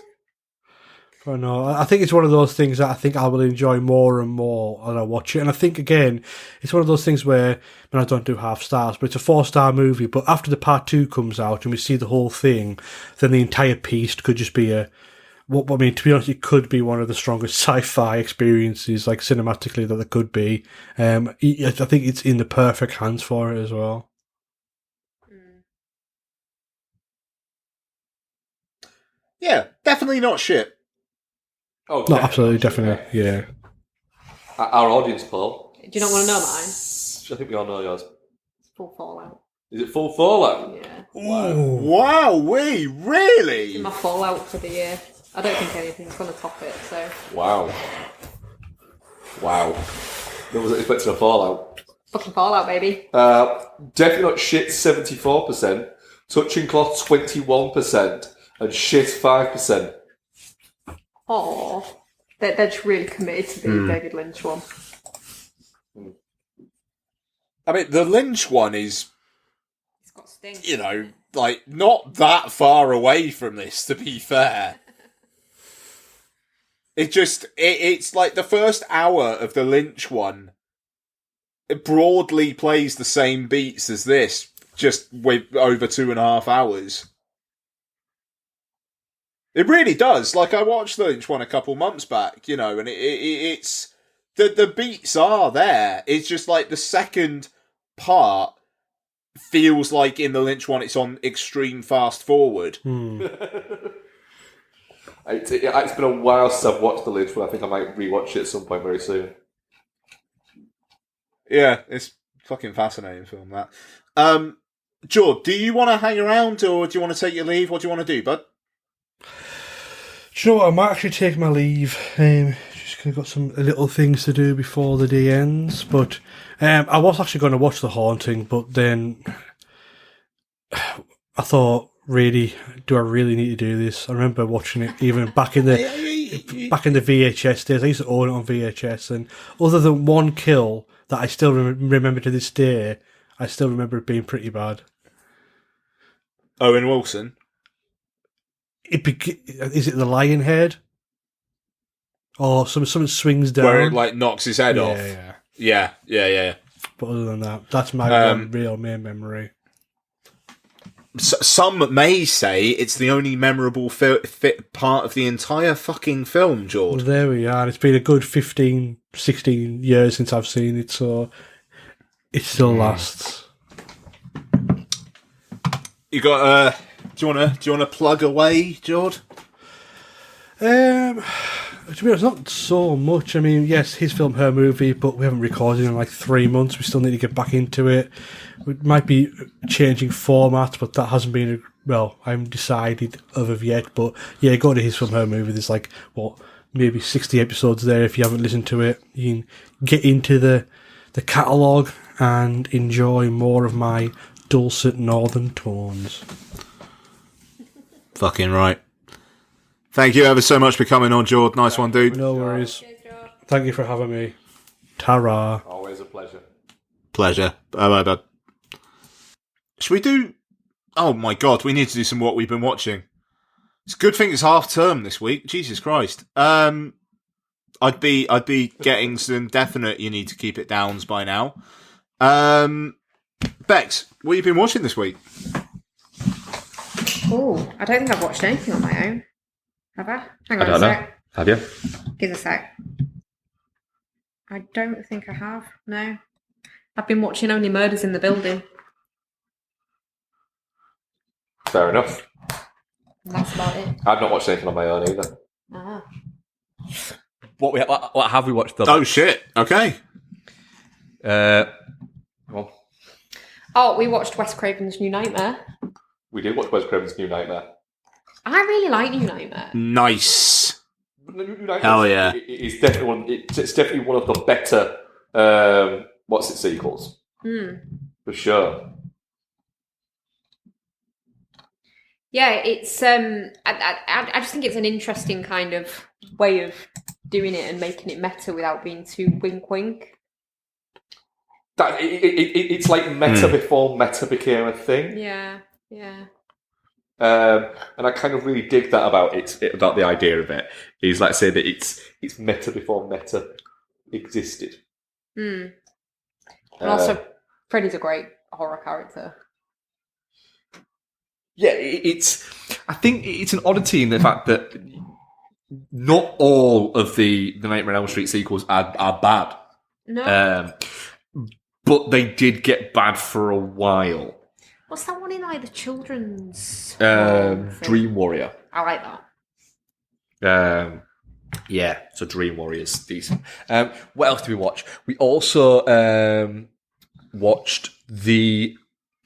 I know. I think it's one of those things that I think I will enjoy more and more as I watch it. And I think again, it's one of those things where I don't do half stars, but it's a 4-star movie. But after the part 2 comes out and we see the whole thing, then the entire piece could just be to be honest, it could be one of the strongest sci-fi experiences, like cinematically, that there could be. I think it's in the perfect hands for it as well. Yeah, definitely not shit. Oh, no, absolutely, definitely, yeah. Our audience poll. Do you not want to know mine? I think we all know yours. It's full Fallout. Is it full Fallout? Yeah. Wow, really? It's my Fallout for the year. I don't think anything's going to top it, so... Wow. Never was expecting a Fallout. Fucking Fallout, baby. Definitely not shit, 74%. Touching cloth, 21%. And shit, 5%. Aww. They're just really committed to the David Lynch one. I mean, the Lynch one is... It's got sting. Like, not that far away from this, to be fair. It's like the first hour of the Lynch one, it broadly plays the same beats as this, just with over 2.5 hours. It really does. Like, I watched the Lynch one a couple months back, and it's... The beats are there. It's just like the second part feels like in the Lynch one it's on extreme fast forward. It's been a while since I've watched the Lynch one. I think I might rewatch it at some point very soon. Yeah, it's fucking fascinating film, that. George, do you want to hang around or do you want to take your leave? What do you want to do, bud? Do you know what? I might actually take my leave. Just because I've got some little things to do before the day ends. But I was actually going to watch The Haunting, but then I thought, really, do I really need to do this? I remember watching it even back in the VHS days. I used to own it on VHS, and other than one kill that I still remember to this day, I still remember it being pretty bad. Owen Wilson. Is it the lion head? Or something swings down where it like knocks his head off. Yeah. But other than that, that's my real main memory. Some may say it's the only memorable part of the entire fucking film, George. Well, there we are. It's been a good 15, 16 years since I've seen it, so it still lasts. You got do you wanna plug away, George? A To be honest, not so much. I mean, yes, his film, her movie, but we haven't recorded in like 3 months. We still need to get back into it. It might be changing format, but that hasn't been, I haven't decided of yet. But yeah, go to his film, her movie. There's like, maybe 60 episodes there. If you haven't listened to it, you can get into the catalogue and enjoy more of my dulcet northern tones. Fucking right. Thank you ever so much for coming on, Jord. Nice one, dude. No worries. Thank you for having me. Ta-ra. Always a pleasure. Pleasure. Bye, bud. Should we do... Oh, my God. We need to do some what we've been watching. It's a good thing it's half term this week. Jesus Christ. I'd be getting some definite you need to keep it downs by now. Bex, what have you been watching this week? Oh, I don't think I've watched anything on my own. Have I? Hang on I don't a sec. know. Have you? Give us a sec. I don't think I have. No. I've been watching Only Murders in the Building. Fair enough. And that's about it. I've not watched anything on my own either. Ah. What have we watched though? Oh shit! Okay. Well, Oh, we watched Wes Craven's New Nightmare. we did watch Wes Craven's New Nightmare. I really like New Nightmare. Nice. New Nightmare. Hell yeah. It's definitely one of the better sequels. For sure. Yeah, it's I just think it's an interesting kind of way of doing it and making it meta without being too wink. It's like meta before meta became a thing. Yeah. And I kind of really dig that about about the idea of it. Is like say that it's meta before meta existed. And also, Freddy's a great horror character. Yeah, I think it's an oddity in the fact that not all of the Nightmare on Elm Street sequels are bad. No. But they did get bad for a while. What's that one in like the children's Dream Warrior. I like that. Yeah, so Dream Warrior's decent. What else did we watch? We also watched the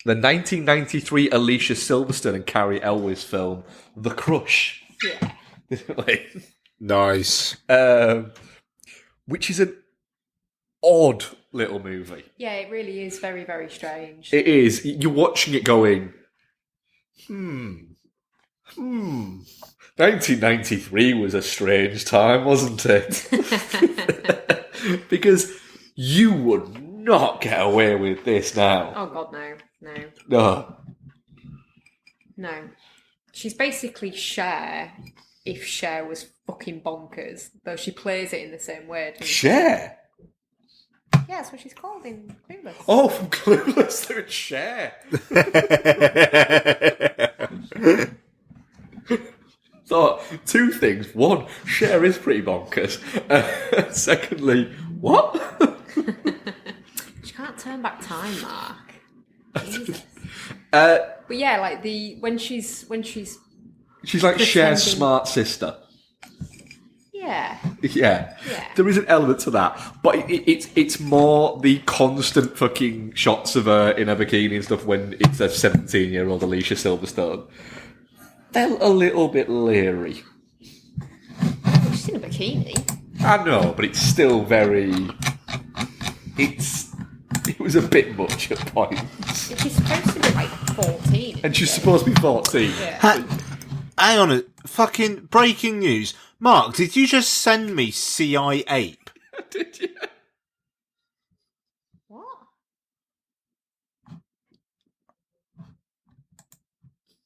1993 Alicia Silverstone and Carrie Elwes film, The Crush. Yeah. Nice. Which is an odd little movie. Yeah, it really is very, very strange. It is. You're watching it going, 1993 was a strange time, wasn't it? Because you would not get away with this now. Oh, God, no. No. She's basically Cher if Cher was fucking bonkers, though she plays it in the same way. Cher? Yeah, that's what she's called in Clueless. Oh, from Clueless, they're Cher. So, two things. One, Cher is pretty bonkers. Secondly, what? She can't turn back time, Mark. Jesus. But yeah, like when she's like Cher's smart sister. Yeah. There is an element to that, but it's more the constant fucking shots of her in a bikini and stuff when it's a 17-year-old Alicia Silverstone. They're a little bit leery. She's in a bikini. I know, but it's still very. It was a bit much at points. She's supposed to be like 14. And she's supposed to be 14. Yeah. Hang on, fucking breaking news. Mark, did you just send me CI Ape? Did you? What?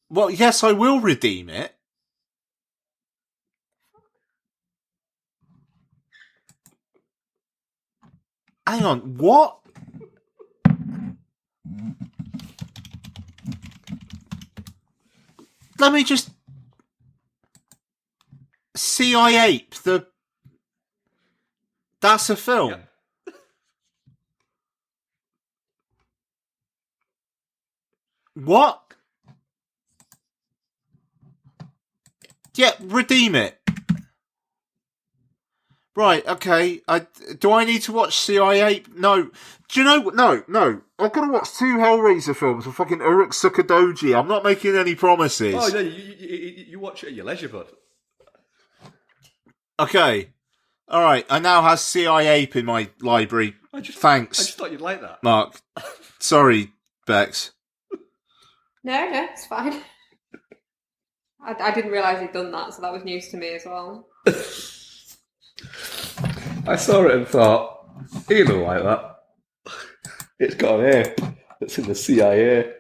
Well, yes, I will redeem it. Hang on, what? Let me just... CI Ape, that's a film. Yeah. What? Yeah, redeem it. Right, okay. Do I need to watch CIA? No. Do you know? No. I've got to watch 2 Hellraiser films with fucking Uruk Sukadoji. I'm not making any promises. Oh, no, you watch it at your leisure, bud. Okay. All right. I now have CIA in my library. Thanks. I just thought you'd like that. Mark. Sorry, Bex. No, it's fine. I didn't realise he'd done that, so that was news to me as well. I saw it and thought, he look like that. It's got an A. It's in the CIA.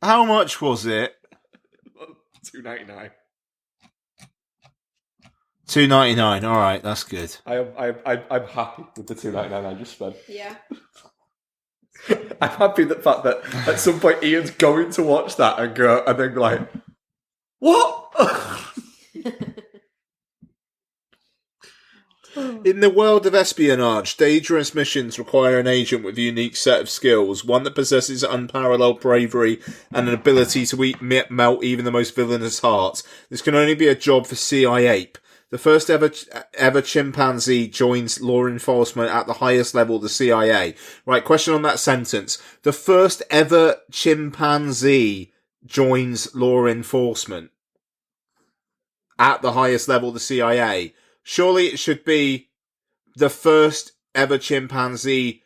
How much was it? $2.99. $2.99. All right, that's good. I'm happy with the $2.99 I just spent. Yeah. I'm happy with the fact that at some point Ian's going to watch that and go and then be like, what? In the world of espionage, dangerous missions require an agent with a unique set of skills, one that possesses unparalleled bravery and an ability to melt even the most villainous hearts. This can only be a job for CIA. The first ever chimpanzee joins law enforcement at the highest level of the CIA. Right, question on that sentence. The first ever chimpanzee joins law enforcement at the highest level of the CIA. Surely it should be the first ever chimpanzee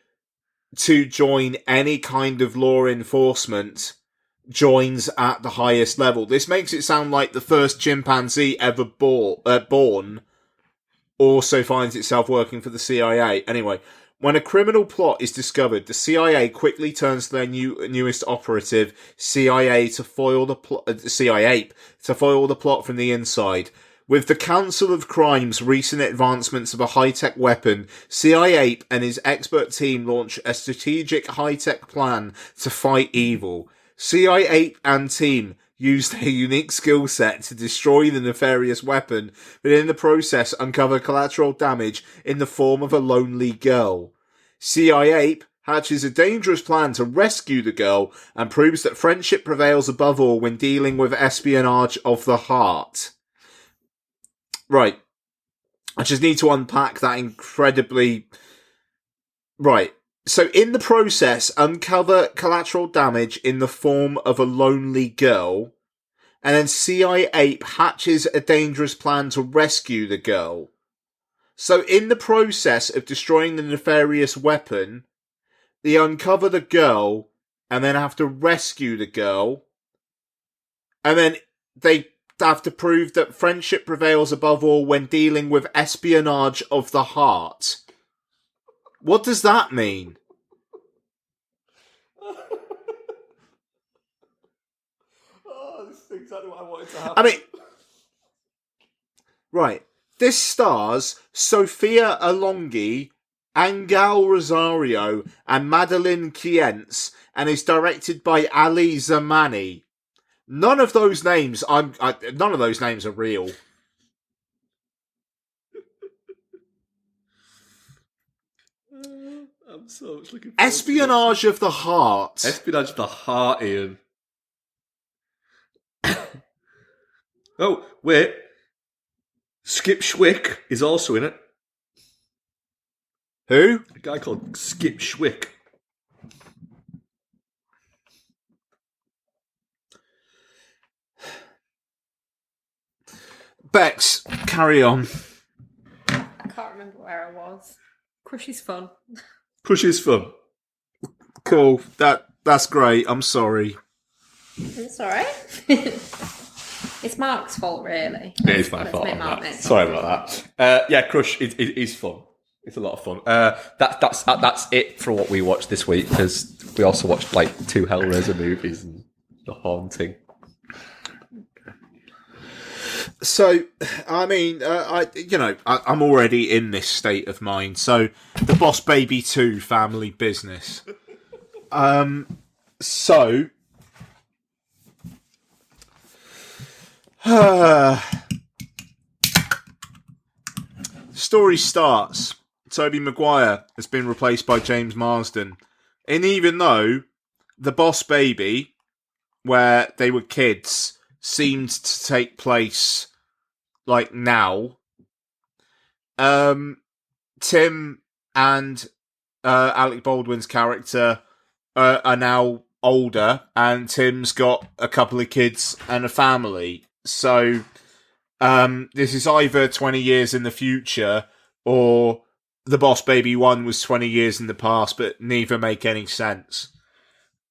to join any kind of law enforcement joins at the highest level. This makes it sound like the first chimpanzee ever born also finds itself working for the CIA. Anyway, when a criminal plot is discovered, the CIA quickly turns to their newest operative, CIA, to foil the plot from the inside. With the Council of Crime's recent advancements of a high-tech weapon, CIA and his expert team launch a strategic high-tech plan to fight evil. CIA and team use their unique skill set to destroy the nefarious weapon, but in the process uncover collateral damage in the form of a lonely girl. CIA hatches a dangerous plan to rescue the girl and proves that friendship prevails above all when dealing with espionage of the heart. Right. I just need to unpack that incredibly... Right. So in the process, uncover collateral damage in the form of a lonely girl, and then CIA hatches a dangerous plan to rescue the girl. So in the process of destroying the nefarious weapon, they uncover the girl, and then have to rescue the girl, and then they have to prove that friendship prevails above all when dealing with espionage of the heart. What does that mean? Oh, this is exactly what I wanted to happen. I mean, right. This stars Sophia Alonghi, Angel Rosario, and Madeline Kientz, and is directed by Ali Zamani. None of those names are real. I'm so much looking forward Espionage of the heart. Espionage of the heart, Ian. Oh, wait. Skip Schwick is also in it. Who? A guy called Skip Schwick. Bex, carry on. I can't remember where I was. Crush is fun. Crush is fun. Cool. That's great. I'm sorry. It's alright. It's Mark's fault, really. It is my fault. Sorry about that. Yeah, Crush is fun. It's a lot of fun. That's it for what we watched this week, because we also watched like 2 Hellraiser movies and The Haunting. So, I mean, I'm already in this state of mind. So, the Boss Baby 2 family business. Story starts. Tobey Maguire has been replaced by James Marsden. And even though the Boss Baby, where they were kids, seemed to take place like now, Tim and Alec Baldwin's character are now older, and Tim's got a couple of kids and a family. So this is either 20 years in the future, or The Boss Baby 1 was 20 years in the past, but neither make any sense.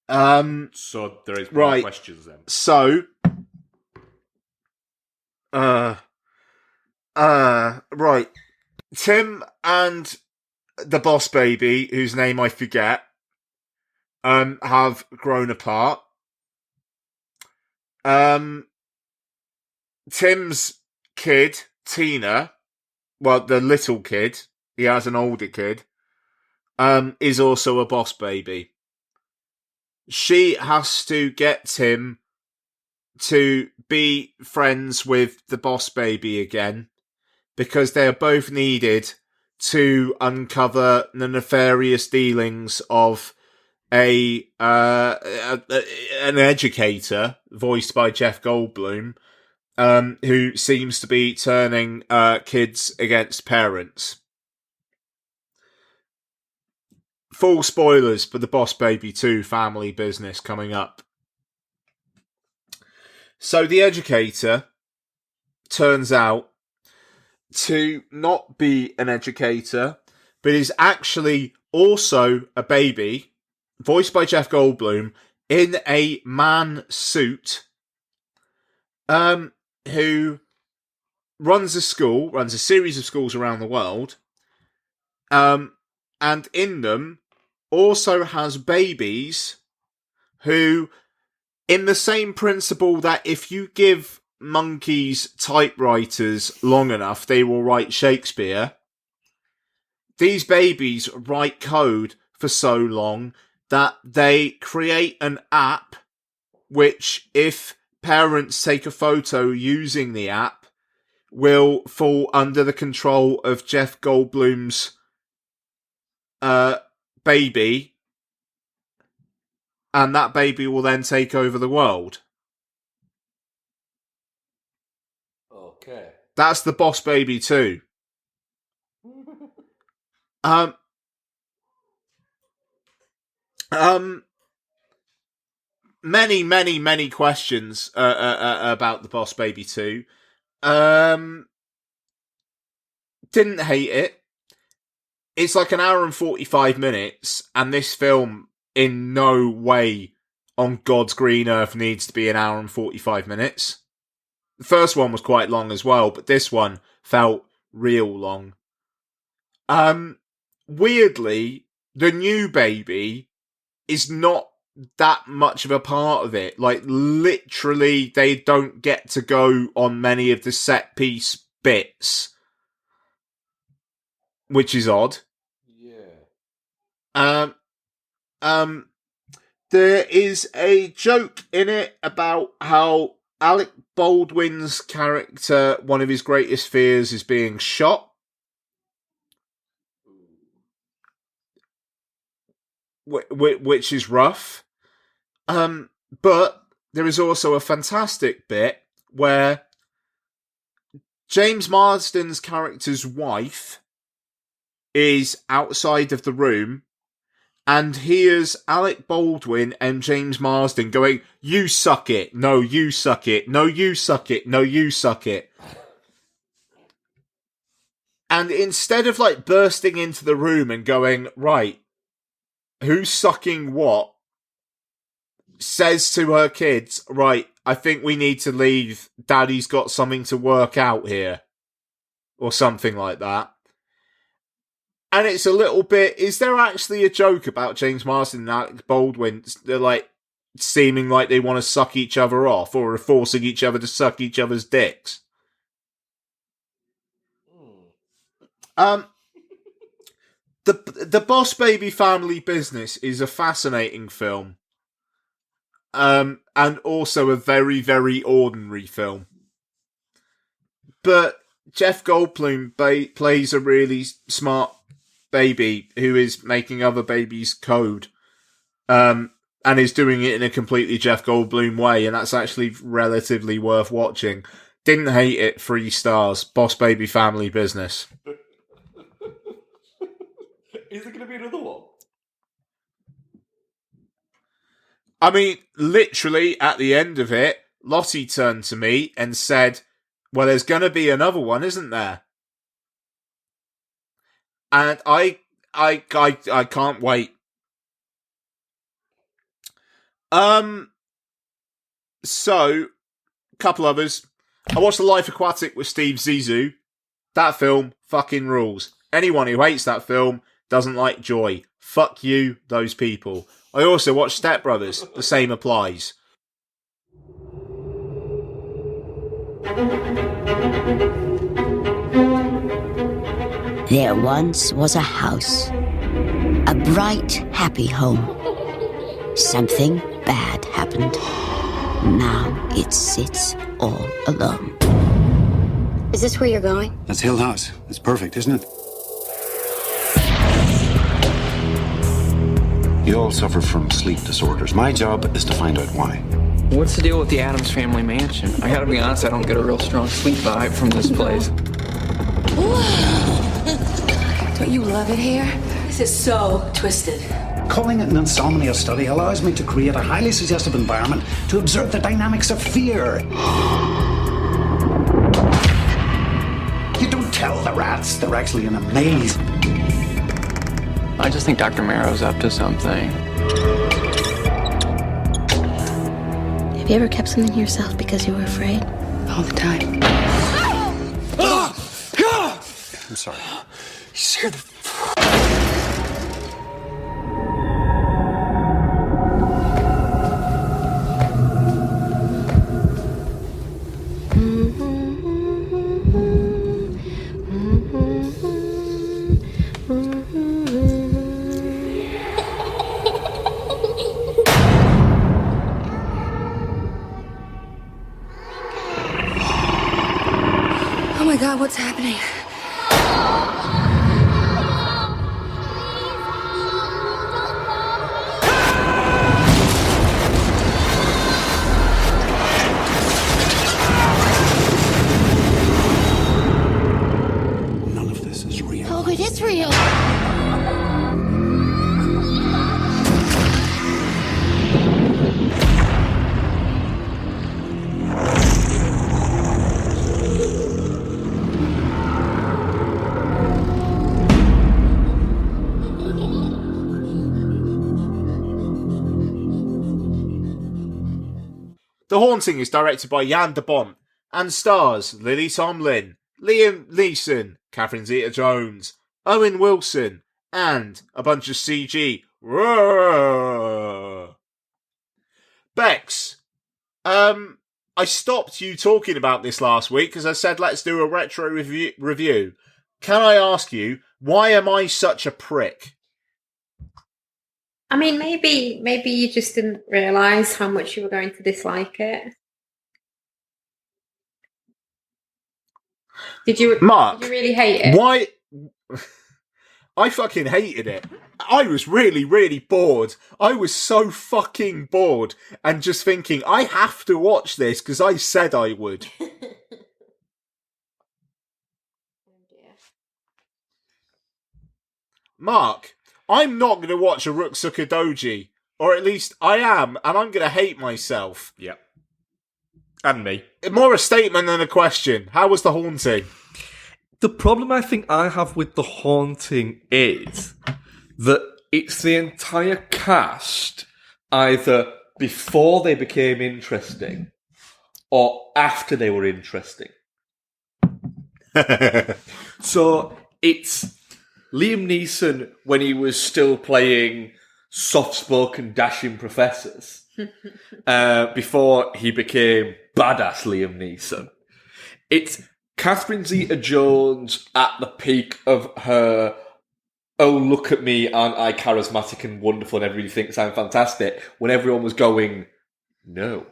So there is more questions then. So, right. Tim and the Boss Baby, whose name I forget, have grown apart. Tim's kid, Tina, well, the little kid, he has an older kid, is also a Boss Baby. She has to get Tim to be friends with the Boss Baby again, because they are both needed to uncover the nefarious dealings of an educator, voiced by Jeff Goldblum, who seems to be turning kids against parents. Full spoilers for The Boss Baby 2 Family Business coming up. So the educator turns out to not be an educator, but is actually also a baby, voiced by Jeff Goldblum, in a man suit, who runs a series of schools around the world, and in them also has babies who, in the same principle that if you give monkeys typewriters long enough, they will write Shakespeare, these babies write code for so long that they create an app which, if parents take a photo using the app, will fall under the control of Jeff Goldblum's baby, and that baby will then take over the world. Okay. That's The Boss Baby 2. Many questions about The Boss Baby 2. Didn't hate it. It's like an hour and 45 minutes, and this film in no way on God's green earth needs to be an hour and 45 minutes. The first one was quite long as well, but this one felt real long. Weirdly, the new baby is not that much of a part of it. Like, literally, they don't get to go on many of the set piece bits, which is odd. Yeah. There is a joke in it about how Alec Baldwin's character, one of his greatest fears is being shot. Which is rough. But there is also a fantastic bit where James Marsden's character's wife is outside of the room and hears Alec Baldwin and James Marsden going, "You suck it. No, you suck it. No, you suck it. No, you suck it." And instead of like bursting into the room and going, "Right, who's sucking what?" says to her kids, "Right, I think we need to leave. Daddy's got something to work out here." Or something like that. And it's a little bit, is there actually a joke about James Marsden and Alec Baldwin, they're like, seeming like they want to suck each other off, or are forcing each other to suck each other's dicks? The Boss Baby Family Business is a fascinating film. And also a very, very ordinary film. But Jeff Goldblum plays a really smart baby who is making other babies code. And is doing it in a completely Jeff Goldblum way, and that's actually relatively worth watching. Didn't hate it, 3 stars. Boss Baby Family Business. Is there going to be another one? I mean, literally at the end of it, Lottie turned to me and said, well, there's going to be another one, isn't there? And I can't wait. So, a couple others. I watched The Life Aquatic with Steve Zissou. That film fucking rules. Anyone who hates that film doesn't like Joy. Fuck you, those people. I also watched Step Brothers. The same applies. There once was a house. A bright, happy home. Something bad happened. Now it sits all alone. Is this where you're going? That's Hill House. It's perfect, isn't it? You all suffer from sleep disorders. My job is to find out why. What's the deal with the Addams family mansion? I gotta be honest, I don't get a real strong sleep vibe from this place. Don't you love it here? This is so twisted. Calling it an insomnia study allows me to create a highly suggestive environment to observe the dynamics of fear. You don't tell the rats they're actually in a maze. I just think Dr. Marrow's up to something. Have you ever kept something to yourself because you were afraid? All the time. I'm sorry. You scared the... Oh my God, what's happening? None of this is real. Oh, it is real. The Haunting is directed by Jan de Bont and stars Lily Tomlin, Liam Neeson, Catherine Zeta-Jones, Owen Wilson, and a bunch of CG. Roar. Bex, I stopped you talking about this last week because I said let's do a retro review. Can I ask you, why am I such a prick? I mean, maybe you just didn't realise how much you were going to dislike it. Mark, did you really hate it? Why? I fucking hated it. I was really, really bored. I was so fucking bored and just thinking, I have to watch this because I said I would. Mark, I'm not going to watch a Ruksuka Doji. Or at least I am, and I'm going to hate myself. Yep. And me. More a statement than a question. How was The Haunting? The problem I think I have with The Haunting is that it's the entire cast either before they became interesting or after they were interesting. So it's Liam Neeson when he was still playing soft-spoken, dashing professors before he became badass Liam Neeson. It's Catherine Zeta-Jones at the peak of her, oh, look at me, aren't I charismatic and wonderful and everybody thinks I'm fantastic, when everyone was going, no.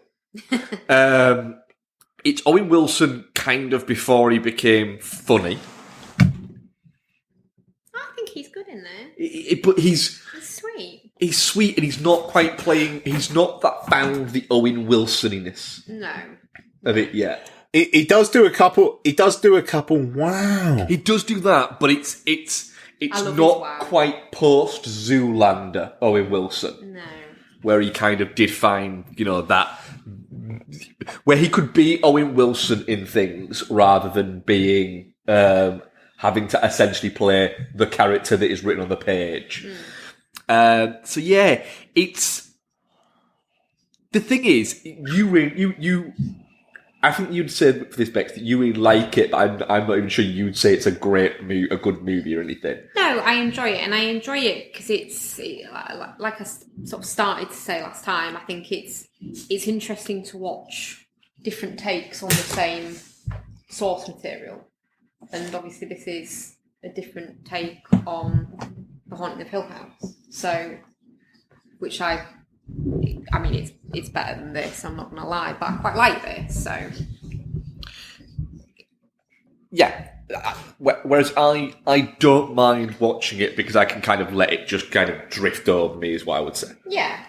It's Owen Wilson kind of before he became funny. I think he's good in there. But he's sweet. He's sweet and he's not quite playing, he's not found the Owen Wilsoniness No. of it yet. He does do a couple. Wow. He does do that, but it's It's not quite post Zoolander Owen Wilson. No. Where he kind of did find, that where he could be Owen Wilson in things rather than being having to essentially play the character that is written on the page. So yeah, it's the thing is you. I think you'd say for this, Bex, that you really like it, but I'm not even sure you'd say it's a good movie or anything. No, I enjoy it, and I enjoy it because it's like I sort of started to say last time. I think it's interesting to watch different takes on the same source material, and obviously this is a different take on The Haunting of Hill House. So, which I mean, it's better than this, I'm not going to lie, but I quite like this, so... Yeah, whereas I don't mind watching it because I can kind of let it just kind of drift over me, is what I would say. Yeah.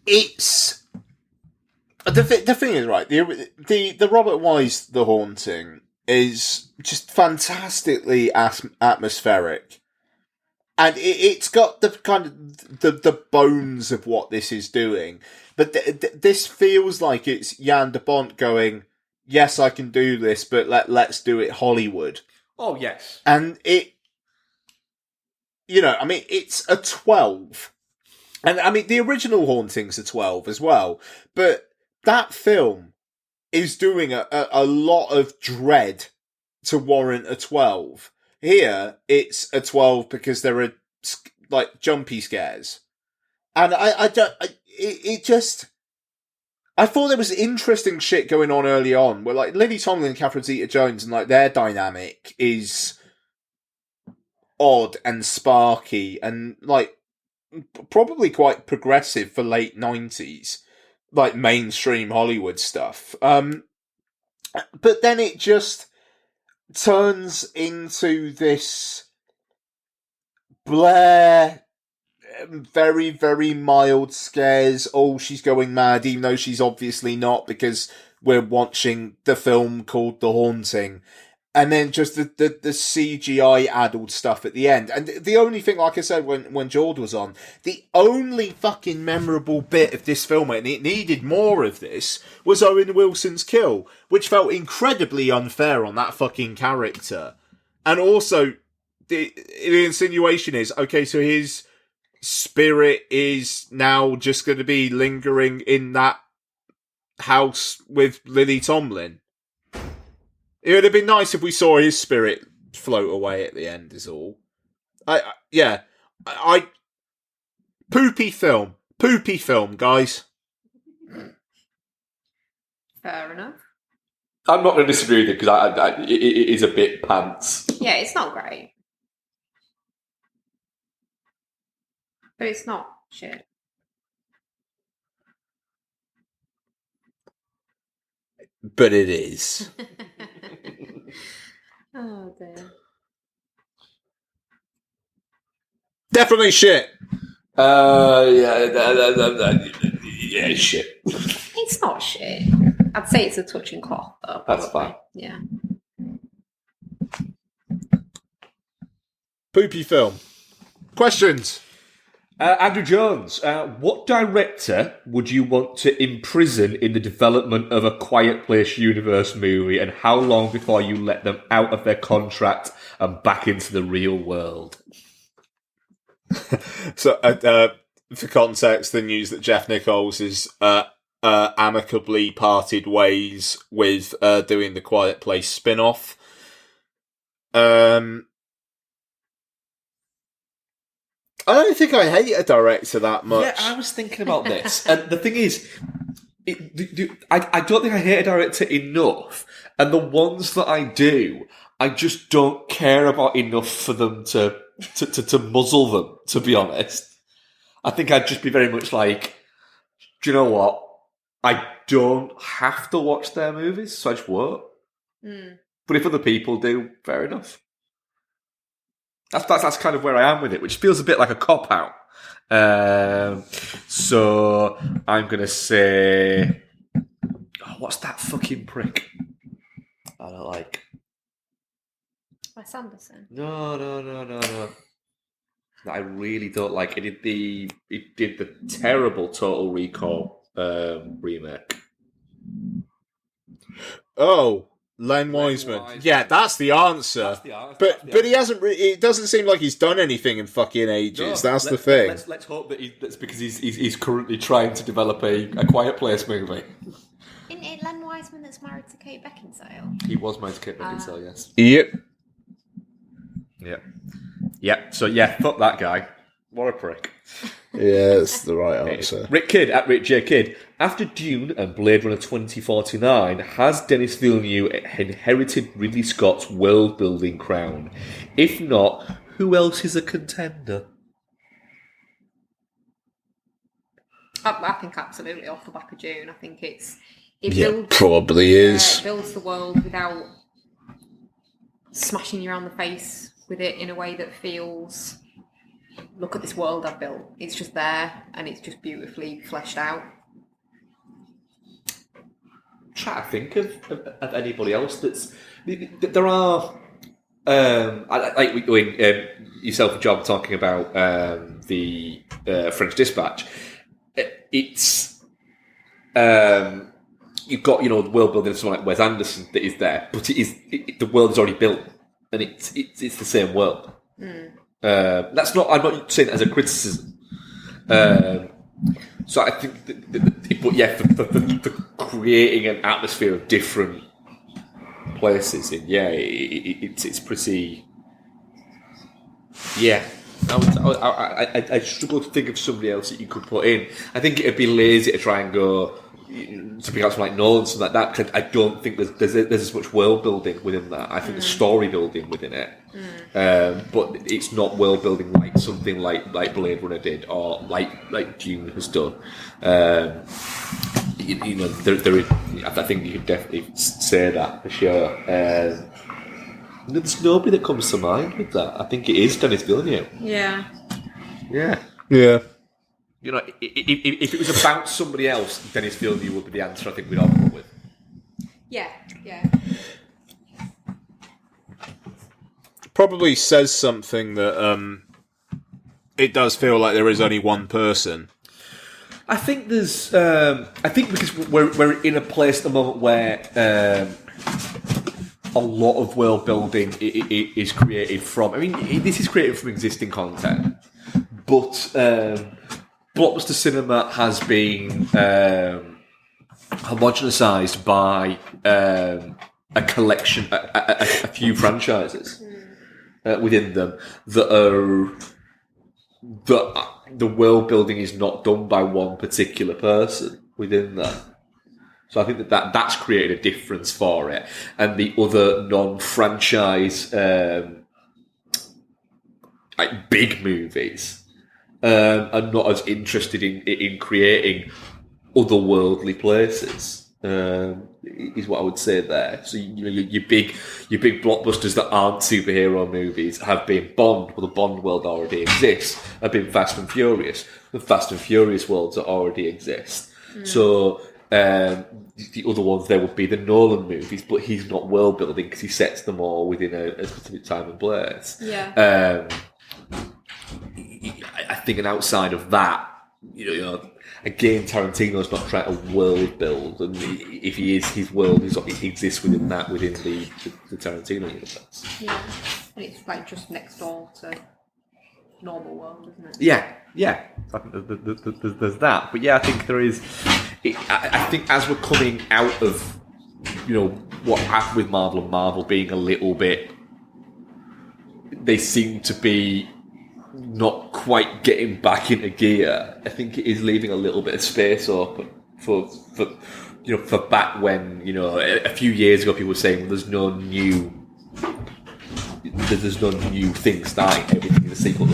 It's... The thing is, right, the Robert Wise The Haunting is just fantastically atmospheric, and it's got the kind of the bones of what this is doing. But this feels like it's Jan de Bont going, "Yes, I can do this, but let's do it Hollywood." Oh yes, and it's a 12, and I mean the original Hauntings are 12 as well, but that film is doing a lot of dread to warrant a 12. Here, it's a 12 because there are, like, jumpy scares. And I thought there was interesting shit going on early on, where, like, Lily Tomlin and Catherine Zeta-Jones and, like, their dynamic is odd and sparky and, like, probably quite progressive for late 90s. Like mainstream Hollywood stuff. But then it just turns into this Blair, very, very mild scares. Oh, she's going mad, even though she's obviously not, because we're watching the film called The Haunting. And then just the CGI addled stuff at the end. And the only thing, like I said, when Jord was on, the only fucking memorable bit of this film, and it needed more of this, was Owen Wilson's kill, which felt incredibly unfair on that fucking character. And also, the insinuation is, okay, so his spirit is now just going to be lingering in that house with Lily Tomlin. It would have been nice if we saw his spirit float away at the end, is all. Poopy film, guys. Fair enough. I'm not going to disagree with it because it is a bit pants. Yeah, it's not great. But it's not shit. But it is. Oh dear. Definitely shit. Yeah, shit. It's not shit. I'd say it's a touching cloth, though. That's fine. Yeah. Poopy film. Questions? Andrew Jones, what director would you want to imprison in the development of a Quiet Place universe movie, and how long before you let them out of their contract and back into the real world? So, for context, the news that Jeff Nichols is amicably parted ways with doing the Quiet Place spin-off. I don't think I hate a director that much. Yeah, I was thinking about this. And the thing is, I don't think I hate a director enough. And the ones that I do, I just don't care about enough for them to muzzle them, to be honest. I think I'd just be very much like, do you know what? I don't have to watch their movies, so I just won't. Mm. But if other people do, fair enough. That's kind of where I am with it, which feels a bit like a cop-out. So I'm going to say... what's that fucking prick? I don't like. Wes Anderson. No. I really don't like. It did the terrible Total Recall remake. Oh, Len Wiseman. Yeah, that's the answer. But he hasn't. It doesn't seem like he's done anything in fucking ages. No, that's the thing. Let's hope that's because he's currently trying to develop a Quiet Place movie. Isn't it Len Wiseman that's married to Kate Beckinsale? He was married to Kate Beckinsale, yes. Yep. So yeah, fuck that guy. What a prick. Yeah, that's the right answer. Rick Kidd at Rick J. Kidd. After Dune and Blade Runner 2049, has Denis Villeneuve inherited Ridley Scott's world-building crown? If not, who else is a contender? I think absolutely off the back of Dune. I think it probably is. It builds the world without smashing you around the face with it in a way that feels, look at this world I've built. It's just there and it's just beautifully fleshed out. I'm trying to think of anybody else that's... There are... like when yourself and John were talking about the French Dispatch, it's... you've got, the world building of someone like Wes Anderson that is there, but the world is already built, and it's the same world. That's not. I'm not saying that as a criticism. So I think, but yeah, for creating an atmosphere of different places, it's pretty. Yeah, I struggle to think of somebody else that you could put in. I think it'd be lazy to try and go to pick out something like Nolan, something like that, because I don't think there's as much world building within that. I think there's story building within it, but it's not world building like something like Blade Runner did, or like Dune has done. I think you could definitely say that for sure. There's nobody that comes to mind with that. I think it is Denis Villeneuve. Yeah. If it was about somebody else, Denis Villeneuve would be the answer I think we'd all come up with. Yeah. Probably says something that it does feel like there is only one person. I think there's... I think because we're in a place at the moment where a lot of world building is created from... I mean, this is created from existing content, but... blockbuster cinema has been homogenised by a collection, a few franchises within them that the world building is not done by one particular person within that. So I think that's created a difference for it, and the other non-franchise like big movies. Are not as interested in creating otherworldly places. Is what I would say there. So your big blockbusters that aren't superhero movies have been Bond. Well, the Bond world already exists. Have been Fast and Furious. The Fast and Furious worlds that already exist. So the other ones there would be the Nolan movies, but he's not world building because he sets them all within a specific time and place. Yeah. I think, and outside of that, again, Tarantino's not trying to world build, and if he is, his world he exists within the Tarantino universe. Yeah, and it's like just next door to normal world, isn't it? Yeah. I think there's that, but yeah, I think there is. I think as we're coming out of, what happened with Marvel and Marvel being a little bit, they seem to be not quite getting back into gear. I think it is leaving a little bit of space open for back when, a few years ago people were saying there's no new thing starting, everything is a sequel.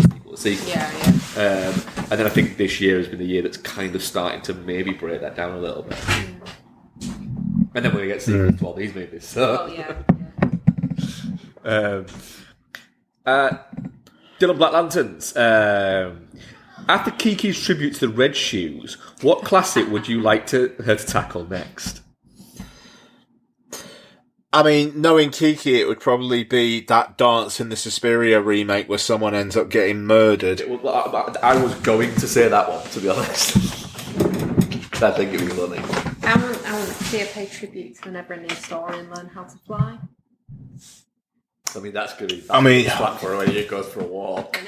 Yeah. And then I think this year has been the year that's kind of starting to maybe break that down a little bit. And then we're going to get sequels to all these movies. So. Dylan Black Lanterns. After Kiki's tribute to the Red Shoes, what classic would you like her to tackle next? I mean, knowing Kiki, it would probably be that dance in the Suspiria remake where someone ends up getting murdered. I was going to say that one, to be honest. I think it was funny. I want to see her pay tribute to the Never-Ending Story and learn how to fly. I mean, that's good. Slap for her when he goes for a walk.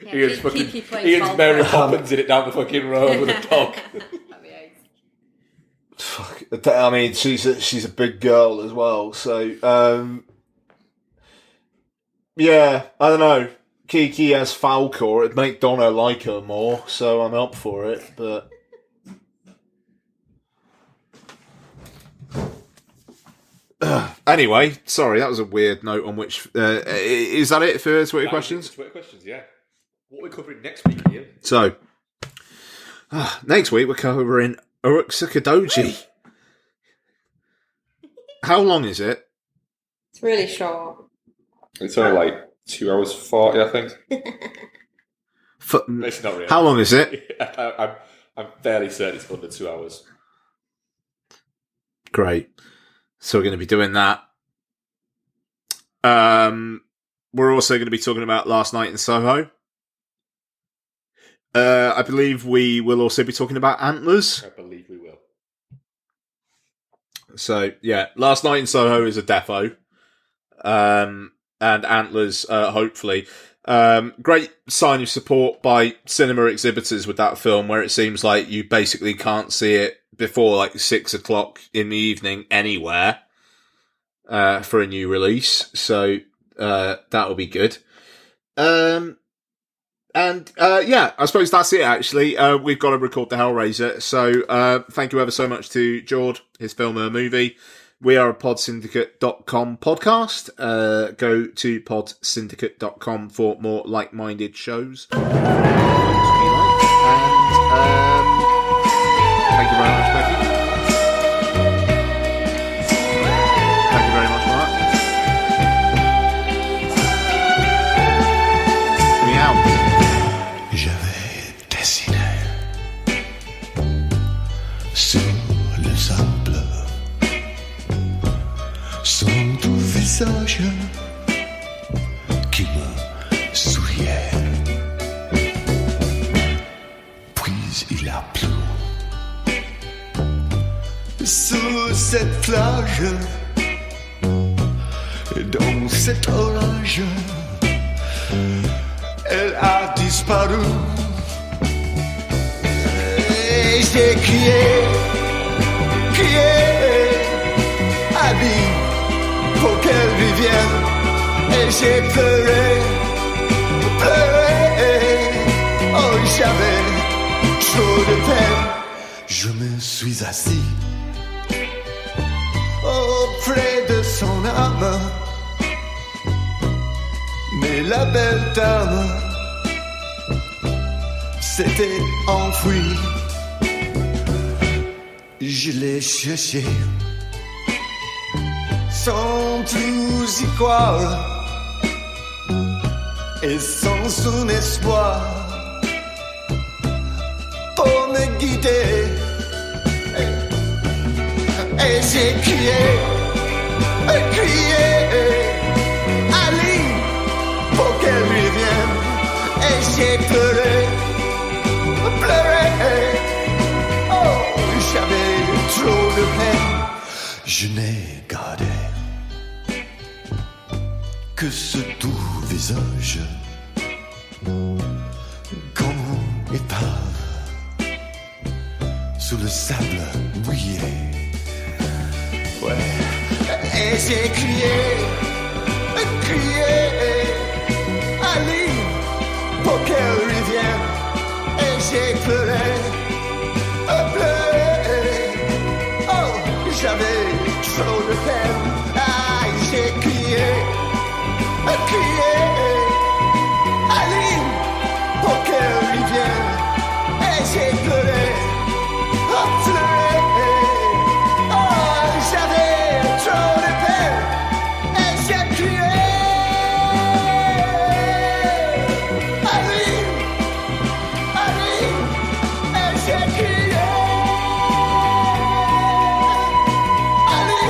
Ian's Mary Poppins in it down the fucking road with a dog. Fuck. I mean, she's a big girl as well, so yeah, I don't know. Kiki as Falcor, it'd make Donna like her more, so I'm up for it. But anyway, sorry, that was a weird note on which is that it for Twitter questions? Twitter questions, yeah. What are we covering next week, Ian? So next week we're covering Urotsukidoji. How long is it? It's really short. It's only like 2 hours 40, I think. It's not really. How long is it? I'm fairly certain it's under 2 hours. Great. So we're going to be doing that. We're also going to be talking about Last Night in Soho. I believe we will also be talking about Antlers. I believe we will. So, yeah, Last Night in Soho is a defo. And Antlers, hopefully. Great sign of support by cinema exhibitors with that film, where it seems like you basically can't see it before like 6 o'clock in the evening anywhere for a new release. So that will be good. And I suppose that's it, actually. We've got to record the Hellraiser. So thank you ever so much to Jord, his film or movie. We are a podsyndicate.com podcast. Go to podsyndicate.com for more like-minded shows. And thank you very much, Becky. Thank you very much, Mark. We out. J'avais dessiné sur le sable son doux visage qui me souriait. Puis il a plu sous cette plage, dans cet orage, elle a disparu. Et j'ai crié à vie pour qu'elle revienne. Et j'ai pleuré. Oh, j'avais trop de peine. Je me suis assis auprès de son âme. Mais la belle dame s'était enfuie. Je l'ai cherché sans plus y croire et sans son espoir pour me guider. Et j'ai crié, Ali, pour qu'elle revienne. Et j'ai pleuré. Oh, j'avais trop de peine. Je n'ai gardé que ce doux visage comme une épave sous le sable mouillé. Ouais. Et j'ai crié, Ali, pour qu'elle revienne. Et j'ai pleuré. Oh, j'avais trop de peine. Ah, j'ai crié, Ali, pour qu'elle revienne. Et j'ai pleuré, oh, j'avais trop de peine. Et j'ai crié, Ali, et j'ai crié, Ali,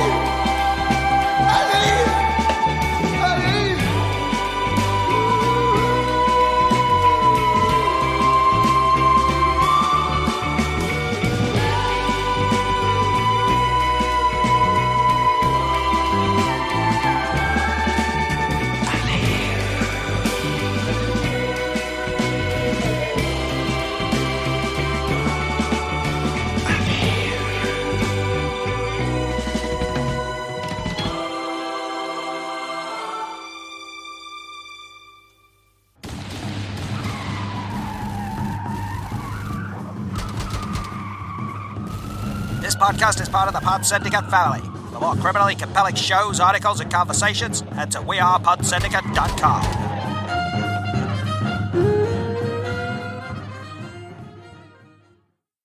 This podcast is part of the Pod Syndicate family. For more criminally compelling shows, articles, and conversations, head to wearepodsyndicate.com.